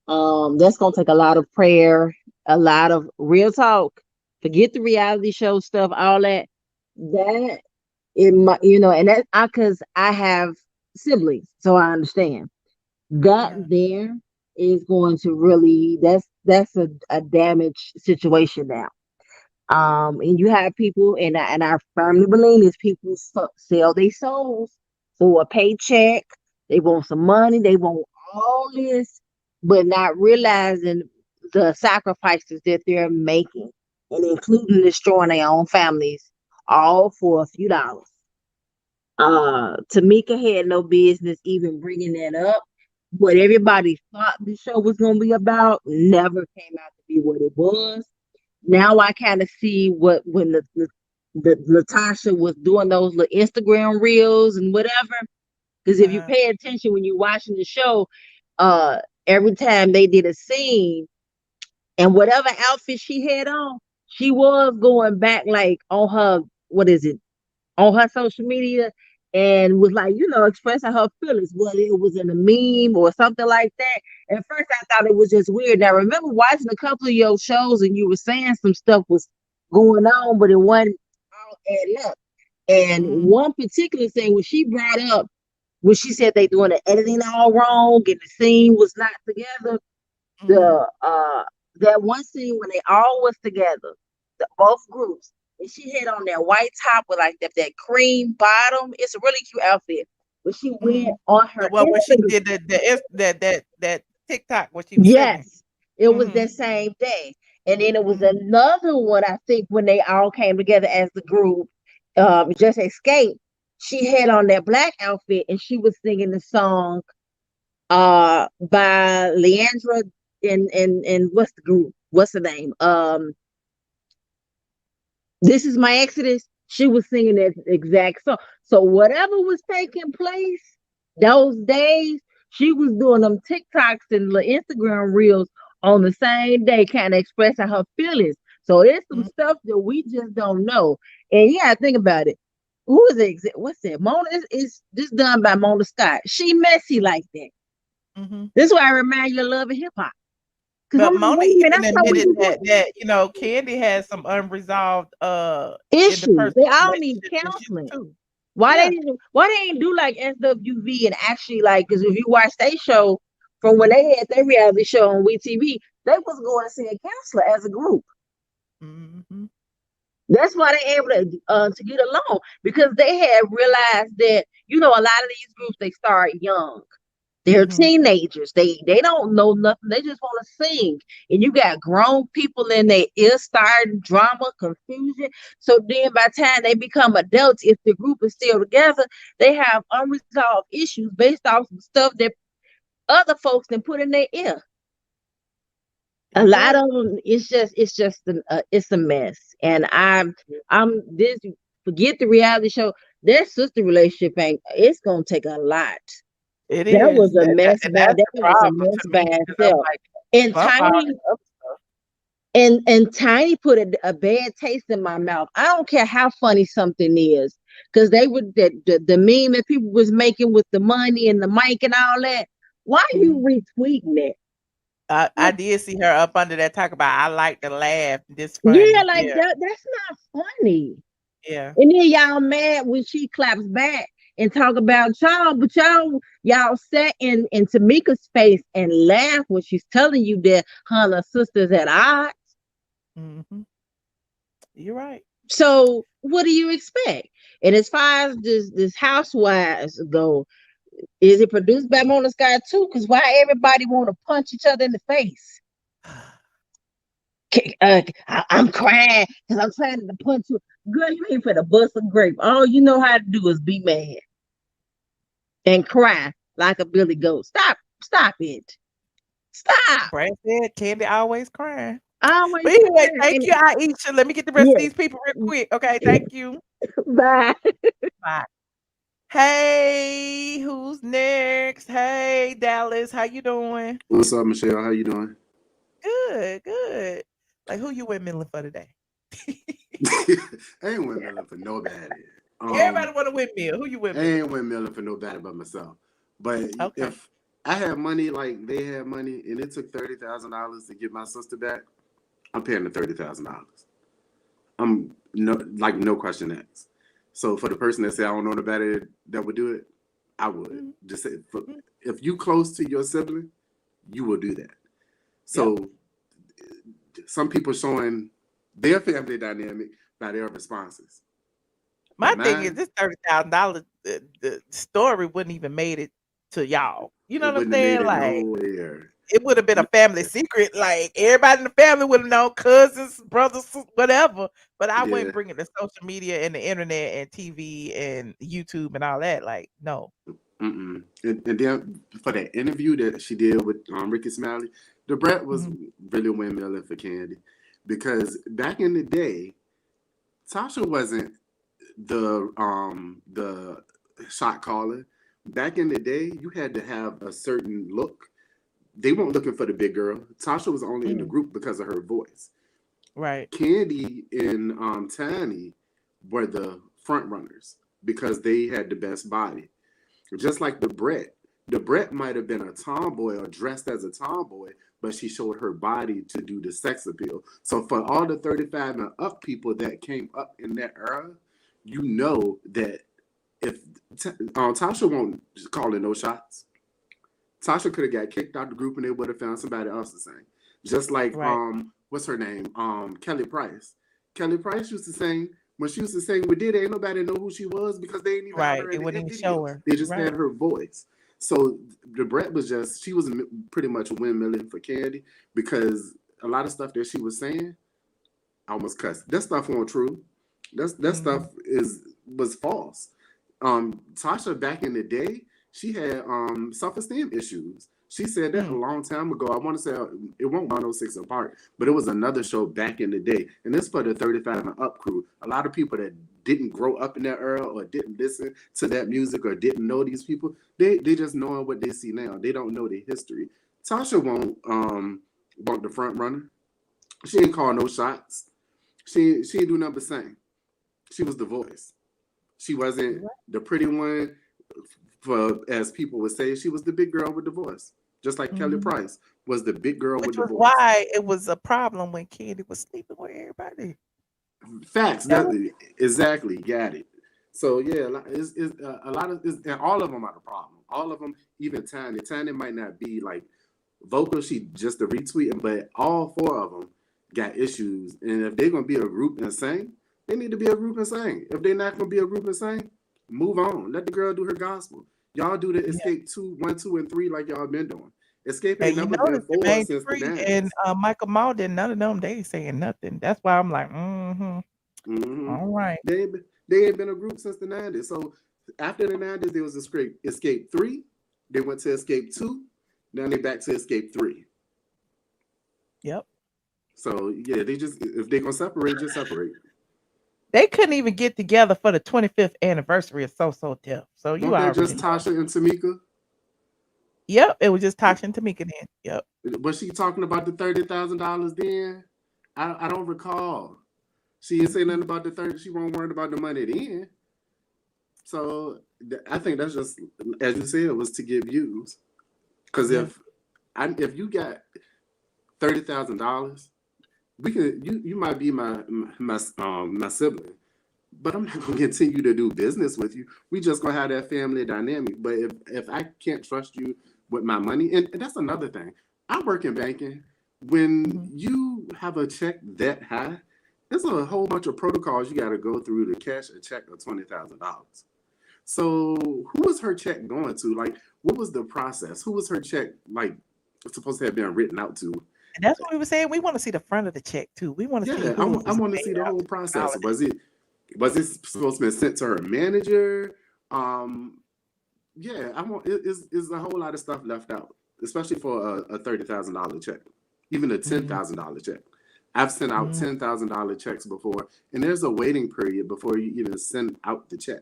That's gonna take a lot of prayer, a lot of real talk. Forget the reality show stuff, all that. That it might, and that because I have siblings, so I understand. That there is going to really, that's a damaged situation now. And you have people, and I firmly believe this, people sell their souls for a paycheck. They want some money, they want all this, but not realizing the sacrifices that they're making, and including destroying their own families, all for a few dollars. Tamika had no business even bringing that up. What everybody thought the show was going to be about never came out to be what it was. Now I kind of see when the LaTocha was doing those little Instagram reels and whatever. Because if you pay attention when you're watching the show, every time they did a scene, and whatever outfit she had on, she was going back like on her, what is it, on her social media, and was like, expressing her feelings, whether it was in a meme or something like that. At first, I thought it was just weird. Now, I remember watching a couple of your shows, and you were saying some stuff was going on, but it wasn't all adding up. And one particular thing, when she brought up, when she said they doing the editing all wrong and the scene was not together, that one scene when they all was together, both groups, and she had on that white top with like that cream bottom. It's a really cute outfit. But she went on her Well, when she Instagram. did that TikTok, what she was singing. Yes, it was that same day. And then it was another one, I think, when they all came together as the group, Just Escape. She had on that black outfit and she was singing the song by Leandra and what's the group? What's the name? This Is My Exodus. She was singing that exact song. So whatever was taking place those days, she was doing them TikToks and the Instagram reels on the same day, kind of expressing her feelings. So it's some stuff that we just don't know. And yeah, think about it. Who is it? What's that? Mona is this done by Mona Scott. She messy like that. This is why I remind you of Love and Hip Hop. But Mona even that's what we admitted that Candy has some unresolved issues. They all relationship need issues counseling. too. Why they ain't do like SWV and actually, like, because if you watch their show from when they had their reality show on WeTV, they was going to see a counselor as a group. That's why they're able to get along, because they had realized that, you know, a lot of these groups, they start young. They're teenagers. They don't know nothing. They just want to sing. And you got grown people in their ear starting drama, confusion. So then by the time they become adults, if the group is still together, they have unresolved issues based off of stuff that other folks then put in their ear. A lot of them, it's just it's a mess. And I'm this, forget the reality show. Their sister relationship it's gonna take a lot. It That is. was a mess, And man. that's That the was a problem mess to by me because I'm itself. like, And bump all Tiny this other stuff. and Tiny put a bad taste in my mouth. I don't care how funny something is, because they would the meme that people was making with the money and the mic and all that. Why are you retweeting it? I did see her up under that talk about I like to laugh. This Yeah, funny. like Yeah. that's not funny. Yeah. And then y'all mad when she claps back and talk about y'all, but y'all sat in Tamika's face and laugh when she's telling you that her and her sisters at odds. Mm-hmm. You're right. So what do you expect? And as far as this Housewives go, is it produced by Mona Scott too? Because why everybody want to punch each other in the face? I'm crying because I'm trying to punch you. Girl, you ain't for the bust a grape. All you know how to do is be mad and cry like a billy goat. Stop it. Stop. Brad said Candy always crying. Always But anyway, crying. thank you, Aisha. Let me get the rest of these people real quick. Okay, thank you. Bye. Bye. Hey, who's next? Hey, Dallas, how you doing? What's up, Michelle? How you doing? Good, good. Like, who you windmilling for today? I ain't windmilling for nobody. Everybody want to windmill. Who you I windmilling? ain't windmilling for nobody but myself. But Okay. if I had money like they had money, and it took $30,000 to get my sister back, I'm paying the $30,000. I'm no question asked. So for the person that say I don't know nobody that would do it, I would just say if you close to your sibling, you will do that. So some people showing their family dynamic by their responses. My thing is, this $30,000, the story wouldn't even made it to y'all. You know what I'm saying? Like, it would have been a family secret. Like, everybody in the family would have known, cousins, brothers, whatever. But I wouldn't bring it to social media and the internet and TV and YouTube and all that. Like, no. And then for that interview that she did with Ricky Smiley, the Brett was really windmilling for Candy, because back in the day, Tasha wasn't the shot caller. Back in the day, you had to have a certain look. They weren't looking for the big girl. Tasha was only in the group because of her voice. Right. Candy and Tiny were the front runners because they had the best body. Just like the Brett might have been a tomboy or dressed as a tomboy, but she showed her body to do the sex appeal. So for all the 35 and up people that came up in that era, you know that if Tasha won't call in no shots, Tasha could have got kicked out the group and they would have found somebody else to sing. Just like what's her name? Kelly Price. Kelly Price used to sing. When she used to sing with Diddy, ain't nobody know who she was because they didn't even have her in They wouldn't even video. show her. They just had her voice. So the Brett was she was pretty much windmilling for Candy, because a lot of stuff that she was saying, I almost cussed. That stuff wasn't true. That stuff was false. Tasha back in the day, she had self-esteem issues. She said that a long time ago. I want to say it won't 106 apart, but it was another show back in the day. And this for the 35 and up crew. A lot of people that didn't grow up in that era or didn't listen to that music or didn't know these people, they just knowing what they see now. They don't know their history. Tasha won't the front runner. She ain't call no shots. She ain't do nothing but sing. She was the voice. She wasn't the pretty one, as people would say. She was the big girl with the voice. Just like Kelly Price was the big girl with the voice. Why it was a problem when Candy was sleeping with everybody. Facts. Exactly. Got it. So yeah, it's a lot of this, and all of them are the problem. All of them, even Tiny. Tiny might not be like vocal. She just a retweet, but all four of them got issues. And if they're gonna be a group and sing, They need to be a group and sing. If they're not gonna be a group and sing, move on. Let the girl do her gospel. Y'all do the Escape 2, 1, 2, and 3 like y'all been doing. Escape Hey, ain't you never been notice bored Jermaine since the Dupri 90s. and Michael Malden, none of them, they ain't saying nothing. That's why I'm like, all right. They ain't been a group since the 90s. So after the 90s, there was Escape 3. They went to Escape 2. Now they back to Escape 3. Yep. So yeah, they just, if they're gonna separate, just separate. They couldn't even get together for the 25th anniversary of So Deaf. So you Don't that already just know. Tasha and Tamika? Yep, it was just Tasha and Tamika then. Yep. Was she talking about the $30,000 then? I don't recall. She didn't say nothing about the 30. She wasn't worried about the money then. So I think that's just, as you said, it was to get views. Because if you got $30,000, we can, you might be my sibling, but I'm not gonna continue to do business with you. We just gonna have that family dynamic. But if I can't trust you with my money, and that's another thing. I work in banking. When you have a check that high, there's a whole bunch of protocols you got to go through to cash a check of $20,000. So who was her check going to? Like, what was the process? Who was her check like supposed to have been written out to? And that's what we were saying. We want to see the front of the check too. We want to see. I want to see the whole process. Was it supposed to be sent to her manager? Yeah, it's a whole lot of stuff left out, especially for a $30,000 check, even a $10,000 check. I've sent out $10,000 checks before, and there's a waiting period before you even send out the check.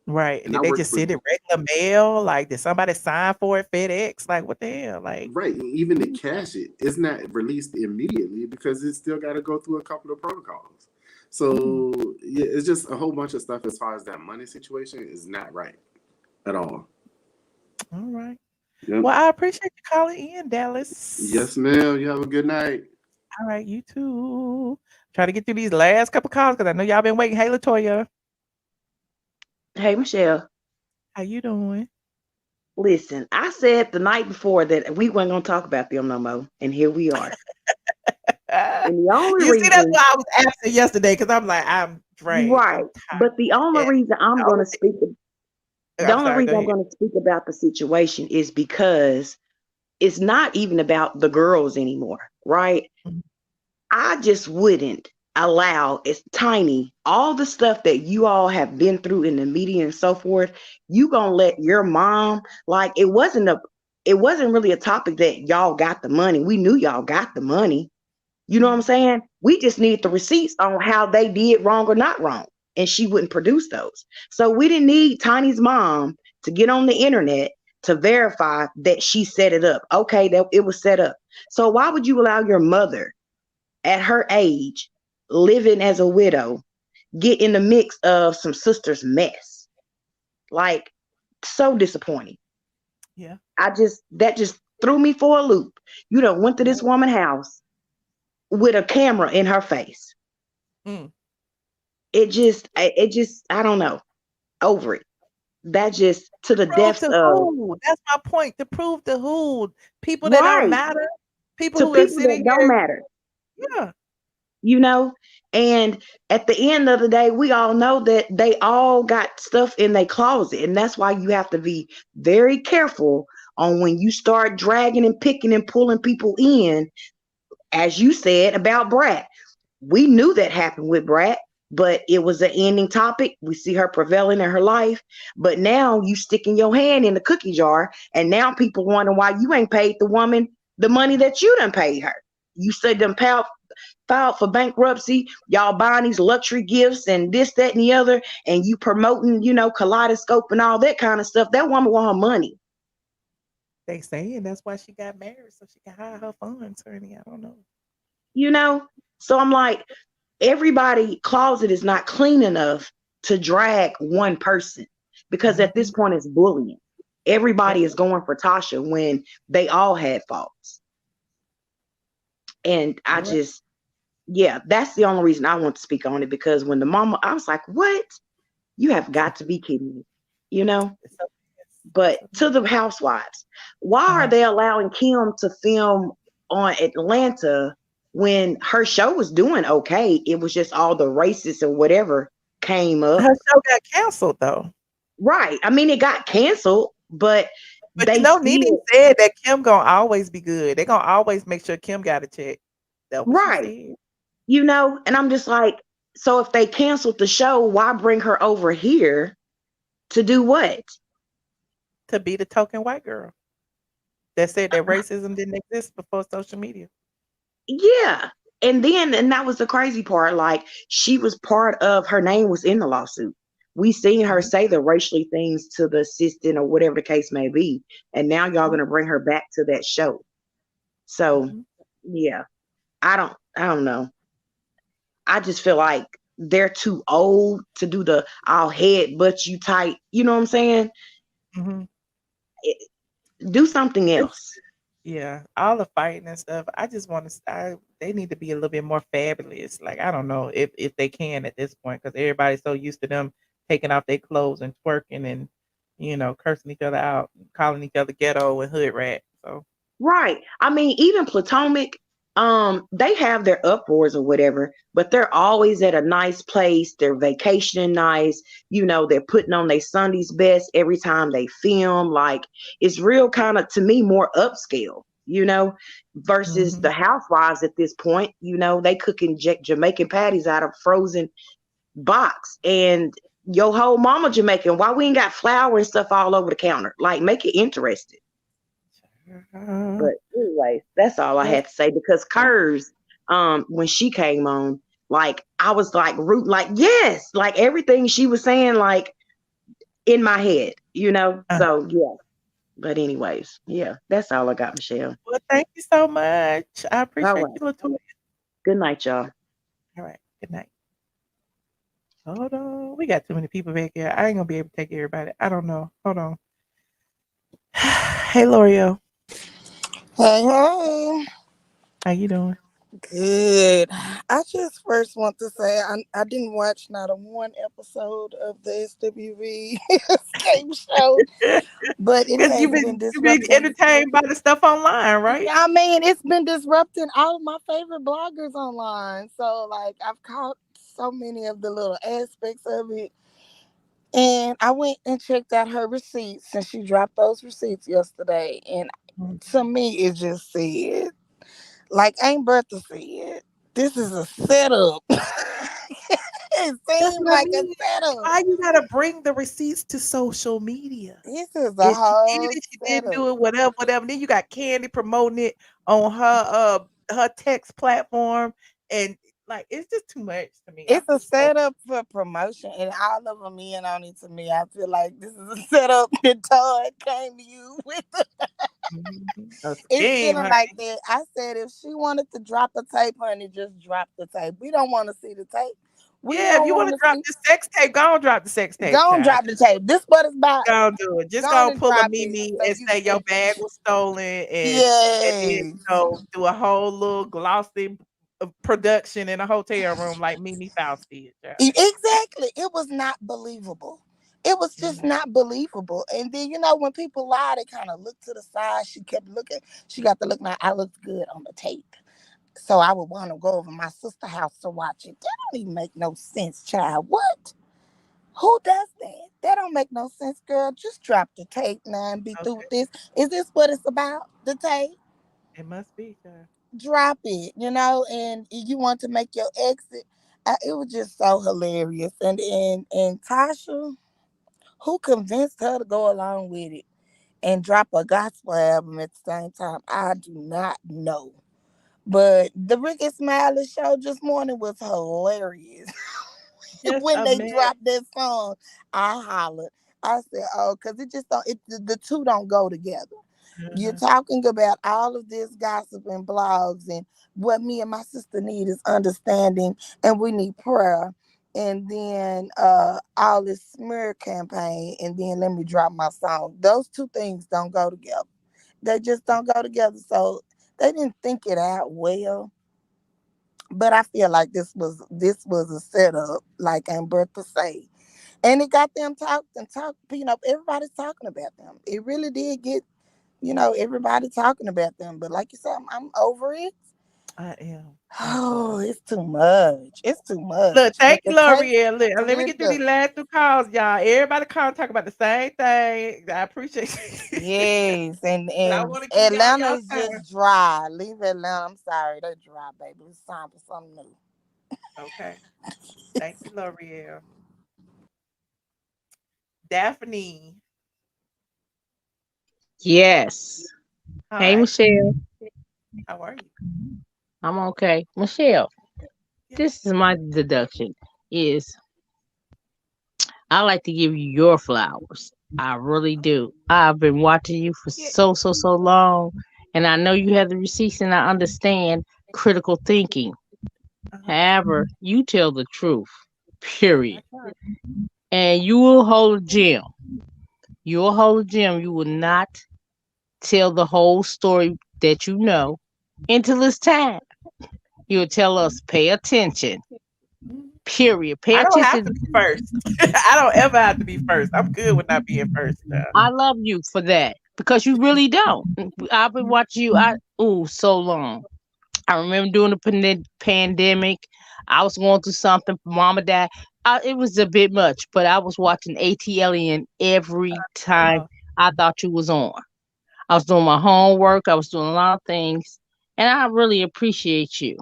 Right. And Did they just send it regular mail? Like, did somebody sign for it? FedEx? Like, what the hell? Like, right. Even to cash it, it's not released immediately because it's still got to go through a couple of protocols. So yeah, it's just a whole bunch of stuff as far as that money situation is not right at all. All right. Yep. Well, I appreciate you calling in, Dallas. Yes, ma'am. You have a good night. All right, you too. Try to get through these last couple calls because I know y'all been waiting. Hey, LaTocha. Hey, Michelle. How you doing? Listen, I said the night before that we weren't going to talk about them no more, and here we are. And the only You reason, see, that's why I was absent yesterday because I'm like, I'm drained. right? But the only reason I'm going to speak, the only reason I'm going to speak about the situation is because it's not even about the girls anymore, right? I just wouldn't allow, it's Tiny, all the stuff that you all have been through in the media and so forth, you gonna let your mom, like, it wasn't really a topic that y'all got the money. We knew y'all got the money. You know what I'm saying? We just needed the receipts on how they did wrong or not wrong. And she wouldn't produce those. So we didn't need Tiny's mom to get on the internet to verify that she set it up. Okay, that it was set up. So why would you allow your mother at her age, living as a widow, get in the mix of some sister's mess? Like, so disappointing. Yeah. That just threw me for a loop. You done went to this woman's house with a camera in her face. It just, I don't know. Over it. That just to the depths of. Who? That's my point. To prove to who? People that don't matter. People who are sitting that don't matter. Yeah. You know, and at the end of the day, we all know that they all got stuff in their closet. And that's why you have to be very careful on when you start dragging and picking and pulling people in. As you said about Brat, we knew that happened with Brat, but it was an ending topic. We see her prevailing in her life, but now you sticking your hand in the cookie jar, and now people wonder why you ain't paid the woman the money that you done paid her. You said them filed for bankruptcy, y'all buying these luxury gifts and this, that, and the other, and you promoting, kaleidoscope and all that kind of stuff. That woman want her money. They saying that's why she got married, so she can hide her funds, honey. I don't know. So I'm like, everybody closet is not clean enough to drag one person, because at this point it's bullying. Everybody is going for Tasha when they all had faults. And I just, that's the only reason I want to speak on it, because when the mama, I was like, what? You have got to be kidding me, But to the housewives, why are they allowing Kim to film on Atlanta when her show was doing okay, it was just all the racists and whatever came up. Her show got canceled though. Right. I mean, it got canceled, but they Nene still said that Kim gonna always be good. They're gonna always make sure Kim got a check. That's what she right. said. You know, and I'm just like, so if they canceled the show, why bring her over here to do what? To be the token white girl that said that racism didn't exist before social media. Yeah. And that was the crazy part. Like, she was part of, her name was in the lawsuit. We seen her say the racially things to the assistant or whatever the case may be. And now y'all gonna bring her back to that show. So yeah, I don't know. I just feel like they're too old to do the I'll headbutt you tight. You know what I'm saying? Do something else. Yeah, all the fighting and stuff. I just want to. They need to be a little bit more fabulous. Like, I don't know if they can at this point, because everybody's so used to them taking off their clothes and twerking and cursing each other out, calling each other ghetto and hood rat. So Right. I mean, even Potomac, they have their uproars or whatever, but they're always at a nice place. They're vacationing nice. They're putting on their Sunday's best every time they film. Like, it's real kind of, to me, more upscale, versus the housewives at this point. They cooking Jamaican patties out of frozen box, and your whole mama Jamaican. Why we ain't got flour and stuff all over the counter? Like, make it interesting. But anyway, that's all I had to say, because Kurz, when she came on, like, I was like yes, like everything she was saying, like, in my head, so yeah. But anyways, yeah, that's all I got, Michelle. Well, thank you so much. I appreciate you, LaTocha. Good night, y'all. All right, good night. Hold on, we got too many people back here. I ain't gonna be able to take everybody. I don't know. Hold on. Hey, L'Oreal. Hey. How you doing? Good. I just first want to say I didn't watch not a one episode of the SWV Escape show, but it has You've been been disrupting. entertained by the stuff online, right? I mean, it's been disrupting all of my favorite bloggers online. So, like, I've caught so many of the little aspects of it. And I went and checked out her receipts, and she dropped those receipts yesterday. And to me, it just said, like Aunt Bertha said, this is a setup. It seemed like a setup. Why you gotta bring the receipts to social media? This is a If she whole did it, she didn't setup. do it, whatever. Then you got Candy promoting it on her text platform, and like, it's just too much to me. It's a setup for promotion, and all of them in on it to me. I feel like this is a setup that Todd came to you with. It's feeling like that. I said if she wanted to drop a tape, honey, just drop the tape. We don't want to see the tape. If you want to drop the sex tape, go on drop the sex tape. Go on drop the tape. This what it's about. Go on do it. Just go pull a Mimi and say your bag was stolen, and then do a whole little glossy production in a hotel room like Mimi Faust did. Exactly. It was not believable. It was just not believable. And then, when people lie, they kind of look to the side. She kept looking. She got to look like I looked good on the tape. So I would want to go over my sister's house to watch it. That don't even make no sense, child. What? Who does that? That don't make no sense, girl. Just drop the tape now and be through with this. Is this what it's about? The tape? It must be, child. Drop it, and you want to make your exit. It was just so hilarious. And Tasha, who convinced her to go along with it and drop a gospel album at the same time, I do not know. But the Ricky Smiley show this morning was hilarious. When they dropped that song, I hollered. I said, "Oh, because it just don't. The two don't go together." You're talking about all of this gossip and blogs, and what me and my sister need is understanding, and we need prayer. And then all this smear campaign, and then let me drop my song. Those two things don't go together. They just don't go together. So they didn't think it out well. But I feel like this was a setup, like Aunt Bertha say. And it got them talk. Everybody's talking about them. It really did get, everybody talking about them. But like you said, I'm over it. I am. Oh, it's too much. It's too much. Look, thank you, But the case L'Oreal. Look, let me is get through these the last 2 calls, y'all. Everybody call and talk about the same thing. I appreciate you. yes, But I and want to give y'all Atlanta y'all is time. just dry. Leave Atlanta. I'm sorry, they dry, baby. It's time for something new. Okay. Thank you, L'Oreal. Daphne. Yes. Hey, Hi. Michelle. How are you? I'm okay. Michelle, Yeah. this is my deduction. Is I like to give you your flowers. I really do. I've been watching you for Yeah. so long, and I know you have the receipts, and I understand critical thinking. Uh-huh. However, you tell the truth, period. I try. And you will hold a gem. You will hold a gem. You will not tell the whole story that you know until it's time. You'll tell us, pay attention, Mhm. period. Pay I don't have attention. to be first. I don't ever have to be first. I'm good with not being first. I love you for that because you really don't. I've been watching you. So long. I remember during the pandemic, I was going through something. Mama died. It was a bit much, but I was watching ATLN every time Oh, I thought you was on. I was doing my homework. I was doing a lot of things, and I really appreciate you.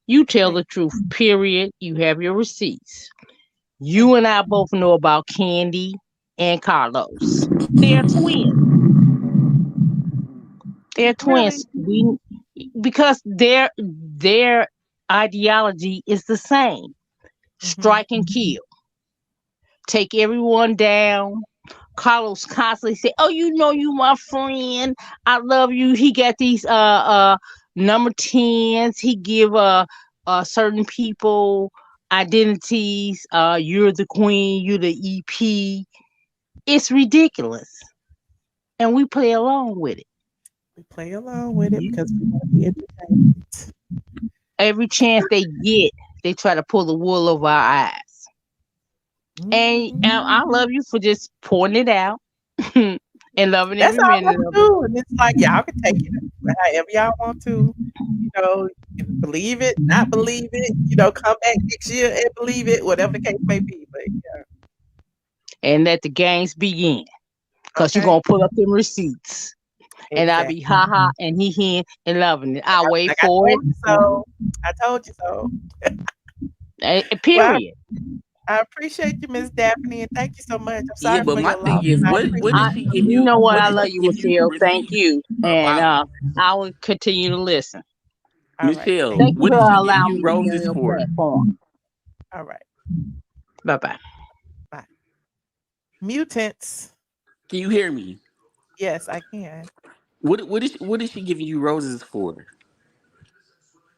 You tell thank the truth, period. You have your receipts. thank You and I both know about Candy and Carlos. They're twins. They're Really? twins. We because their ideology is the same. Mm-hmm. Strike and kill. Take everyone down. Carlos constantly say, "Oh, you know you my friend. I love you." He got these number 10s. He give certain people identities. You're the queen, you're the EP. It's ridiculous. And we play along with it. We play along with it because we want to be entertained. Every chance they get, they try to pull the wool over our eyes. And Mhm. I love you for just pointing it out and loving That's every all I minute want of to it. do. And it's like y'all can take it however y'all want to. You can believe it, not believe it. Come back next year and believe it, whatever the case may be. But yeah, And let the games begin. Cause you're okay, gonna pull up them receipts. And I'll be exactly. ha ha and he and loving it. I'll wait Like I for it. told you so. I told you so. Well, Period. I appreciate you, Miss Daphne, and thank you so much. I'm Yeah, sorry but for my your loss, thing is, and I what did appreciate I she you. give you you? know what, What I did love she you, give you Michelle. Thank receipts you. And about? I will continue to listen. All right. Thank Michelle, Thank you. you what for did she give allowing you me to be roses on your for? platform. All right. Bye bye. Bye. Mutants. Can you hear me? Yes, I can. What is she giving you roses for?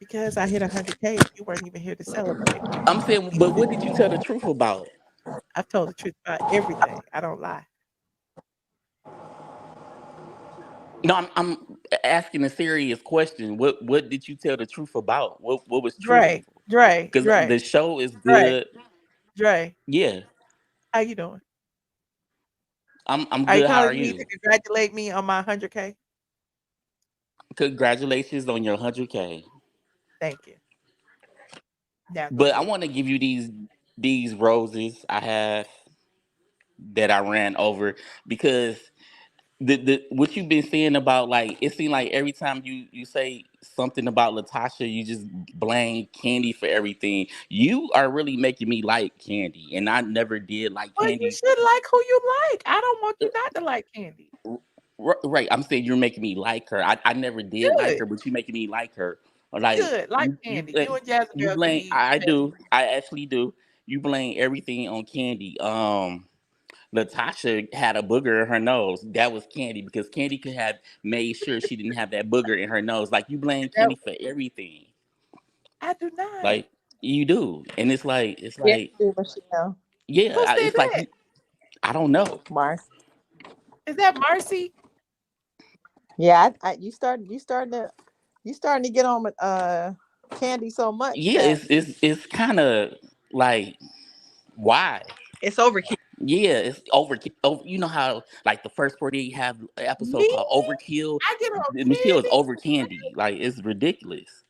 Because I hit 100K and you weren't even here to celebrate. I'm saying, but what did you tell the truth about? I've told the truth about everything. I don't lie. No, I'm asking a serious question. What did you tell the truth about? What was truthful? Dre, Dre, Because Dre, the show is Dre, good. Dre. Yeah, How you doing? I'm Are you good. How are calling me to you? congratulate me on my 100K? Congratulations on your 100K. Thank you. Now go But I ahead. want to give you these roses I have that I ran over because the what you've been saying about, like, it seemed like every time you say something about LaTocha, you just blame Candy for everything. You are really making me like Candy, and I never did like Well, you Candy. should like who you like. I don't want you not to like Candy. Right, I'm saying you're making me like her. I never did like Good, her, but you making me like her. Like good. Like Candy. You and Jasmine you Girl can blame. be I besties. do. I actually do. You blame everything on Candy. Latasha had a booger in her nose. That was Candy because Candy could have made sure she didn't have that booger in her nose. Like, you blame That, Candy for everything. I do not. Like, you do, and it's Yes, like, you do, Michelle. yeah, Who said it's like that? you. I don't know. Mars. Is that Marcy? Yeah, you starting to get on with Candy so much Yeah, that it's kind of like, why? it's overkill. Yeah, it's over. You know how, like, the first 48 have an episode Me? called Overkill. I get on Michelle is Candy. over Candy. Like, it's ridiculous.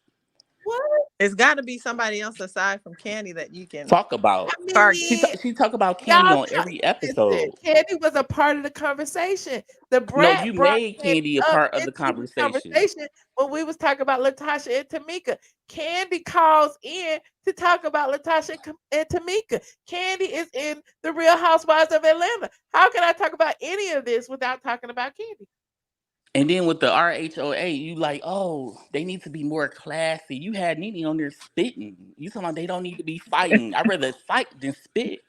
What? It's got to be somebody else aside from Candy that you can talk about. target. She talk about Candy Y'all on every listen, episode. Candy was a part of the conversation. The No, brat you brought made Candy Candy a up part of the into the conversation. conversation when we was talking about LaTocha and Tamika. Candy calls in to talk about LaTocha and Tamika. Candy is in the Real Housewives of Atlanta. How can I talk about any of this without talking about Candy? And then with the RHOA, you like, oh, they need to be more classy. You had Nene on there spitting. You talking about they don't need to be fighting. I'd rather fight than spit.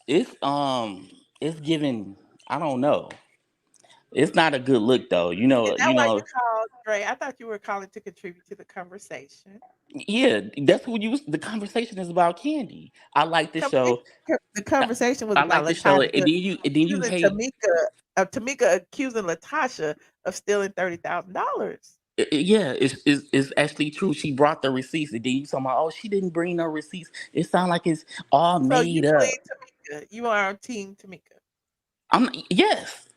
It's giving. I don't know. It's not a good look though. Is that why you called Dre? I thought you were calling to contribute to the conversation. Yeah, that's what you. The conversation is about Candy. I like the show. The conversation was I about like the show, and LaTocha then you accusing hate. Tamika accusing LaTocha of stealing $30,000. Yeah, it's actually true. She brought the receipts, and then you talking about, oh, she didn't bring no receipts. It sounds like it's all So you made up. blame Tamika. You are on Team Tamika. Yes.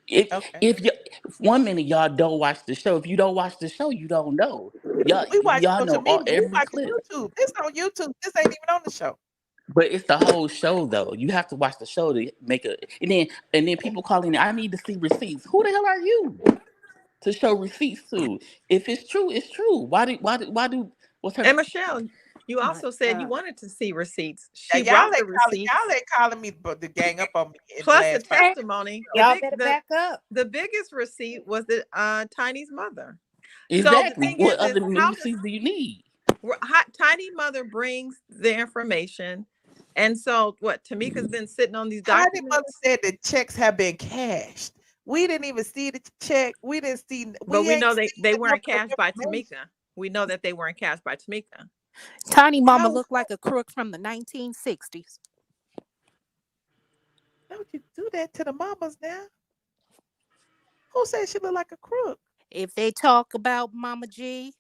If Okay. if you one minute y'all don't watch the show, if you don't watch the show, you don't know. We watch Y'all social know all media. We every watch clip. YouTube. This on YouTube. This ain't even on the show. But it's the whole show though. You have to watch the show to make a and then people calling it, I need to see receipts. Who the hell are you to show receipts to? If it's true, it's true. Why do what's her And Michelle, you Oh also said you wanted to see receipts. Now, She brought the receipts. y'all ain't calling me the gang up on me. Plus the testimony. Y'all better back up. The biggest receipt was the Tiny's mother. Exactly. So the thing What is other how receipts do you need? Tiny mother brings the information. And so what Tamika's been sitting on these Tiny documents. mother said the checks have been cashed. We didn't even see the check. We didn't see. But we know they the weren't number of cashed by information. Tamika. We know that they weren't cashed by Tamika. Tiny mama looked like a crook from the 1960s. Don't you do that to the mamas now? Who said she looked like a crook? If they talk about Mama G,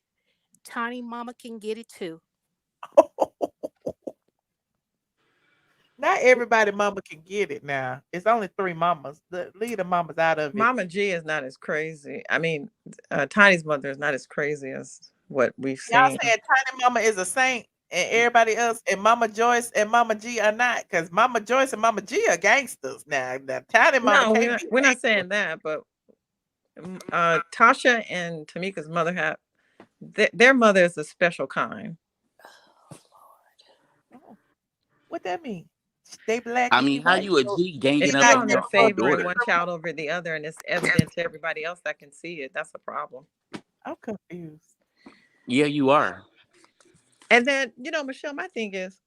Tiny mama can get it too. Not everybody mama can get it now. It's only 3 mamas. Leave the mamas out of it. Mama G is not as crazy. I mean, Tiny's mother is not as crazy as what we've Y'all seen. saying Tiny mama is a saint and everybody else and Mama Joyce and Mama G are not, because Mama Joyce and Mama G are gangsters now. Tiny mama No, we're not saying that, but Tasha and Tamika's mother have their mother is a special kind. What that mean? They black. I and mean, you how white. you a G ganging If up you're on on your there own favoring daughter? one child over the other, and it's evident to everybody else that can see it, that's a problem. I'm confused. Yeah, you are. And then, Michelle, my thing is,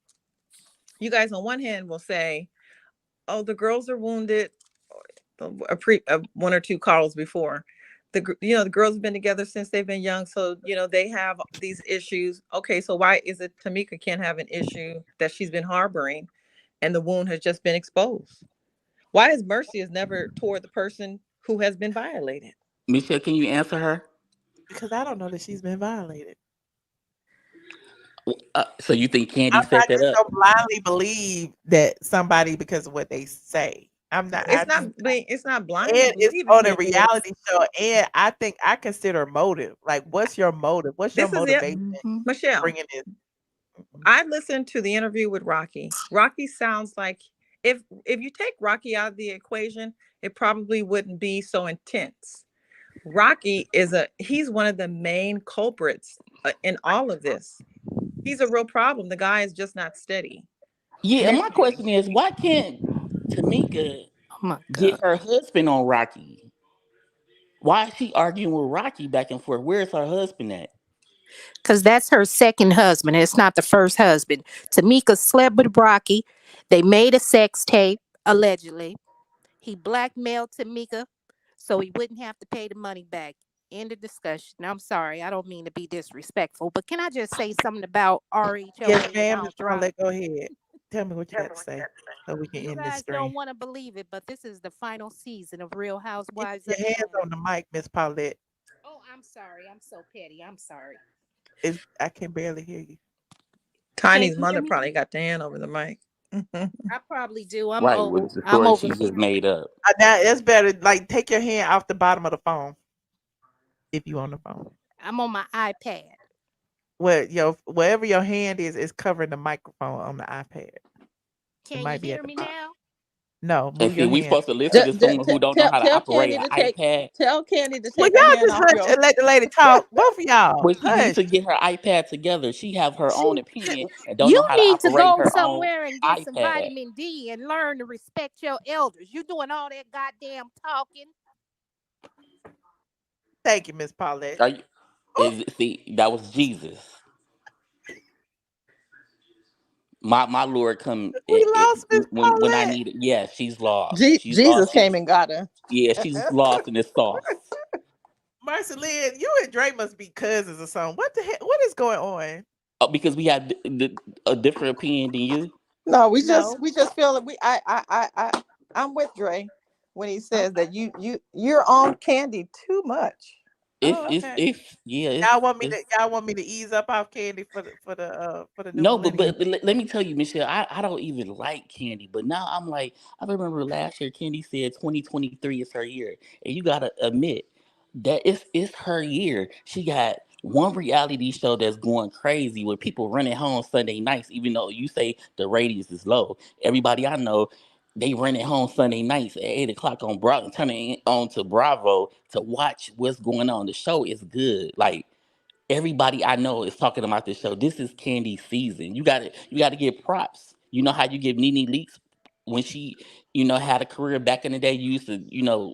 you guys on one hand will say, oh, the girls are wounded, one or two calls before. The girls have been together since they've been young, so they have these issues. Okay, so why is it Tamika can't have an issue that she's been harboring, and the wound has just been exposed? Why is mercy is never toward the person who has been violated? Michelle, can you answer her? Because I don't know that she's been violated. So you think Candy I'm set not that just up? so blindly believe that somebody because of what they say. I'm not. It's not blind. And it's on a reality show, and I think I consider motive. Like, what's your motive? What's your This is it, motivation? Michelle. Bringing this. I listened to the interview with Rocky. Rocky sounds like if you take Rocky out of the equation, it probably wouldn't be so intense. Rocky he's one of the main culprits in all of this. He's a real problem. The guy is just not steady. Yeah, my question is, why can't Tamika get her husband on Rocky? Why is she arguing with Rocky back and forth? Where's her husband at? Because that's her second husband. It's not the first husband. Tamika slept with Rocky. They made a sex tape, allegedly. He blackmailed Tamika so he wouldn't have to pay the money back. End of discussion. I'm sorry. I don't mean to be disrespectful, but can I just say something about RHOA? Yes, ma'am. Go ahead. Tell me what you got to say so we can You end this guys stream. don't want to believe it, but this is the final season of Real Housewives Your of hands Atlanta. on the mic, Miss Paulette. Oh, I'm sorry. I'm so petty. I'm sorry. I can barely hear you. Tiny's mother probably got the hand over the mic. I probably do. I'm Right, over. with the I'm story over she here. just made up. Now it's better. Like, take your hand off the bottom of the phone if you on the phone. I'm on my iPad. wherever your hand is covering the microphone on the iPad. It Can you might be hear at the me bottom. now? No, And move see, your we hand. supposed to listen to someone who don't know how to Tell operate Candy an to iPad. tell Candy to Well, take her y'all hand just off hush your. and let the lady talk. Both of y'all, But she needs hush. to get her iPad together. She have her own opinion and don't You know how to need to operate go her own somewhere and get some iPad. vitamin D and learn to respect your elders. You doing all that goddamn talking. Thank you, Miss Paulette. Are you, see, that was Jesus. My Lord come We lost Miss when I Paulette. need it. Yeah, she's lost. She's Jesus lost. came and got her. Yeah, she's lost in the sauce. Marcy Lynn, you and Dre must be cousins or something. What the heck? What is going on? Oh, because we have a different opinion than you. No, No. we just feel that I'm with Dre when he says Okay. that you're on Candy too much. Oh, okay. Yeah, Y'all want me to ease up off Candy for the new no, millennium? but let me tell you, Michelle, I don't even like Candy, but now I'm like, I remember last year Candy said 2023 is her year, and you gotta admit that it's her year. She got one reality show that's going crazy with people running home Sunday nights, even though you say the ratings is low. Everybody I know, they running home Sunday nights at 8 o'clock on Bravo, turning on to Bravo to watch what's going on. The show is good, like everybody I know is talking about this show. This is Candy season. You gotta give props. You know how you give Nene Leakes when she, had a career back in the day. You used to,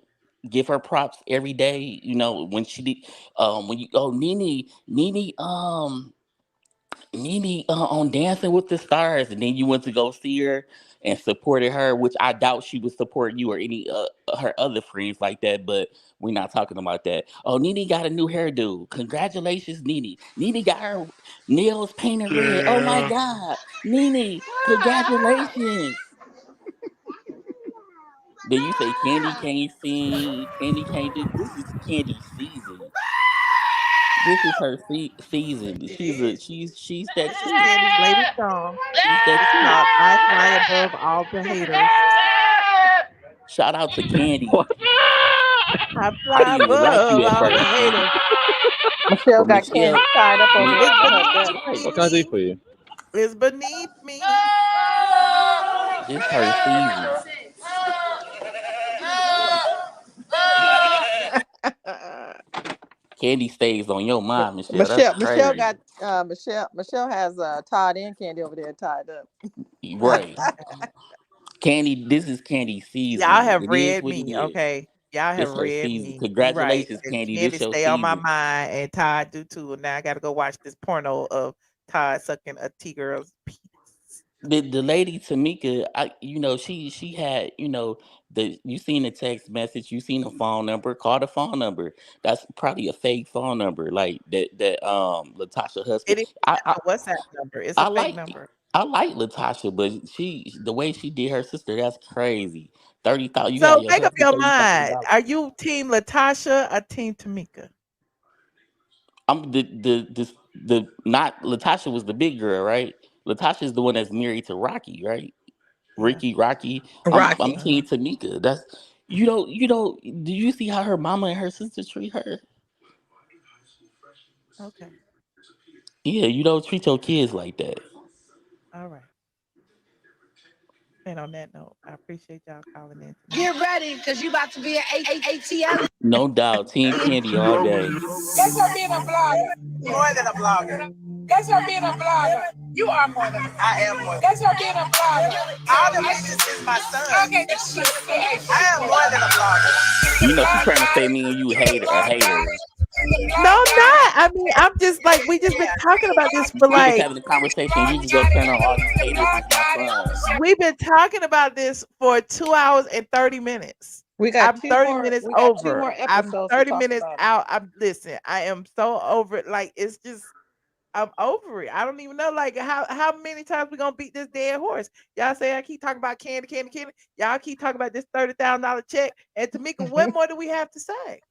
give her props every day. When she did, when you Nene on Dancing with the Stars, and then you went to go see her and supported her, which I doubt she would support you or any her other friends like that. But we're not talking about that. Oh, Nene got a new hairdo. Congratulations, Nene. Nene got her nails painted red. Oh my God, Nene, congratulations. Then you say Candy can't sing, Candy can't do. This is Candy season. This is her season. It is. She's This that is chick. Candy's latest song. She's that It's chick. called "I Fly Above All the Haters." Shout out to Candy. I I fly didn't even like you above at all the first, Candy, haters. Michelle but got Candy Michelle, tied up over there It's to her beneath belly. right? What can I do me. for you? It's beneath me. This her season. Candy stays on your mind, Michelle. That's Michelle crazy, got Michelle has Todd and Candy over there tied up. right? Candy, this is Candy Y'all season. have It is read what it me, is. okay? Y'all have This her read season. me. You right. Congratulations, And Candy. This Candy your stay on my season. mind, and Todd do too. And now I got to go watch this porno of Todd sucking a T girl's penis. The lady Tamika, she had, you seen the text message, you seen the phone number, call the phone number. That's probably a fake phone number, like that LaTocha husband. It is I a WhatsApp number. It's a I fake like number. I like LaTocha, but the way she did her sister, that's crazy. 30,000, you got So your make up husband your mind. $30,000. Are you team LaTocha or team Tamika? I'm the not LaTocha was the big girl, right? LaTocha is the one that's married to Rocky, right? Yeah. Rocky. I'm Rocky. Team Tamika. That's you don't. Do you see how her mama and her sister treat her? Okay. Yeah, you don't treat your kids like that. All right. And on that note, I appreciate y'all calling in tonight. Get ready, because you about to be an ATL. No doubt, Team Candy all day. That's her being a blogger. More than a blogger. That's her being a blogger. You are more than I am more. That's her being a blogger. All the bitches is my son. Okay, I am more than a blogger. She trying to say me and you haters. No, I'm not. I mean, I'm just like we just been talking about this for We just like having a conversation. You just go turn on all these haters. Is my son. we've been talking about this for 2 hours and 30 minutes. We got I'm two 30 more. minutes We got two over. more I'm episodes to 30 talk minutes about it. out. Listen, I am so over it. Like it's just I'm over it. I don't even know like how many times we gonna beat this dead horse. Y'all say I keep talking about candy. Y'all keep talking about this $30,000 check. And Tamika, what more do we have to say?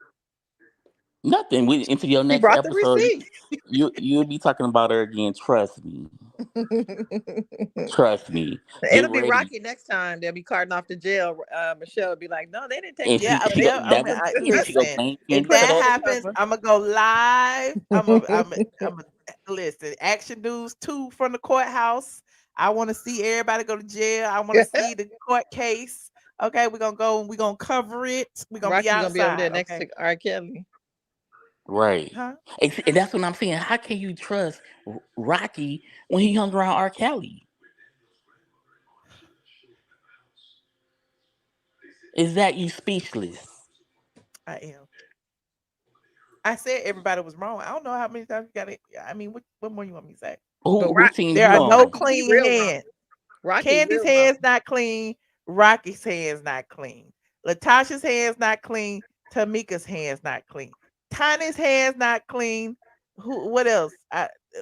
Nothing. Into your She next brought the episode, receipt. you'll be talking about her again. Trust me. Trust me. Get It'll be ready. Rocky next time. They'll be carting off to jail. Michelle will be like, "No, they didn't take And the Yeah, receipt. she They go just that took the and she go listen. receipt blame If Candy for that for that. happens, cover." I'm gonna go live. I'm a listen, Action News 2 from the courthouse. I want to see everybody go to jail. I want to see the court case. Okay, we're gonna go and we're gonna cover it. We're gonna be Rocky gonna be over there outside. next Okay. to R. Kelly. Right. Huh? And that's what I'm saying. How can you trust Rocky when he hung around R. Kelly? Is that you speechless? I am. I said everybody was wrong. I don't know how many times you got it. I mean, what more you want me to say? Who team There you are no on? clean hands. Candy's hands not clean. Rocky's hands not clean. LaTocha's hands not clean. Tamika's hands not clean. Tiny's hands not clean. What else?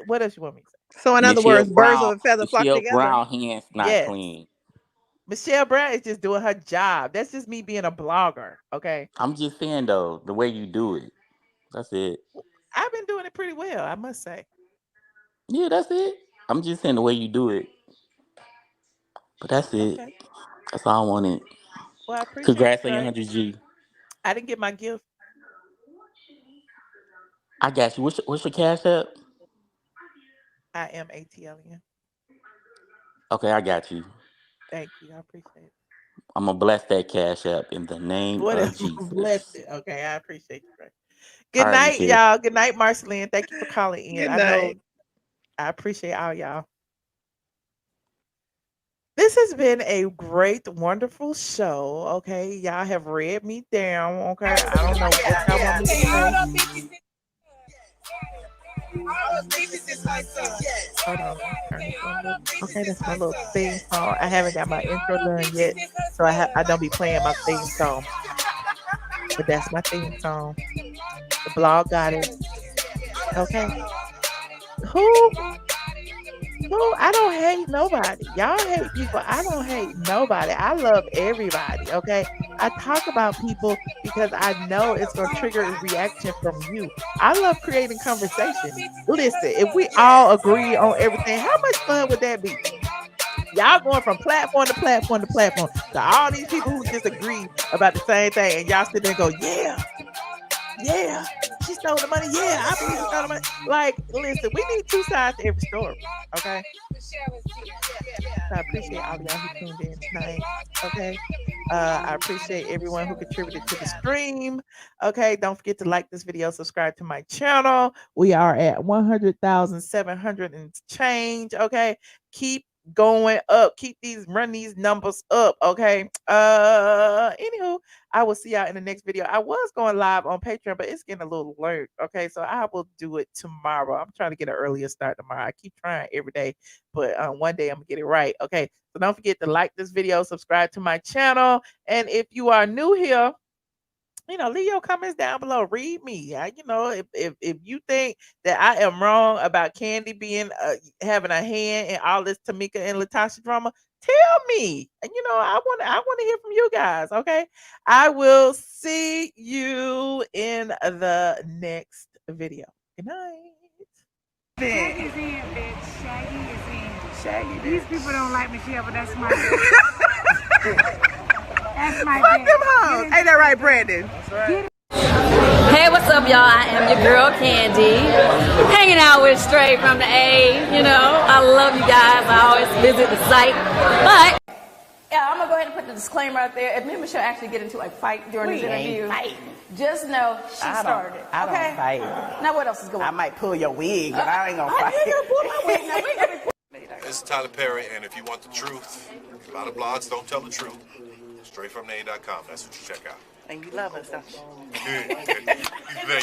What else you want me to say? So in other words, birds of a feather flock Michelle together. Brown hands not Yes. clean. Michelle Brown is just doing her job. That's just me being a blogger. Okay. I'm just saying though, the way you do it. That's it. I've been doing it pretty well, I must say. Yeah, that's it. I'm just saying the way you do it. But that's it. Okay. That's all I wanted. Well, I appreciate Congrats you, on your sir. 100G. I didn't get my gift. I got you. What's your cash app? I am ATLN. Okay, I got you. Thank you. I appreciate it. I'm gonna bless that cash app in the name What of else? Jesus. Bless it. Okay, I appreciate you, Ray. All Good right, night, Michelle. y'all. Good night, Marceline. Thank you for calling in. Good I know night. I appreciate all y'all. This has been a great, wonderful show. Okay, y'all have read me down. Okay, I don't know what y'all want me to say. Hold on, let me turn this on. Okay, that's my little theme song. I haven't got my intro done yet, so I don't be playing my theme song. But that's my theme song. The blog got it. Okay. Who? I don't hate nobody. Y'all hate people. I don't hate nobody. I love everybody. Okay. I talk about people because I know it's going to trigger a reaction from you. I love creating conversation. Listen, if we all agree on everything, how much fun would that be? Y'all going from platform to platform to platform to all these people who disagree about the same thing, and y'all sit there and go, yeah, she stole the money. Yeah, I believe she stole the money. Like, listen, we need two sides to every story. Okay. So I appreciate all of y'all who tuned in tonight. Okay. I appreciate everyone who contributed to the stream. Okay. Don't forget to like this video, subscribe to my channel. We are at 100,700 and change. Okay. Keep going up. Run these numbers up. Okay. Anywho, I will see y'all in the next video. I was going live on Patreon, but it's getting a little late. Okay, so I will do it tomorrow. I'm trying to get an earlier start tomorrow. I keep trying every day, but one day I'm gonna get it right. Okay, so don't forget to like this video, subscribe to my channel, and if you are new here, leave your comments down below. Read me. If you think that I am wrong about Candy being having a hand in all this Tamika and LaTocha drama, tell me. And I want to hear from you guys. Okay, I will see you in the next video. Good night. Shaggy's in, bitch. Shaggy is in. Shaggy. These people don't like Michelle, but that's my that's my Fuck them hoes. Ain't that right, Brandon? That's right. Hey, what's up, y'all? I am your girl, Candy. Hanging out with Straight from the A. I love you guys. I always visit the site. But, yeah, I'm going to go ahead and put the disclaimer out there. If me and Michelle actually get into a fight during this interview, just know she started it. I Okay? don't fight. Now, what else is going on? I might pull your wig, but I ain't going to fight. I ain't pull my wig. Now, we ain't gonna be This is Tyler Perry, and if you want the truth, a lot of blogs don't tell the truth. StraightFromTheA.com. That's what you check out. And you love us, don't you? Good.